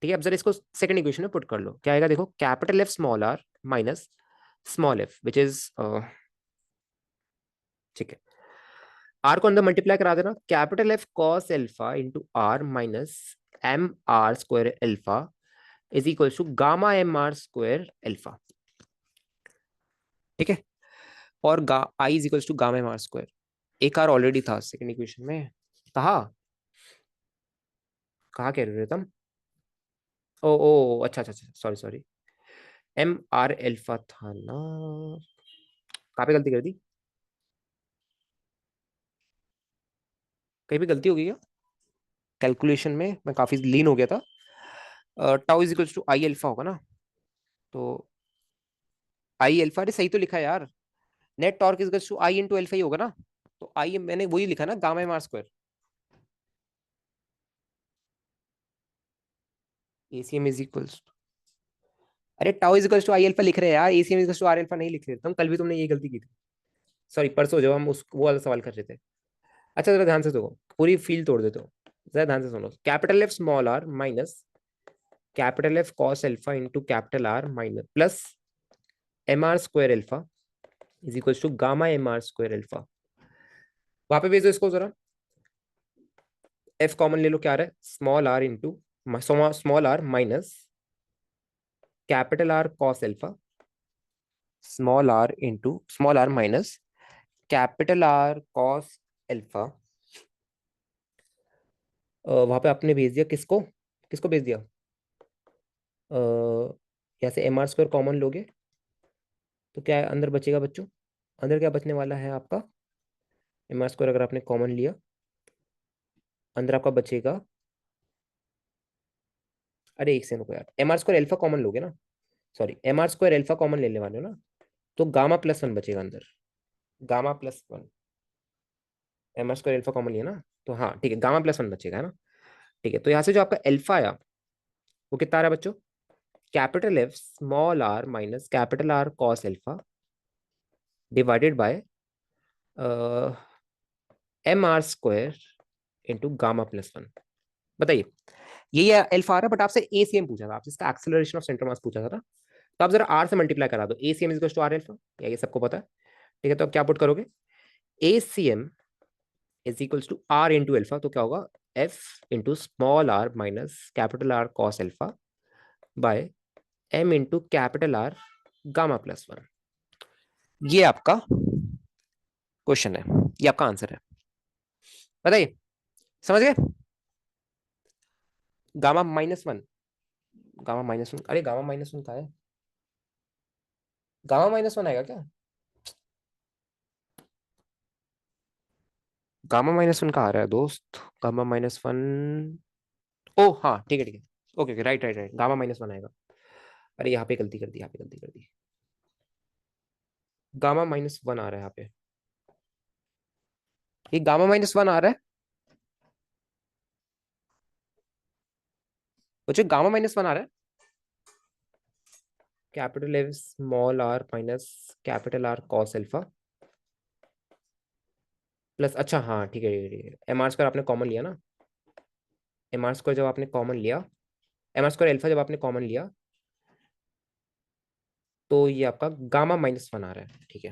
Speaker 2: ठीक है, अब जरा इसको सेकंड इक्वेशन में पुट कर लो, क्या आएगा देखो, capital F small R minus small F which is, ठीक है, आर को अंदर मल्टीप्लाई करा देना, capital F cos alpha into R minus M R square alpha is equal to gamma M R square alpha. ठीक है, और I is equal to gamma M R square. एक आर ऑलरेडी था second equation में, कहा, कहा कह रहे थे तुम? ओ ओ, अच्छा अच्छा अच्छा, sorry sorry, M R alpha था ना। कहाँ पे गलती कर दी? कहीं भी गलती हो गई क्या कैलकुलेशन में? मैं काफी लीन हो गया था। Tau is equal to I alpha होगा ना, तो आई एल्फा, अरे सही तो लिखा है यार। Net torque is equal to I into alpha ही होगा ना। तो आई मैंने वही लिखा ना, gamma M R square. ACM is equal, अरे tau is equal to I alpha लिख रहे हैं यार, ACM is equal to R alpha नहीं लिख रहे तुम। कल भी तुमने ये गलती की थी, सॉरी परसों, जब हम उस वो वाला सवाल कर रहे थे। अच्छा जरा ध्यान से सुनो, पूरी फील तोड़ देते हो। जरा ध्यान से सुनो, capital F small R minus capital F cos alpha into capital R minus plus M R square alpha is equal to gamma M R square alpha. वहां पे भेजो इसको जरा। एफ कॉमन ले लो, क्या आ रहा है, small R into, small R minus capital R cos alpha, small R into small R minus capital R cos alpha. वहां पे आपने भेज दिया किसको, किसको भेज दिया? यहाँ से एम आर स्क्वायर कॉमन लोगे तो क्या अंदर बचेगा बच्चों? अंदर क्या बचने वाला है आपका? एम आर स्क्वायर अगर आपने कॉमन लिया, अंदर आपका बचेगा, अरे एक सेकंड रुको यार, M R square alpha common लोगे ना, sorry M R square alpha common लेने वाले हो ना, तो गामा प्लस वन बचेगा अंदर, gamma plus one. M R square alpha common लिया ना, तो हाँ ठीक है, गामा प्लस वन बचेगा, है ना। ठीक है, तो यहाँ से जो आपका एल्फा आया वो कितना आ रहा है बच्चों? Capital F small R minus capital R cos alpha divided by M R square into gamma plus one. बताइए, ये एल्फा आ रहा है, बट आपसे ए सी एम पूछा था, आपसे इसका एक्सेलरेशन ऑफ सेंटर मास पूछा था ना, तो आप जरा आर से मल्टीप्लाई करा दो, A C M is to R alpha, ये सबको पता है। ठीक है, तो आप क्या पुट करोगे? A C M is equals to R into alpha, तो क्या होगा? F into small R minus capital R cos alpha by M into capital R gamma plus one. ये आपका क्वेश्चन है, ये आपका आंसर है। बताइए, समझ गए? Gamma minus one, gamma minus one, अरे गामा माइनस वन कहा है? गामा माइनस वन आएगा क्या? गामा माइनस वन का आ रहा है दोस्त, गामा माइनस वन। ओ हाँ ठीक है ठीक है, okay okay, right right right, gamma minus one आएगा। अरे यहाँ पे गलती कर दी, यहाँ पे गलती कर दी, गामा माइनस वन आ रहा है यहाँ पे, ये गामा माइनस वन आ रहा है बच्चों, गामा माइनस वन आ रहा है। Capital F small R minus capital R cos alpha plus, अच्छा हाँ ठीक है ठीक है, एम आर स्क्वायर आपने कॉमन लिया ना, एम आर स्क्वायर जब आपने कॉमन लिया, एम आर स्क्वायर एल्फा जब आपने कॉमन लिया, तो ये आपका गामा माइनस वन आ रहा है, ठीक है।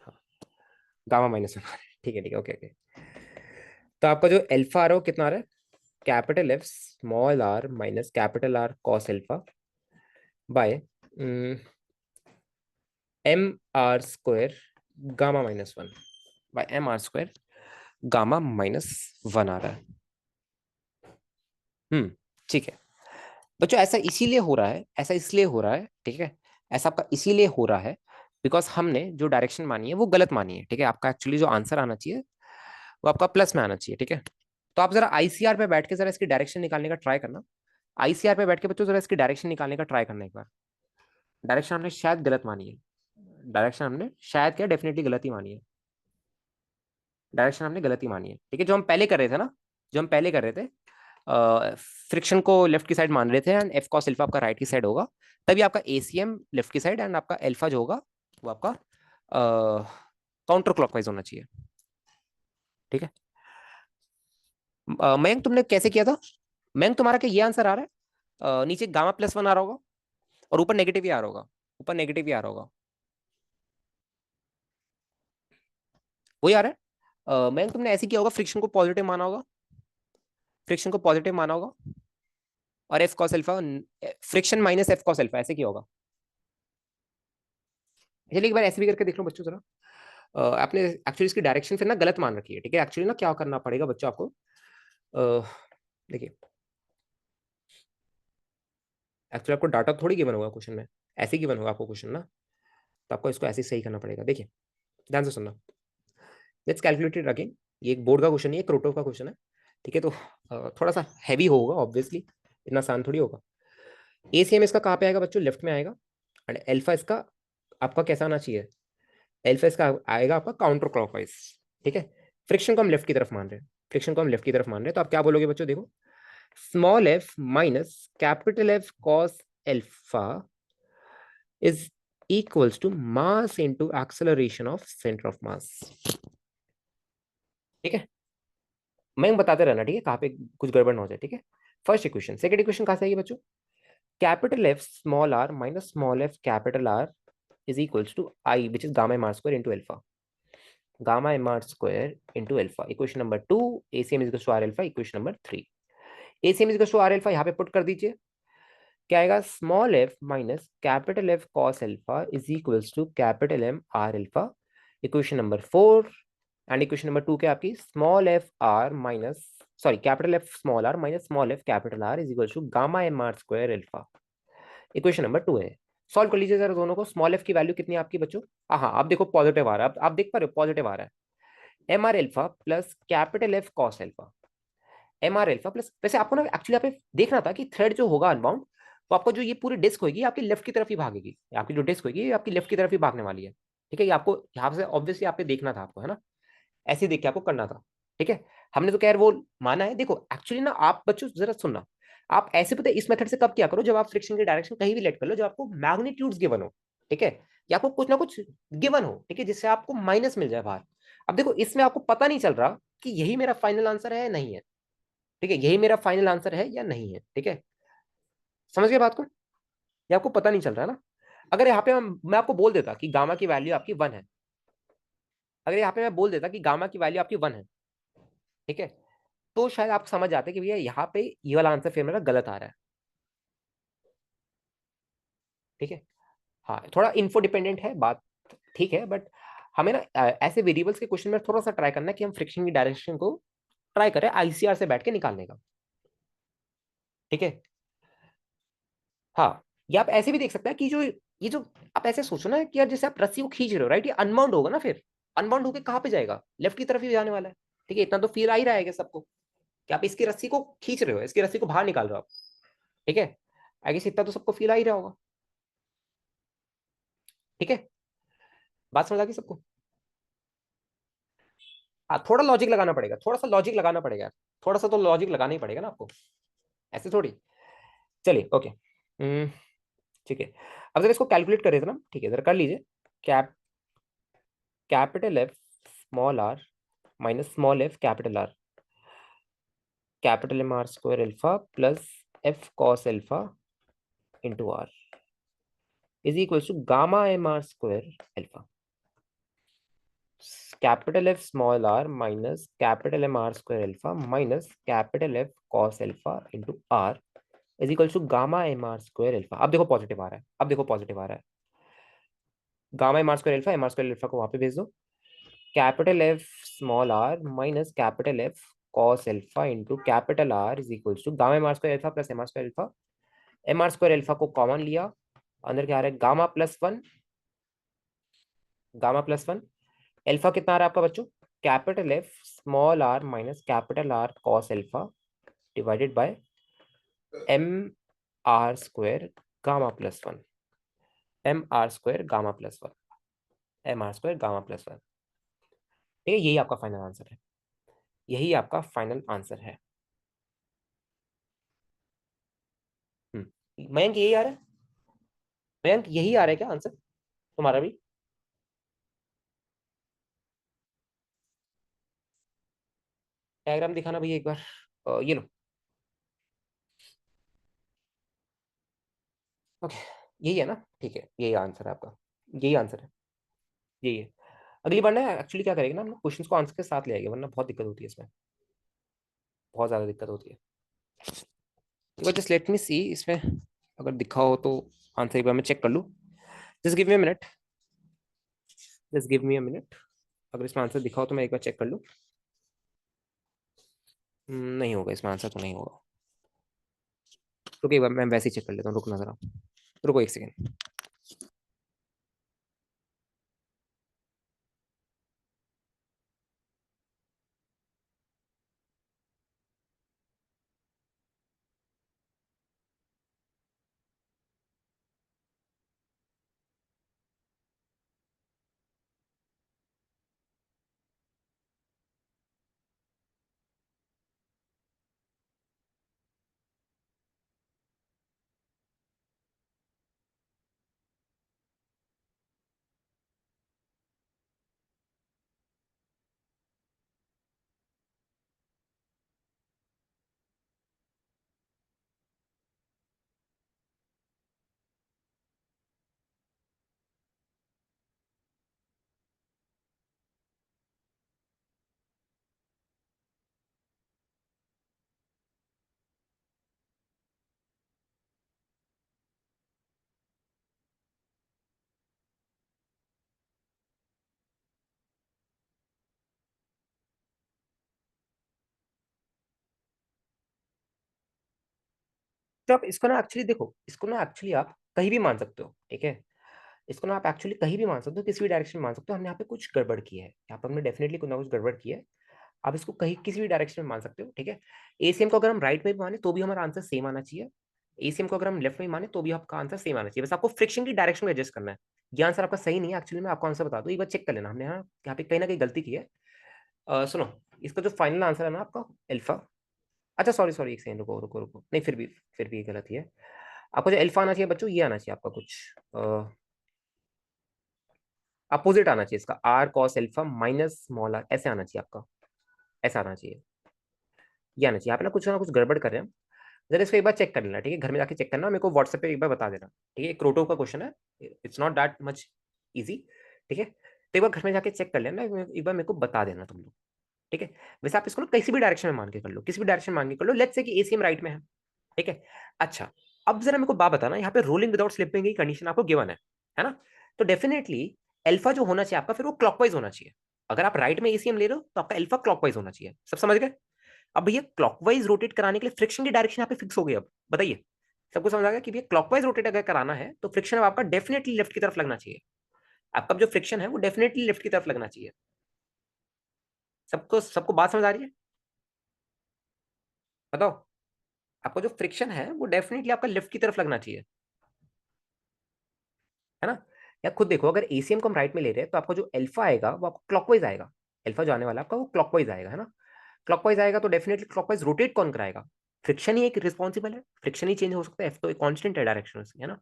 Speaker 2: हाँ, गामा माइनस वन आ रहा है, ठीक है ठीक है, ओके ओके। तो आपका जो एल्फा आ रहा है वो कितना आ रहा है? Capital F small R minus capital R cos alpha by M R square gamma minus one, by M R square gamma minus one आ रहा है। ठीक है बच्चों, ऐसा इसीलिए हो रहा है, ऐसा इसलिए हो रहा है, ठीक है, ऐसा आपका इसीलिए हो रहा है बिकॉज हमने जो डायरेक्शन मानी है वो गलत मानी है, ठीक है। आपका एक्चुअली जो आंसर आना चाहिए वो आपका प्लस में आना चाहिए, ठीक है। तो आप जरा आईसीआर पे बैठ के जरा इसकी डायरेक्शन निकालने का ट्राई करना, आईसीआर पे बैठ के बच्चों जरा इसकी डायरेक्शन निकालने का ट्राई करना एक बार। डायरेक्शन हमने शायद गलत मानी है, डायरेक्शन हमने शायद क्या डेफिनेटली गलत ही मानी है, डायरेक्शन हमने गलत ही मानी है, ठीक है। जो हम पहले कर रहे थे ना, जो हम पहले कर रहे थे, फ्रिक्शन को लेफ्ट की साइड मान रहे थे एंड एफ कॉस एल्फा आपका राइट की साइड होगा, तभी आपका एसीएम लेफ्ट की साइड एंड आपका एल्फा जो होगा वो आपका काउंटर क्लॉकवाइज होना चाहिए, ठीक है। मयंक तुमने कैसे किया था? मयंक तुम्हारा क्या ये आंसर आ रहा है? नीचे गामा प्लस वन आ रहा होगा और ऊपर नेगेटिव ही आ रहा होगा, ऊपर नेगेटिव ही आ रहा होगा, वही आ रहा है। मयंक तुमने ऐसे किया होगा, फ्रिक्शन को पॉजिटिव माना होगा, फ्रिक्शन को पॉजिटिव माना होगा और F cos alpha, friction minus F cos alpha ऐसे किया होगा। चलिए एक बार ऐसे भी करके देख लो बच्चों जरा। आपने एक्चुअली इसकी डायरेक्शन फिर ना गलत मान रखी है, ठीक है। एक्चुअली ना क्या करना पड़ेगा बच्चों आपको, देखिए एक्चुअली आपको डाटा थोड़ी गिवन होगा क्वेश्चन में, ऐसे ही गिवन होगा आपको क्वेश्चन ना, तो आपको इसको ऐसे ही सही करना पड़ेगा। देखिए ध्यान से सुनना, लेट्स कैलकुलेट इट अगेन। ये एक बोर्ड का क्वेश्चन है, एक क्रोटो का क्वेश्चन है, ठीक है। तो थोड़ा सा हैवी होगा ऑब्वियसली, इतना आसान थोड़ी होगा। एसीएम इसका कहाँ पे आएगा बच्चों? लेफ्ट में आएगा, एंड एल्फा इसका आपका कैसा आना चाहिए? एल्फा इसका आएगा आपका काउंटर क्लॉकवाइज, ठीक है। फ्रिक्शन को हम लेफ्ट की तरफ मान रहे हैं, फ्रिक्शन को हम लेफ्ट की तरफ मान रहे हैं, तो आप क्या बोलोगे बच्चों? देखो, small F minus capital F cos alpha is equals to mass into acceleration of centre of mass, ठीक है। मैं बताते रहना, ठीक है, कहाँ पे कुछ गड़बड़ ना हो जाए, ठीक है। फर्स्ट इक्वेशन, सेकंड इक्वेशन कहाँ से आएगी बच्चों? Capital F small R minus small F capital R is equals to I which is gamma M R square into alpha, gamma M R square into alpha. Equation number 2, ACM is to R alpha. Equation number 3, ACM is to R alpha यहाँ पे put कर दीजिए, क्या आएगा, small F minus capital F cos alpha is equals to capital M R alpha. Equation number 4। And equation number 2 क्या आपकी, small F R minus, sorry capital F small R minus small F capital R is equals to gamma M R square alpha. Equation number 2 है। Solve कर लीजिए जरा दोनों को। Small F की value कितनी है आपकी बच्चों? हाँ आप देखो पॉजिटिव आ रहा है, आप देख पा रहे हो पॉजिटिव आ रहा है। M R alpha plus capital F cos alpha. M R alpha plus, वैसे आपको ना एक्चुअली यहाँ पे देखना था कि थ्रेड जो होगा अनबाउंड, तो आपको जो ये पूरी डिस्क होगी आपकी लेफ्ट की तरफ ही भागेगी। आपकी जो डिस्क होगी ये आपकी लेफ्ट की तरफ ही भागने वाली है। ठीक है, ये आपको यहाँ से ऑब्वियसली आपको देखना था आपको, है ना, ऐसे ही देख के आपको करना था। ठीक है, हमने तो खैर वो माना है। देखो एक्चुअली ना आप बच्चों जरा सुनना, आप ऐसे पता है इस मेथड से कब क्या करो, जब आप फ्रिक्शन की डायरेक्शन कहीं भी लेट कर लो, जब आपको मैग्नीट्यूड्स गिवन हो। ठीक है, या आपको कुछ ना कुछ गिवन हो, ठीक है, जिससे आपको माइनस मिल जाए बाहर। अब देखो इसमें आपको पता नहीं चल रहा कि यही मेरा फाइनल आंसर है या नहीं है। ठीक है, यही मेरा फाइनल आंसर है या नहीं है। ठीक है, समझ गए बात को? ये आपको पता नहीं चल रहा ना। अगर यहाँ पे मैं आपको बोल देता कि गामा की वैल्यू आपकी 1 है, अगर यहाँ पे मैं बोल देता कि गामा की वैल्यू आपकी 1 है, ठीक है, तो शायद आप समझ जाते कि भैया यहाँ पे ये वाला आंसर फिर मेरा गलत आ रहा है। ठीक है, हाँ थोड़ा इन्फो डिपेंडेंट है बात, ठीक है, बट हमें ना ऐसे वेरिएबल्स के क्वेश्चन में थोड़ा सा ट्राई करना है कि हम फ्रिक्शन की डायरेक्शन को ट्राई करें आईसीआर से बैठ के निकालने का। ठीक है, हाँ, या आप ऐसे भी देख सकते हैं कि जो ये जो आप ऐसे सोचो ना कि यार जैसे आप रस्सी को खींच रहे हो, राइट, ये अनबाउंड होगा ना, फिर अनबाउंड होकर कहाँ पे जाएगा, लेफ्ट की तरफ ही जाने वाला है। ठीक है, इतना तो फील आ ही रहेगा सबको कि आप इसकी रस्सी को खींच रहे हो, इसकी रस्सी को बाहर निकाल रहे हो आप। ठीक है, आई गेस इतना तो सबको फील आ ही रहा होगा। ठीक है, बात समझ आ गई सबको? हाँ थोड़ा लॉजिक लगाना पड़ेगा, थोड़ा सा लॉजिक लगाना पड़ेगा, थोड़ा सा तो लॉजिक लगाना ही पड़ेगा ना आपको, ऐसे थोड़ी। चलिए ओके, ठीक है। अब जरा इसको कैलकुलेट करें ना, ठीक है, जरा कर लीजिए। Cap capital F small R minus small F capital R, capital M R square alpha plus F cos alpha into R is equal to gamma M R square alpha. Capital F small R minus capital M R square alpha minus capital F cos alpha into R is equal to gamma M R square alpha. अब देखो positive आ रहा है, अब देखो positive आ रहा है। Gamma M R square alpha, M R square alpha को वहां पे भेज दो। Capital F small R minus capital F cos alpha into capital R is equal to gamma M R square alpha plus M R square alpha. M R square alpha को common लिया, अंदर क्या आ रहा है, gamma plus 1, gamma plus 1। Alpha कितना आ रहा है आपका बच्चों, capital F small R minus capital R cos alpha divided by M R square gamma plus 1, M R square gamma plus 1, M R square gamma plus 1। ठीक है, यही आपका फाइनल आंसर है, यही आपका फाइनल आंसर है। मयंक यही आ रहा है? मयंक यही आ रहा है क्या आंसर तुम्हारा भी? डायग्राम दिखाना भैया एक बार। ये लो। ओके, यही है ना, ठीक है, यही आंसर है आपका, यही आंसर है, यही है। अगली बार ना एक्चुअली क्या करेंगे ना, हम लोग क्वेश्चंस को आंसर के साथ ले आएंगे, वरना बहुत दिक्कत होती है इसमें, बहुत ज्यादा दिक्कत होती है। एक बार जस्ट लेट मी सी इसमें अगर दिखा हो तो आंसर एक बार मैं चेक कर लूँ। Just give me a minute, just give me a minute. अगर इसमें आंसर दिखा हो तो मैं एक बार चेक कर लूँ। नहीं होगा इसमें आंसर, तो नहीं होगा। रुको एक बार मैं वैसे ही चेक कर लेता हूँ, रुकना जरा, रुको एक सेकेंड। तो आप इसको ना एक्चुअली देखो, इसको ना एक्चुअली आप कहीं भी मान सकते हो, ठीक है। इसको ना आप एक्चुअली कहीं भी मान सकते हो, किसी भी डायरेक्शन में मान सकते हो। हमने यहाँ पे कुछ गड़बड़ की है, यहाँ पर हमने डेफिनेटली कुछ ना कुछ गड़बड़ की है। आप इसको कहीं किसी भी डायरेक्शन में मान सकते हो, ठीक है। एसीएम को अगर हम राइट में भी माने तो भी हमारा आंसर सेम आना चाहिए। एसीएम को अगर हम लेफ्ट में माने तो भी आपका आंसर सेम आना चाहिए। बस आपको फ्रिक्शन की डायरेक्शन में एडजस्ट करना है। ये आंसर आपका सही नहीं है एक्चुअली, मैं आपको आंसर बता दूं, एक बार चेक कर लेना। हमने यहाँ पे कहीं ना कहीं गलती की है। सुनो, इसका जो फाइनल आंसर है ना आपका अल्फा। अच्छा सॉरी सॉरी, एक सेकंड, रुको रुको रुको, नहीं फिर भी ये गलत ही है। आपको जो अल्फा आना चाहिए बच्चों, ये आना चाहिए आपका कुछ अपोजिट आना चाहिए इसका, R cos alpha minus small R, ऐसे आना चाहिए आपका, ऐसा आना चाहिए, ये आना चाहिए। आप ना कुछ गड़बड़ कर रहे हैं। जरा इसको एक बार चेक कर लेना, ठीक है। घर में जाके चेक करना, मेरे को व्हाट्सएप पे एक बार बता देना, ठीक है। एक क्रोटो का क्वेश्चन है, it's not that much easy, ठीक है। तो एक बार घर में जाके चेक कर लेना, एक बार मेरे को बता देना तुम लोग, ठीक है। वैसे आप इसको ना किसी भी डायरेक्शन में मान के कर लो, किसी भी डायरेक्शन में मान के कर लो। लेट्स से कि एसीएम राइट में है, ठीक है। अच्छा, अब जरा मेरे को बात बताना, यहाँ पे रोलिंग विदाउट स्लिपिंग की कंडीशन आपको गिवन है ना। तो डेफिनेटली अल्फा जो होना चाहिए आपका, फिर वो क्लॉकवाइज होना चाहिए। अगर आप राइट में एसीएम ले रहे हो तो आपका अल्फा क्लॉकवाइज होना चाहिए। सब समझ गए? अब भैया क्लॉकवाइज रोटेट कराने के लिए फ्रिक्शन की डायरेक्शन यहाँ पे फिक्स हो गई। अब बताइए, सबको समझ आ गया कि भैया क्लॉकवाइज रोटेट अगर कराना है तो फ्रिक्शन अब आपका डेफिनेटली लेफ्ट की तरफ लगना चाहिए। आपका जो फ्रिक्शन है वो डेफिनेटली लेफ्ट की तरफ लगना चाहिए। सबको सबको बात समझ आ रही है? बताओ, आपका जो फ्रिक्शन है वो डेफिनेटली आपका लेफ्ट की तरफ लगना चाहिए, है ना। या खुद देखो, अगर एसीएम को हम राइट में ले रहे हैं तो आपका जो अल्फा आएगा वो आपको क्लॉकवाइज आएगा। अल्फा जो आने वाला है आपका वो क्लॉकवाइज आएगा, है ना। क्लॉकवाइज आएगा तो डेफिनेटली क्लॉकवाइज रोटेट कौन कराएगा? फ्रिक्शन ही एक रिस्पॉन्सिबल है, फ्रिक्शन ही चेंज हो सकता है, एफ तो एक कांस्टेंट है डायरेक्शन से, है ना।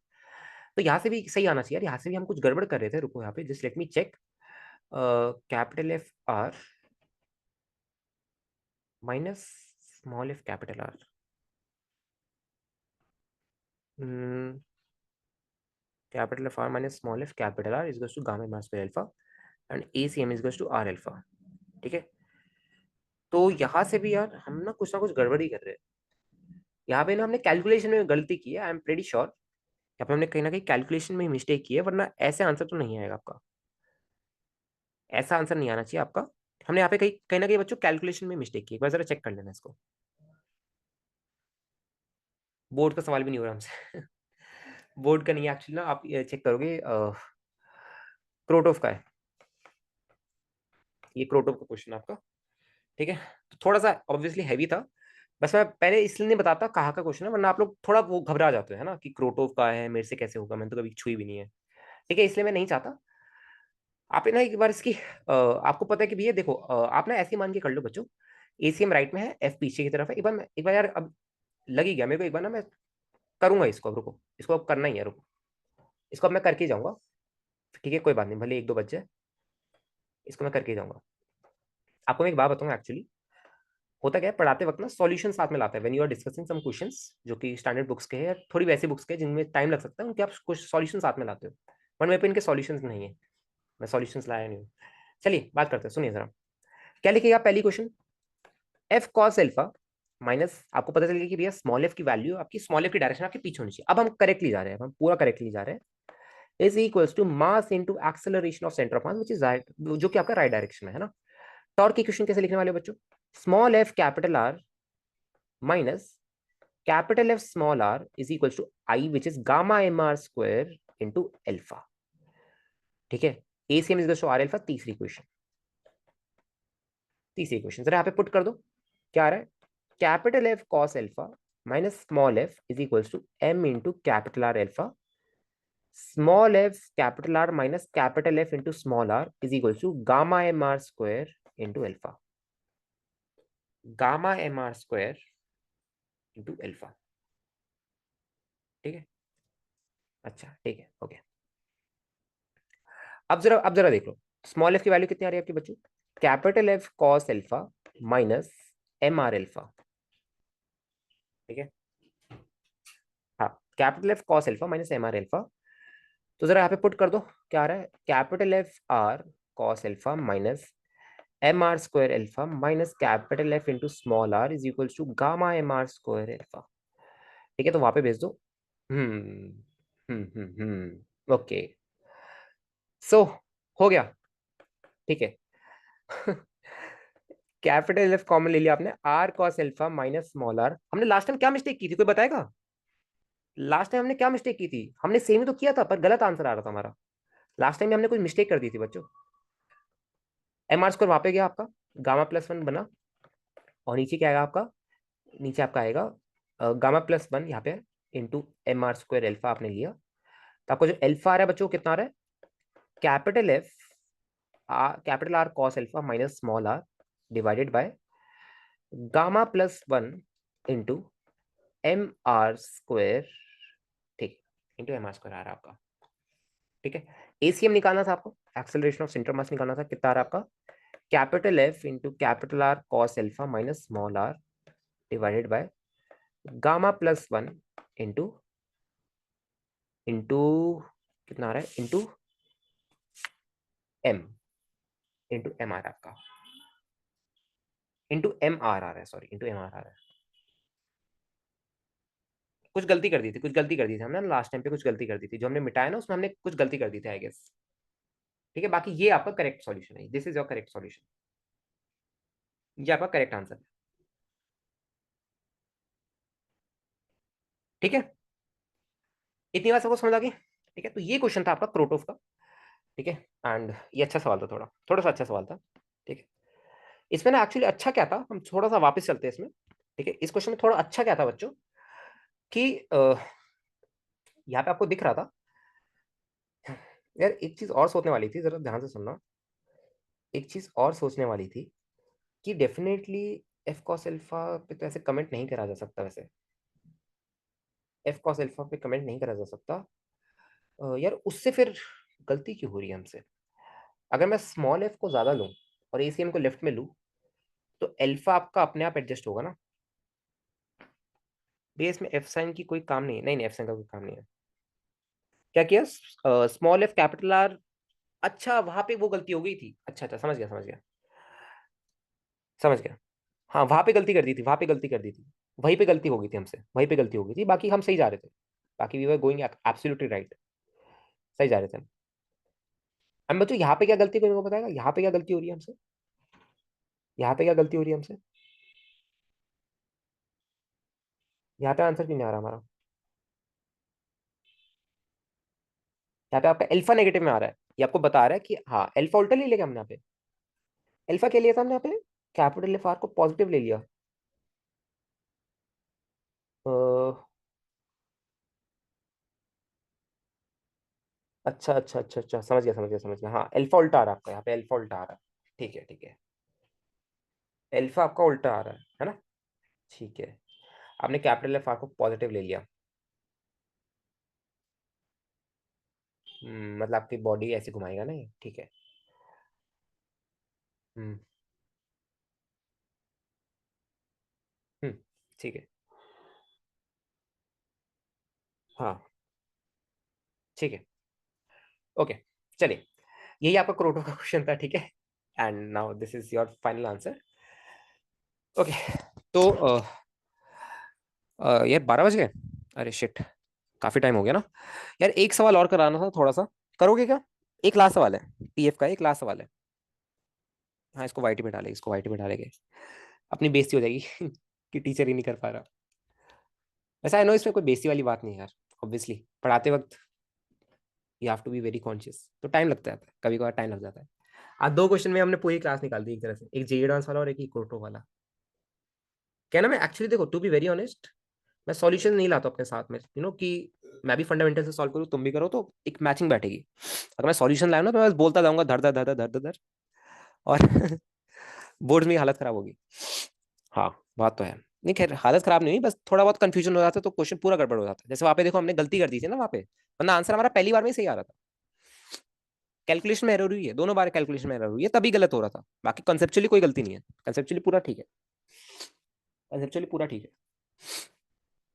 Speaker 2: तो यहाँ से भी सही आना चाहिए यार, यहाँ से भी हम कुछ गड़बड़ कर रहे थे। रुको यहाँ पे just let me check. Capital F R minus small F capital R, capital F R minus small F capital R is goes to gamma mass square alpha and A C M is goes to R alpha, ठीक है। तो यहाँ से भी यार हम ना कुछ गड़बड़ ही कर रहे हैं। यहाँ पे ना हमने कैलकुलेशन में गलती की है, आई एम प्रेटी श्योर। यहाँ पे हमने कहीं ना कहीं कैलकुलेशन में मिस्टेक की है, वरना ऐसे आंसर तो नहीं आएगा आपका। ऐसा आंसर नहीं आना चाहिए आपका। हमने यहाँ पे कहीं कहीं ना कहीं बच्चों कैलकुलेशन में मिस्टेक की है। एक बार जरा चेक कर लेना इसको। बोर्ड का सवाल भी नहीं हो रहा हमसे। बोर्ड का नहीं है एक्चुअली ना, आप चेक करोगे क्रोटोफ का है, ये क्रोटोफ का क्वेश्चन आपका, ठीक है। तो थोड़ा सा ऑब्वियसली हैवी था। बस मैं पहले इसलिए नहीं बताता कहाँ का क्वेश्चन है, वरना आप लोग थोड़ा वो घबरा जाते हैं ना कि क्रोटोफ का है, मेरे से कैसे होगा, मैंने तो कभी छुई भी नहीं है, ठीक है। इसलिए मैं नहीं चाहता। आप ना एक बार इसकी आपको पता है कि भैया देखो, आप ना ऐसे ही मान के कर लो बच्चों। एसीएम राइट में है, एफ पीछे की तरफ है। एक बार यार, अब लग ही गया मेरे को। एक बार ना मैं करूंगा इसको, अब रुको, इसको अब करना ही है, रुको। इसको अब मैं करके ही जाऊंगा, ठीक है। कोई बात नहीं, भले एक दो बज जाए, इसको मैं करके ही जाऊंगा। आपको मैं एक बात बताऊंगा एक्चुअली, होता क्या है, पढ़ाते वक्त ना सॉल्यूशन साथ में लाता है। When you are discussing some questions जो कि स्टैंडर्ड बुक्स के हैं या थोड़ी वैसी बुक्स के हैं जिनमें टाइम लग सकता है, उनके आप कुछ सॉल्यूशन साथ में लाते हो। बट मेरे पे इनके सॉल्यूशंस नहीं है, मैं सॉल्यूशंस लाया नहीं हूँ। चलिए बात करते हैं, सुनिए जरा। क्या लिखिएगा पहली question, F cos alpha minus, आपको पता चलेगा कि भैया स्मॉल एफ की वैल्यू आपकी, स्मॉल एफ की डायरेक्शन आपके पीछे होनी चाहिए। अब हम करेक्टली जा रहे हैं, हम पूरा करेक्टली जा रहे हैं। Is equals to mass into acceleration of centre of mass which is right, जो कि आपका राइट डायरेक्शन में है ना। टॉर्क की इक्वेशन कैसे लिखने वाले हो बच्चों, small F capital R minus capital F small R is equals to I which is gamma M R square into alpha, ठीक है। A C M is to R alpha, तीसरी क्वेश्चन। तीसरी क्वेश्चन जरा यहाँ पे पुट कर दो, क्या आ रहा है, capital F cos alpha minus small F is equals to M into capital R alpha, small F capital R minus capital F into small R is equals to gamma M R square into alpha, gamma M R square into alpha, ठीक है। अच्छा ठीक है, okay. अब जरा देख लो, small F की वैल्यू कितनी आ रही है आपके बच्चों, capital F cos alpha minus M R alpha, ठीक है। हाँ, capital F cos alpha minus M R alpha. तो जरा यहाँ पे पुट कर दो, क्या आ रहा है, capital F R cos alpha minus M R square alpha minus capital F into small R is equal to gamma M R square alpha, ठीक है। तो वहां पे भेज दो। हम्म ओके, सो हो गया, ठीक है। कैपिटल एफ कॉमन ले लिया आपने, R cos alpha minus small R. हमने लास्ट टाइम क्या मिस्टेक की थी, कोई बताएगा? लास्ट टाइम हमने क्या मिस्टेक की थी? हमने सेम ही तो किया था, पर गलत आंसर आ रहा था हमारा। लास्ट टाइम हमने कोई मिस्टेक कर दी थी बच्चों। एम आर स्क्वायर वहां पे गया आपका, गामा प्लस वन बना, और नीचे क्या आएगा आपका? नीचे आपका आएगा गामा प्लस वन यहाँ पे, into M R square alpha आपने लिया। तो आपको जो एल्फा आ रहा है बच्चों, कितना आ रहा है? Capital F capital R cos alpha minus small R divided by gamma plus one into M R square, ठीक, इंटू एम आर स्क्वायर आ रहा है आपका। ठीक है, एसीएम निकालना था आपको, एक्सेलरेशन ऑफ सेंटर मास निकालना था, कितना आ रहा है आपका? Capital F into capital R cos alpha minus small R divided by gamma plus one into into कितना आ रहा है? Into M, into M R आपका, इंटू एम आर आ रहा है, सॉरी इंटू एम आर आ रहा है। कुछ गलती कर दी थी, कुछ गलती कर दी थी हमने लास्ट टाइम पे, कुछ गलती कर दी थी, जो हमने मिटाया ना उसमें हमने कुछ गलती कर दी थी आई गेस। ठीक है, बाकी ये आपका करेक्ट सॉल्यूशन है, this is your correct solution, ये आपका करेक्ट आंसर है। ठीक है, इतनी बात सबको समझ आ गई? ठीक है, तो ये क्वेश्चन था आपका क्रोटोफ का। ठीक है, एंड ये अच्छा सवाल था, थोड़ा थोड़ा सा अच्छा सवाल था। ठीक है, इसमें ना एक्चुअली अच्छा क्या था, हम थोड़ा सा वापस चलते हैं इसमें। ठीक है, इस क्वेश्चन में थोड़ा अच्छा क्या था बच्चों, कि यहाँ पे आपको दिख रहा था यार, एक चीज और सोचने वाली थी, जरा ध्यान से सुनना। एक चीज और सोचने वाली थी कि डेफिनेटली एफ कॉस एल्फा पे तो ऐसे कमेंट नहीं करा जा सकता, वैसे एफ कॉस एल्फा पे कमेंट नहीं करा जा सकता। यार उससे फिर गलती क्यों हो रही है हमसे? अगर मैं स्मॉल एफ को ज्यादा लूं और एसीएम को लेफ्ट में लूं, तो एल्फा आपका अपने आप एडजस्ट होगा ना। बेस में एफ साइन की कोई काम नहीं है, नहीं नहीं एफ साइन का कोई काम नहीं है। क्या किया? स्मॉल एफ कैपिटल आर, अच्छा वहां पे वो गलती हो गई थी, अच्छा अच्छा समझ गया समझ गया समझ गया। हाँ वहां पे गलती कर दी थी, वहां पे गलती कर दी थी, वहीं पे गलती हो गई थी हमसे, वहीं पे गलती हो गई थी, बाकी हम सही जा रहे थे। बाकी we were going absolutely right, सही जा रहे थे हम। अब बच्चों यहाँ पे क्या गलती, कोई मेरे को बताएगा यहाँ पे क्या गलती हो रही है हमसे? यहाँ पे क्या गलती हो रही है हमसे? यहाँ पे आंसर क्यों नहीं आ रहा हमारा? यहाँ पे आपका अल्फा नेगेटिव में आ रहा है, ये आपको बता रहा है कि हाँ अल्फा उल्टा ले लिया हमने यहाँ पे। अल्फा क्या लिया था हमने यहाँ पे? कैपिटल एफ आर को पॉजिटिव ले लिया। अच्छा अच्छा अच्छा अच्छा, समझ गया समझ गया समझ गया, हाँ अल्फा उल्टा आ रहा है आपका, यहाँ पे अल्फा उल्टा आ रहा है। ठीक है ठीक है, अल्फा आपका उल्टा आ रहा है ना? ठीक है, आपने कैपिटल एफ आर को पॉजिटिव ले लिया। मतलब आपकी बॉडी ऐसे घुमाएगा ना ये, ठीक है। हम्म हम्म, ठीक है, हाँ ठीक है, ओके, चलिए, यही आपका करोड़ों का क्वेश्चन था, ठीक है। And now this is your final answer. Okay, तो यार 12 बज गए, अरे शिट, काफी टाइम हो गया ना। यार एक सवाल और कराना था थोड़ा सा, करोगे क्या? एक लास्ट सवाल है, पीएफ का एक लास्ट सवाल है। हाँ इसको वाईटी में डालेंगे, इसको वाईटी में डालेंगे, अपनी बेइज्जती हो जाएगी कि टीचर ही नहीं कर पा रहा। वैसे आई नो इसमें कोई बेइज्जती वाली बात नहीं है यार, ऑब्वियसली पढ़ाते वक्त you have to be very conscious, तो टाइम लगता है, कभी कभार टाइम लग जाता है। आज 2 क्वेश्चन में हमने पूरी क्लास निकाल दी एक तरह से, एक जेई डांस वाला और एक इकोटो वाला। कहना मैं एक्चुअली देखो, टू बी वेरी ऑनेस्ट, मैं सॉल्यूशन नहीं लाता अपने साथ में, कि मैं भी फंडामेंटल से सॉल्व करूँ तुम भी करो तो एक मैचिंग बैठेगी। अगर मैं सॉल्यूशन लाया ना तो मैं बस बोलता जाऊंगा धर धर धर धर धर धर धर, और बोर्ड में हालत खराब होगी। हाँ बात तो है, नहीं खैर हालत खराब नहीं हुई, बस थोड़ा बहुत कंफ्यूजन हो जाता है तो क्वेश्चन पूरा गड़बड़ हो जाता है, जैसे वहां पे देखो हमने गलती कर दी थी ना वहां पे, वरना आंसर हमारा पहली बार में ही सही आ रहा था। कैलकुलेशन में एरर हुई है, दोनों बार कैलकुलेशन में एरर हुई है, तभी गलत हो रहा था, बाकी कंसेप्चुअली कोई गलती नहीं है, कंसेप्चुअली पूरा ठीक है, कंसेप्चुअली पूरा ठीक है।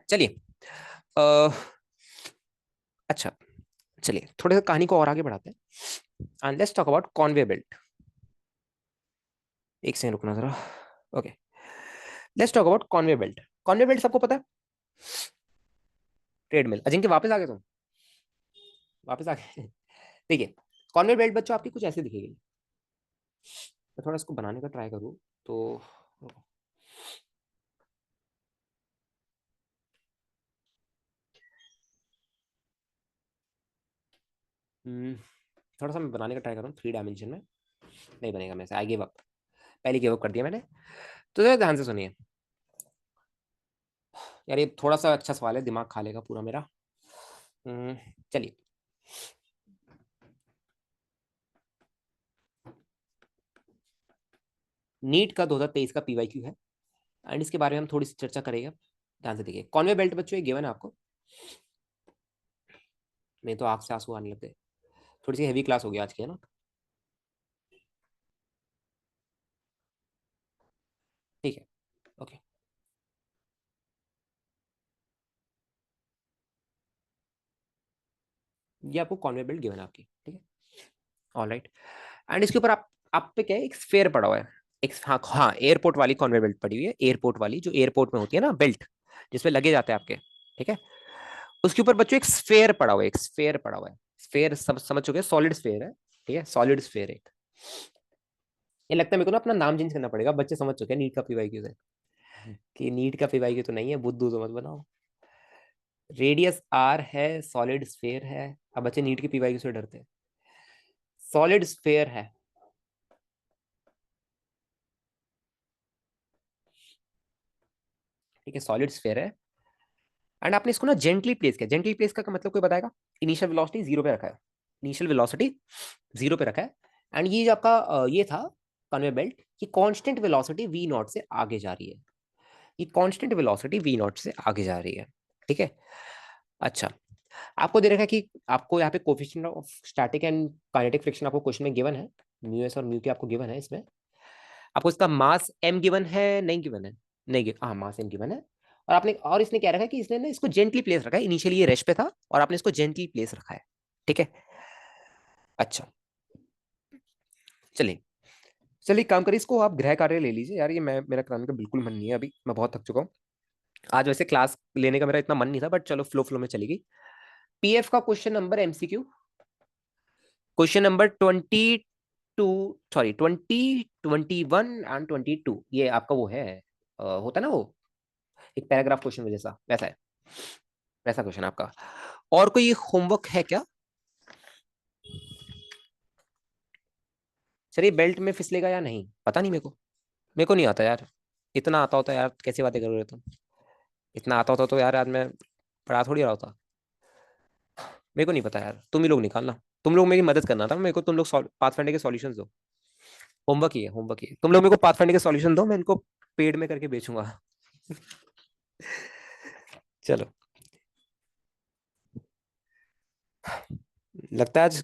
Speaker 2: चलिए, अह, अच्छा, चलिए थोड़े से कहानी को और आगे बढ़ाते हैं, and let's talk about Conway belt. एक सेकंड रुकना जरा, okay, let's talk about Conway belt. Conway belt सबको पता है, ट्रेडमिल। अजिंक्य वापस आ गए तुम, वापस आ गए ठीक है, कॉन्वे बेल्ट बच्चों आपकी कुछ ऐसे दिखेगी। मैं थोड़ा इसको बनाने का ट्राई करूँ तो, हम्म, थोड़ा सा मैं बनाने का ट्राई करूँ 3 डायमेंशन में। नहीं बनेगा मेरे से, आई गिव अप। पहले गिव अप कर दिया मैंने। तो जरा ध्यान से सुनिए यार, ये थोड़ा सा अच्छा सवाल है, दिमाग खा लेगा पूरा मेरा। चलिए। नीट का 2023 का पीवाईक्यू है, एंड इसके बारे में हम थोड़ी सी चर्चा करेंगे। ध्यान से देखिए, कॉन्वे बेल्ट बच्चों ये गिवन है आपको। नहीं तो आंख से आंसू आने लग गए। थोड़ी सी हेवी क्लास हो गई आज की, है ना। ठीक है। ओके। ये आपको कॉन्वे बेल्ट गिवन है आपकी, ठीक है। All right. एंड इसके ऊपर आप पे क्या है, एक स्फेयर पड़ा हुआ है। एक, हाँ हाँ, एयरपोर्ट वाली कॉन्वे बेल्ट पड़ी हुई है, एयरपोर्ट वाली जो एयरपोर्ट में होती है ना बेल्ट, जिसपे लगे जाते हैं आपके। ठीक है। उसके ऊपर बच्चों एक स्फेयर पड़ा हुआ है, एक स्फेयर पड़ा हुआ है। स्फेयर सब समझ चुके हैं, सॉलिड स्फेयर है। ठीक है, सॉलिड स्फेयर एक। ये लगता है मेरे को ना अपना नाम चेंज करना पड़ेगा, बच्चे समझ चुके हैं नीट का पीवाईक्यू से कि नीट का पीवाईक्यू तो नहीं है, बुद्धू तो मत बनाओ। रेडियस आर है, सॉलिड स्फेयर है। अब बच्चे नीट के पीवाईक्यू से डरते हैं। सॉलिड स्फेयर है। ठीक है, सॉलिड स्फेयर है। एंड आपने इसको ना जेंटली प्लेस किया। जेंटली प्लेस का मतलब कोई बताएगा? इनिशियल वेलोसिटी जीरो पे रखा है। इनिशियल वेलोसिटी जीरो पे रखा है। एंड ये जो आपका ये था कन्वे बेल्ट, ये कांस्टेंट वेलोसिटी वी नॉट से आगे जा रही है। ये कांस्टेंट वेलोसिटी वी नॉट से आगे जा रही है। ठीक है। अच्छा, आपको दे रखा है कि आपको यहाँ पे coefficient of static and kinetic friction आपको क्वेश्चन में गिवन है। म्यू एस और म्यू के आपको गिवन है इसमें। आपको इसका मास एम गिवन है, नहीं गिवन है? नहीं गिवन, हाँ मास एम गिवन है। और आपने, और इसने क्या रखा है कि इसने ना इसको जेंटली प्लेस रखा है। इनिशियली ये रेस्ट पे था और आपने इसको जेंटली प्लेस रखा है। ठीक है। अच्छा, चलिए। चलिए काम करिए, इसको आप गृह कार्य ले लीजिए यार। ये मैं, मेरा कराने का बिल्कुल मन नहीं है अभी, मैं बहुत थक चुका हूँ। आज वैसे क्लास लेने का मेरा इतना मन नहीं था, बट चलो फ्लो फ्लो में चली गई। पीएफ का question number MCQ, question number 22, sorry 20, 21 and 22, ये आपका वो है, होता है ना वो, एक पैराग्राफ क्वेश्चन जैसा, वैसा है। वैसा क्वेश्चन आपका। और कोई होमवर्क है क्या? सर ये बेल्ट में फिसलेगा या नहीं पता नहीं मेरे को नहीं आता यार। इतना आता होता यार, कैसी बातें कर रहे हो तुम। इतना आता होता तो यार आज मैं पढ़ा थोड़ी रहा होता। मेरे को नहीं पता यार, तुम ही लोग निकालना। तुम लोग मेरी मदद करना था, मेरे को तुम लोग पाथफाइंडर के सॉल्यूशंस दो। होमवर्क ही है, होमवर्क ही है। तुम लोग मेरे को पाथफाइंडर के सॉल्यूशन दो, मैं इनको पेड में करके बेचूंगा। चलो। लगता है आज